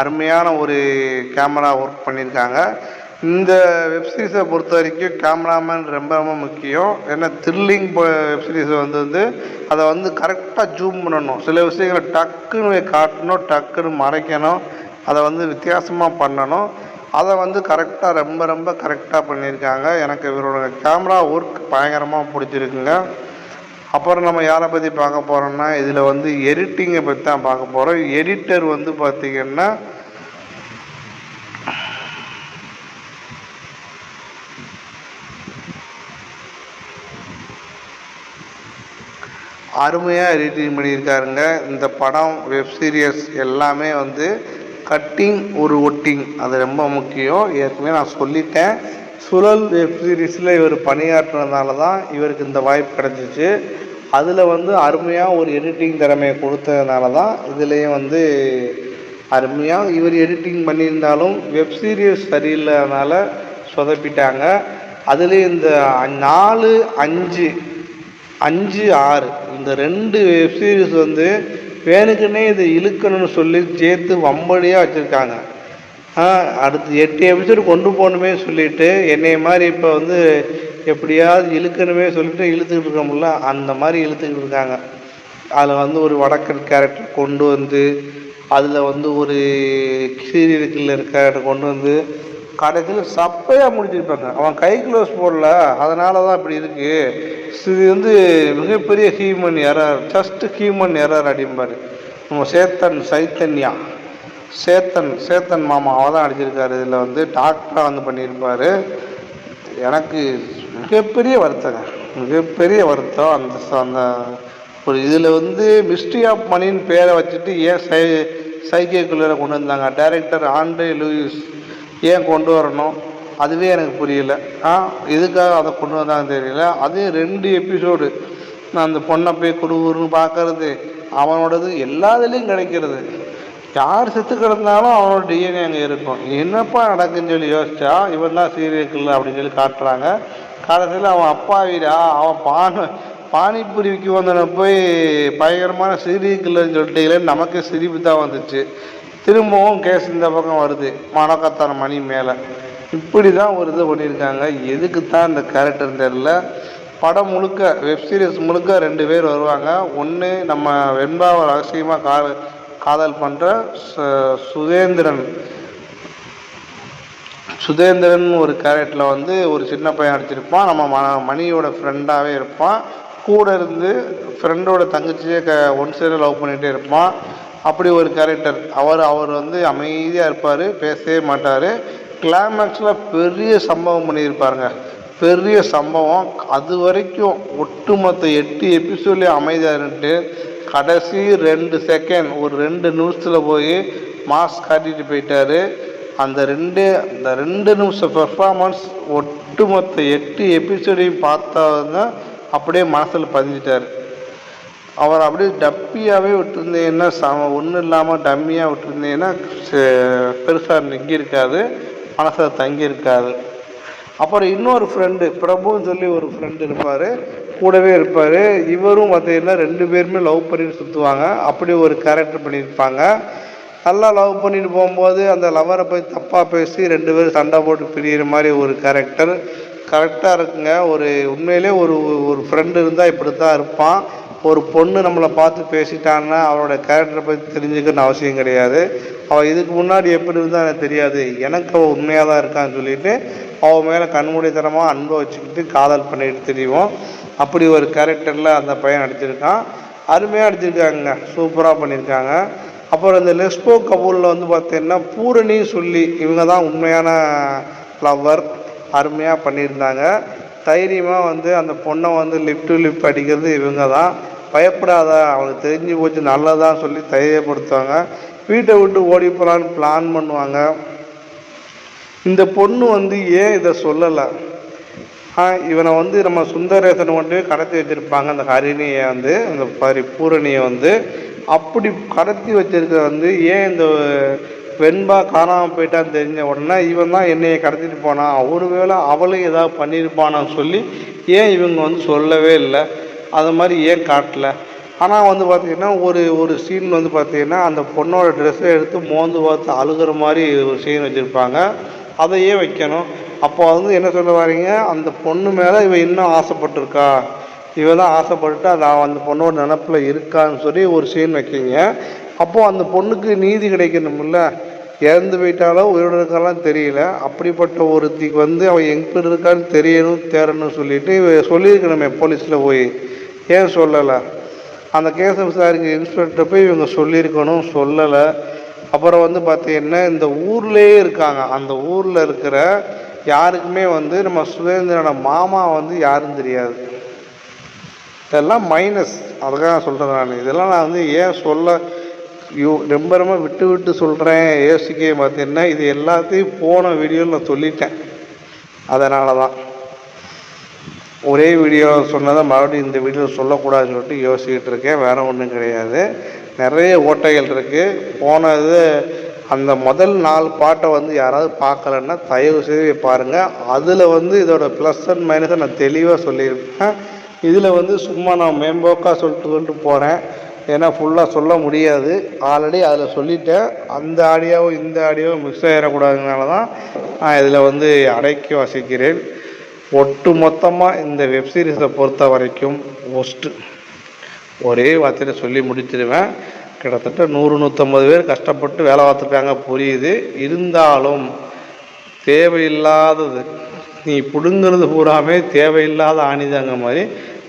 அருமையான ஒரு கேமரா ஒர்க் பண்ணியிருக்காங்க. இந்த வெப்சீரிஸை பொறுத்த வரைக்கும் கேமராமேன் ரொம்ப ரொம்ப முக்கியம். ஏன்னா த்ரில்லிங் வெப்சீரிஸை வந்து அதை வந்து கரெக்டாக ஜூம் பண்ணணும். சில விஷயங்களை டக்குன்னு காட்டணும், டக்குன்னு மறைக்கணும், அதை வந்து வித்தியாசமாக பண்ணணும். அதை வந்து கரெக்டாக ரொம்ப ரொம்ப கரெக்டாக பண்ணியிருக்காங்க. எனக்கு இவரோட கேமரா ஒர்க் பயங்கரமாக பிடிச்சிருக்குங்க. அப்புறம் நம்ம யாரை பற்றி பார்க்க போகிறோம்னா, இதில் வந்து எடிட்டிங்கை பற்றி தான் பார்க்க போகிறோம். எடிட்டர் வந்து பார்த்திங்கன்னா அருமையாக எடிட்டிங் பண்ணியிருக்காருங்க. இந்த படம் வெப் சீரியஸ் எல்லாமே வந்து கட்டிங் ஒரு ஒட்டிங், அது ரொம்ப முக்கியம். ஏற்கனவே நான் சொல்லிட்டேன். சுழல் வெப் சீரிஸில் இவர் பணியாற்றுனதுனால தான் இவருக்கு இந்த வாய்ப்பு கிடச்சிச்சு. அதில் வந்து அருமையாக ஒரு எடிட்டிங் திறமையை கொடுத்ததுனால தான் இதுலேயும் வந்து அருமையாக இவர் எடிட்டிங் பண்ணியிருந்தாலும் வெப் சீரிஸ் சரியில்லாதனால சொதப்பிட்டாங்க. அதுலேயும் இந்த 4, 5, 6 இந்த 2 வெப் சீரிஸ் வந்து வேணுக்குன்னே இதை இழுக்கணும்னு சொல்லி சேர்த்து வம்படியாக வச்சுருக்காங்க. அடுத்து 8 எபிசோடு கொண்டு போகணுமே சொல்லிவிட்டு என்னைய மாதிரி இப்போ வந்து எப்படியாவது இழுக்கணுமே சொல்லிட்டு இழுத்துக்கிட்டு இருக்கோம்ல, அந்த மாதிரி இழுத்துக்கிட்டு இருக்காங்க. அதில் வந்து ஒரு வடக்கன் கேரக்டர் கொண்டு வந்து, அதில் வந்து ஒரு சீரியல் கில்லர் கேரக்டர் கொண்டு வந்து கடைசியில் சப்பையாக முடிச்சிருப்பாங்க. அவன் கை க்ளோஸ் போடல, அதனால தான் இப்படி இருக்குது. இது வந்து மிகப்பெரிய human error, just human error அப்படிம்பார். நம்ம சேத்தன் மாமா அவள் தான் அடிச்சிருக்காரு. இதில் வந்து டாக்டராக வந்து பண்ணியிருப்பார். எனக்கு மிகப்பெரிய வருத்தம். அந்த ஒரு இதில் வந்து மிஸ்ட்ரி ஆஃப் மணின்னு பேரை வச்சுட்டு ஏன் சைக்கிள்குள்ளே கொண்டு வந்தாங்க? டைரக்டர் ஆண்ட்ரே லூயிஸ் ஏன் கொண்டு வரணும்? அதுவே எனக்கு புரியல. எதுக்காக அதை கொண்டு வந்தாங்கன்னு தெரியல. அதையும் 2 எபிசோடு நான் அந்த பொண்ணை போய் குடுகுறுன்னு பார்க்கறது, அவனோடது எல்லாத்துலேயும் கிடைக்கிறது. யார் செத்து கிடந்தாலும் அவனோட டிஎன்ஏ அங்கே இருக்கும். என்னப்பா நடக்குன்னு சொல்லி யோசிச்சா இவன் தான் சீரியல் கில்லர் அப்படின்னு சொல்லி காட்டுறாங்க. காலத்தில் அவன் அப்பாவிடா, அவன் பானிபூரிக்கு வந்தவனை போய் பயங்கரமான சீரியல் கில்லர்னு சொல்லிட்டீங்களேன்னு நமக்கு சிரிப்பு தான் வந்துச்சு. திரும்பவும் கேஸ் இந்த பக்கம் வருது, மணக்கத்தான மணி மேலே. இப்படி தான் ஒரு இது பண்ணியிருக்காங்க. எதுக்கு தான் இந்த கேரக்டர் தெரியல. படம் முழுக்க வெப் சீரிஸ் முழுக்க 2 பேர் வருவாங்க. ஒன்று நம்ம வெண்பாவை ரகசியமாக காதல் பண்ணுற சுதேந்திரன் ஒரு கேரக்டரில் வந்து ஒரு சின்ன பையன் அடிச்சிருப்பான். நம்ம மணியோட ஃப்ரெண்டாகவே இருப்பான். கூட இருந்து ஃப்ரெண்டோட தங்கச்சியே ஒன் சைடு லவ் பண்ணிகிட்டே இருப்பான். அப்படி ஒரு கேரக்டர். அவர் வந்து அமைதியாக இருப்பார், பேசவே மாட்டார். கிளைமேக்ஸில் பெரிய சம்பவம் பண்ணியிருப்பாருங்க. பெரிய சம்பவம். அது வரைக்கும் ஒட்டுமொத்த 8 எபிசோட்லேயும் அமைதியாக இருந்துட்டு கடைசி 2 செகண்ட் ஒரு 2 நிமிஷத்தில் போய் மாஸ் காட்டிட்டு போயிட்டாரு. அந்த 2 நிமிஷம் பெர்ஃபார்மன்ஸ் ஒட்டுமொத்த 8 எபிசோடையும் பார்த்தவங்க அப்படியே மனசில் பதிஞ்சிட்டார். அவர் அப்படியே டப்பியாகவே விட்டுருந்தீங்கன்னா ஒன்றும் இல்லாமல் டம்மியாக விட்டுருந்தீங்கன்னா பெருசாக நெங்கியிருக்காது, மனசில் தங்கியிருக்காது. அப்புறம் இன்னொரு ஃப்ரெண்டு பிரபுன்னு சொல்லி ஒரு ஃப்ரெண்டு இருப்பார், கூடவே இருப்பார். இவரும் பார்த்தீங்கன்னா 2 பேருமே லவ் பண்ணிட்டு சுற்றுவாங்க. அப்படி ஒரு கேரக்டர் பண்ணியிருப்பாங்க. நல்லா லவ் பண்ணிட்டு போகும்போது அந்த லவரை போய் தப்பாக பேசி 2 பேரும் சண்டை போட்டு பிரிகிற மாதிரி ஒரு கேரக்டர் கரெக்டாக இருக்குங்க. உண்மையிலே ஒரு ஃப்ரெண்டு இருந்தால் இப்படி தான் இருப்பான். ஒரு பொண்ணு நம்மளை பார்த்து பேசிட்டான்னா அவளோட கேரக்டரை பற்றி தெரிஞ்சுக்கணும்னு அவசியம் கிடையாது. அவள் இதுக்கு முன்னாடி எப்படி இருந்தால் எனக்கு தெரியாது, எனக்கு அவள் உண்மையாக தான் இருக்கான்னு சொல்லிட்டு அவள் மேலே கண்மூடித்தனமாக அன்பை வச்சுக்கிட்டு காதல் பண்ணிட்டு தெரியும். அப்படி ஒரு கேரக்டரில் அந்த பையன் நடிச்சிருக்கான். அருமையாக நடிச்சிருக்காங்க, சூப்பராக பண்ணியிருக்காங்க. அப்புறம் இந்த லெஸ்போ கபூலில் வந்து பார்த்தீங்கன்னா பூரணின்னு சொல்லி இவங்க தான் உண்மையான லவ்வர், அருமையாக பண்ணியிருந்தாங்க. தைரியமாக வந்து அந்த பொண்ணை வந்து லிப் டு லிப் அடிக்கிறது இவங்க தான். பயப்படாத, அவனுக்கு தெரிஞ்சு போச்சு நல்லதான் சொல்லி தைரியப்படுத்துவாங்க. வீட்டை விட்டு ஓடி போகலான்னு பிளான் பண்ணுவாங்க. இந்த பொண்ணு வந்து ஏன் இதை சொல்லலை, இவனை வந்து நம்ம சுந்தரேசனை கொண்டு கடத்தி வச்சுருப்பாங்க. அந்த ஹரிணியை வந்து அந்த பூரணியை வந்து அப்படி கடத்தி வச்சிருக்க வந்து ஏன் இந்த வெண்பா காணாமல் போயிட்டான்னு தெரிஞ்ச உடனே இவன் தான் என்னையை கடத்திட்டு போனான், ஒருவேளை அவளையும் ஏதாவது பண்ணியிருப்பானான்னு சொல்லி ஏன் இவங்க வந்து சொல்லவே இல்லை, அது மாதிரி ஏன் காட்டலை. ஆனால் வந்து பார்த்திங்கன்னா ஒரு சீன் வந்து பார்த்திங்கன்னா அந்த பொண்ணோட ட்ரெஸ்ஸை எடுத்து மோந்து பார்த்து அழுகிற மாதிரி ஒரு சீன் வச்சுருப்பாங்க. அதையே வைக்கணும். அப்போ வந்து என்ன சொல்ல வரீங்க, அந்த பொண்ணு மேலே இவன் இன்னும் ஆசைப்பட்டிருக்கா, இவன் தான் ஆசைப்பட்டுட்டு அந்த பொண்ணோட நினப்பில் இருக்கான்னு சொல்லி ஒரு சீன் வைக்கிங்க. அப்போது அந்த பொண்ணுக்கு நீதி கிடைக்கணும்ல, இறந்து போயிட்டாலும் உயிரோடு இருக்காலாம் தெரியல. அப்படிப்பட்ட ஒருத்திக்கு வந்து அவன் எங்கே இருக்கான்னு தெரியணும் தேரணும்னு சொல்லிட்டு சொல்லியிருக்கணுமே போலீஸில் போய், ஏன் சொல்லலை? அந்த கேஸை விசாரிக்க இன்ஸ்பெக்டர் போய் இவங்க சொல்லியிருக்கணும், சொல்லலை. அப்புறம் வந்து பார்த்தீங்கன்னா இந்த ஊர்லேயே இருக்காங்க, அந்த ஊரில் இருக்கிற யாருக்குமே வந்து நம்ம சுரேந்திரனோட மாமா வந்து யாரும் தெரியாது. இதெல்லாம் மைனஸ். அதுக்காக சொல்கிறேன் நான். இதெல்லாம் நான் வந்து ஏன் சொல்ல ரொம்ப ரொம்ப விட்டு சொல்கிறேன் யோசிக்க பார்த்தீங்கன்னா இது எல்லாத்தையும் போன வீடியோவில் நான் சொல்லிட்டேன். அதனால தான் ஒரே வீடியோ சொன்னதை மறுபடியும் இந்த வீடியோ சொல்லக்கூடாதுன்னு சொல்லிட்டு யோசிக்கிட்டு இருக்கேன். வேறு ஒன்றும் கிடையாது. நிறைய ஓட்டைகள் இருக்குது. போனது அந்த முதல் 4 பாட்டை வந்து யாராவது பார்க்கலன்னா தயவு செய்து பாருங்கள். அதில் வந்து இதோட ப்ளஸ் அண்ட் மைனஸை நான் தெளிவாக சொல்லியிருப்பேன். இதில் வந்து சும்மா நான் மேம்போக்காக சொல்லிட்டு போகிறேன், ஏன்னா ஃபுல்லாக சொல்ல முடியாது. ஆல்ரெடி அதில் சொல்லிட்டேன். அந்த ஆடியோவும் இந்த ஆடியோவும் மிக்ஸ் ஆகிடக்கூடாதுனால தான் நான் இதில் வந்து அடக்கி வாசிக்கிறேன். ஒட்டு மொத்தமாக இந்த வெப்சீரிஸை பொறுத்த வரைக்கும் ஒஸ்ட்டு. ஒரே வார்த்தையில் சொல்லி முடிச்சிடுவேன். கிட்டத்தட்ட 100-150 பேர் கஷ்டப்பட்டு வேலை பார்த்துருக்காங்க, புரியுது. இருந்தாலும் தேவையில்லாதது, நீ பிடுங்கிறது பூராமே தேவையில்லாத ஆணிதாங்க மாதிரி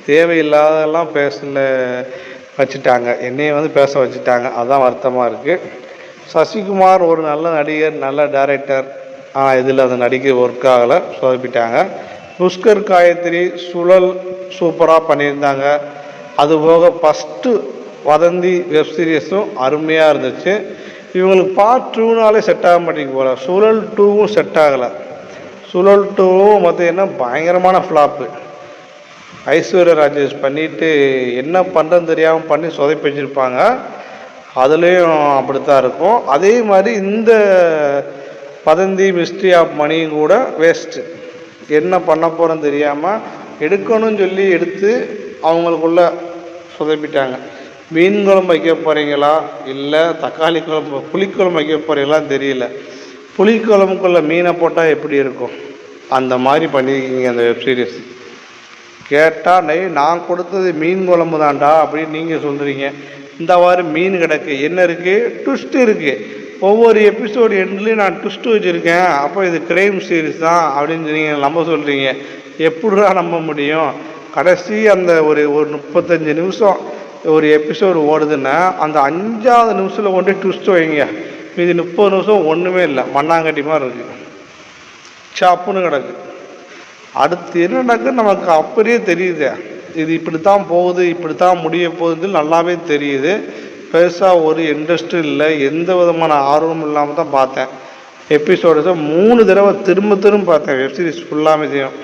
தேவையில்லாதெல்லாம் பேசல வச்சுட்டாங்க, என்னையை வந்து பேச வச்சுட்டாங்க. அதுதான் வருத்தமாக இருக்குது. சசிகுமார் ஒரு நல்ல நடிகர், நல்ல டைரக்டர். இதில் அந்த நடிகை ஒர்க் ஆகலை, சொதப்பிட்டாங்க. புஷ்கர் காயத்ரி சுழல் சூப்பராக பண்ணியிருந்தாங்க. அதுபோக ஃபஸ்ட்டு வதந்தி வெப்சீரிஸும் அருமையாக இருந்துச்சு. இவங்களுக்கு பார்ட் 2னாலே செட் ஆக மாட்டேங்குது போல. சுழல் 2வும் செட் ஆகலை. சுழல் 2வும் பார்த்தீங்கன்னா பயங்கரமான ஃப்ளாப்பு. ஐஸ்வர்யா ராஜேஷ் பண்ணிவிட்டு என்ன பண்ணுறதுன்னு தெரியாமல் பண்ணி சொதப்பி வச்சுருப்பாங்க. அதுலேயும் அப்படித்தான் இருக்கும். அதே மாதிரி இந்த வதந்தி மிஸ்ட்ரி ஆஃப் மணியும் கூட வேஸ்ட்டு. என்ன பண்ண போகிறோன்னு தெரியாமல் எடுக்கணும்னு சொல்லி எடுத்து அவங்களுக்குள்ள சொதப்பிட்டாங்க. மீன் குழம்பு வைக்க போகிறீங்களா இல்லை தக்காளி குழம்பு புளிக்குழம்பு வைக்க போகிறீங்களான்னு தெரியல. புளிக்குழம்புக்குள்ளே மீனை போட்டால் எப்படி இருக்கும், அந்த மாதிரி பண்ணியிருக்கீங்க அந்த வெப்சீரிஸ். கேட்டால் நான் கொடுத்தது மீன் குழம்பு தான்டா அப்படின்னு நீங்கள் சொல்கிறீங்க. இந்த மாதிரி மீன் கிடக்கு, என்ன இருக்குது, ட்விஸ்ட் இருக்குது. ஒவ்வொரு எபிசோடு எண்ட்லேயும் நான் ட்விஸ்ட்டு வச்சுருக்கேன். அப்போ இது கிரைம் சீரிஸ் தான் அப்படின்னு நீங்கள் நம்ப சொல்கிறீங்க. எப்படிடா நம்ப முடியும்? கடைசி அந்த ஒரு 35 நிமிஷம் ஒரு எபிசோடு ஓடுதுன்னா அந்த 5ஆவது நிமிஷத்தில் கொண்டு ட்விஸ்ட் வைங்க. மீதி 30 நிமிஷம் ஒன்றுமே இல்லை, மண்ணாங்கட்டி மாதிரி இருக்குது, சாப்புன்னு கிடக்கு. அடுத்து என்னன்னாக்க நமக்கு அப்படியே தெரியுது, இது இப்படி தான் போகுது, இப்படி தான் முடிய போகுதுன்னு நல்லாவே தெரியுது. பெருசாக ஒரு இன்ட்ரெஸ்ட்டும் இல்லை, எந்த விதமான ஆர்வமும் இல்லாமல் தான் பார்த்தேன். எபிசோடு 3 தடவை திரும்ப பார்த்தேன். வெப்சீரிஸ் ஃபுல்லாமே தெரியும்.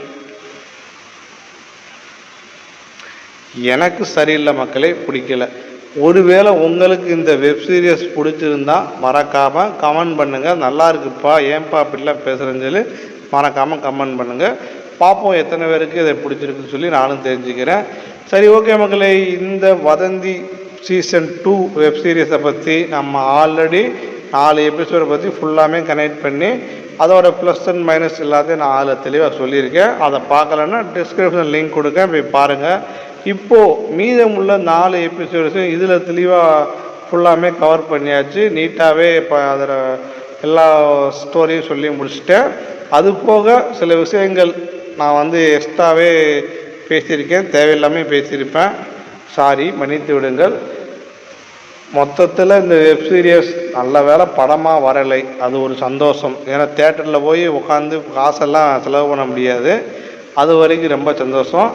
எனக்கு சரியில்லை மக்களே, பிடிக்கல. ஒருவேளை உங்களுக்கு இந்த வெப்சீரிஸ் பிடிச்சிருந்தா மறக்காமல் கமெண்ட் பண்ணுங்கள். நல்லா இருக்குப்பா, ஏன்பா அப்படிலாம் பேசுகிறேன்னு சொல்லி மறக்காமல் கமெண்ட் பண்ணுங்கள். பார்ப்போம் எத்தனை பேருக்கு இதை பிடிச்சிருக்குன்னு சொல்லி நானும் தெரிஞ்சுக்கிறேன். சரி, ஓகே மக்களே, இந்த வதந்தி சீசன் 2 வெப்சீரிஸை பற்றி நம்ம ஆல்ரெடி 4 எபிசோடை பற்றி ஃபுல்லாமே கனெக்ட் பண்ணி அதோட ப்ளஸ் அண்ட் மைனஸ் எல்லாத்தையும் நான் அதில் தெளிவாக சொல்லியிருக்கேன். அதை பார்க்கலன்னா டிஸ்கிரிப்ஷன் லிங்க் கொடுக்கேன், போய் பாருங்கள். இப்போது மீதமுள்ள 4 எபிசோட்ஸும் இதில் தெளிவாக ஃபுல்லாமே கவர் பண்ணியாச்சு. நீட்டாகவே இப்போ அதில் எல்லா ஸ்டோரியும் சொல்லி முடிச்சுட்டேன். அது போக சில விஷயங்கள் நான் எக்ஸ்ட்ராவே பேசியிருக்கேன், தேவையில்லாமல் பேசியிருப்பேன். சாரி, மன்னித்து விடுங்கள். மொத்தத்தில் இந்த வெப்சீரியஸ் நல்ல வேலை படமாக வரலை, அது ஒரு சந்தோஷம். ஏன்னா தேட்டரில் போய் உட்காந்து காசெல்லாம் செலவு பண்ண முடியாது, அது வரைக்கும் ரொம்ப சந்தோஷம்.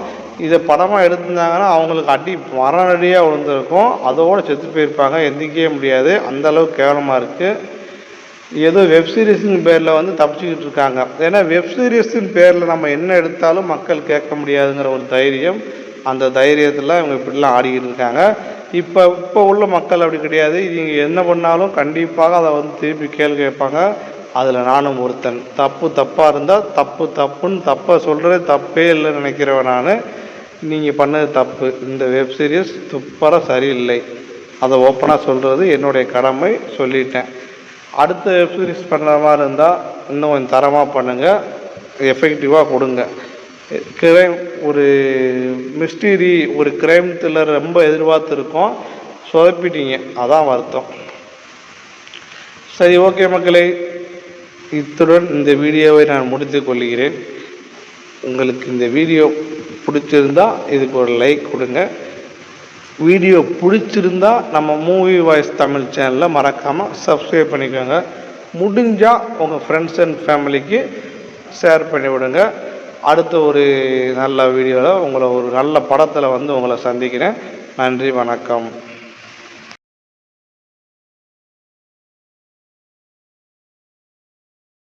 இதை படமாக எடுத்திருந்தாங்கன்னா அவங்களுக்கு அடி மரணடியாக விழுந்திருக்கும், அதோடு செத்து போயிருப்பாங்க, எந்திக்கவே முடியாது, அந்தளவுக்கு கேவலமாக இருக்குது. ஏதோ வெப்சீரிஸின் பேரில் தப்பிச்சுக்கிட்டு இருக்காங்க. ஏன்னா வெப்சீரிஸின் பேரில் நம்ம என்ன எடுத்தாலும் மக்கள் கேட்க முடியாதுங்கிற ஒரு தைரியம், அந்த தைரியத்தில் இவங்க இப்படிலாம் ஆடிக்கிட்டு இருக்காங்க. இப்போ உள்ள மக்கள் அப்படி கிடையாது. இவங்க என்ன பண்ணாலும் கண்டிப்பாக அதை திருப்பி கேள்வி கேட்பாங்க. அதில் நானும் ஒருத்தன். தப்பாக இருந்தால் தப்புன்னு தப்பை சொல்கிறது தப்பே இல்லைன்னு நினைக்கிறவன் நான். நீங்கள் பண்ணது தப்பு, இந்த வெப்சீரிஸ் துப்பராக சரியில்லை, அதை ஓப்பனாக சொல்கிறது என்னுடைய கடமை, சொல்லிட்டேன். அடுத்த வெப்சீரிஸ் பண்ணுற மாதிரி இருந்தால் இன்னும் கொஞ்சம் தரமாக பண்ணுங்கள், எஃபெக்டிவாக கொடுங்க. கிரைம், ஒரு மிஸ்டரி, ஒரு கிரைம் த்ரில்லர் ரொம்ப எதிர்பார்த்துருக்கோம், சொதப்பிட்டீங்க, அதான் வருத்தம். சரி, ஓகே மக்களே, இத்துடன் இந்த வீடியோவை நான் முடித்து கொள்கிறேன். உங்களுக்கு இந்த வீடியோ பிடிச்சிருந்தா இதுக்கு ஒரு லைக் கொடுங்க. வீடியோ பிடிச்சிருந்தா நம்ம மூவி வாய்ஸ் தமிழ் சேனலில் மறக்காமல் சப்ஸ்கிரைப் பண்ணிக்கோங்க. முடிஞ்சால் உங்கள் ஃப்ரெண்ட்ஸ் அண்ட் ஃபேமிலிக்கு ஷேர் பண்ணி விடுங்க. அடுத்த ஒரு நல்ல வீடியோவில் உங்களை ஒரு நல்ல படத்தில் உங்களை சந்திக்கிறேன். நன்றி, வணக்கம்.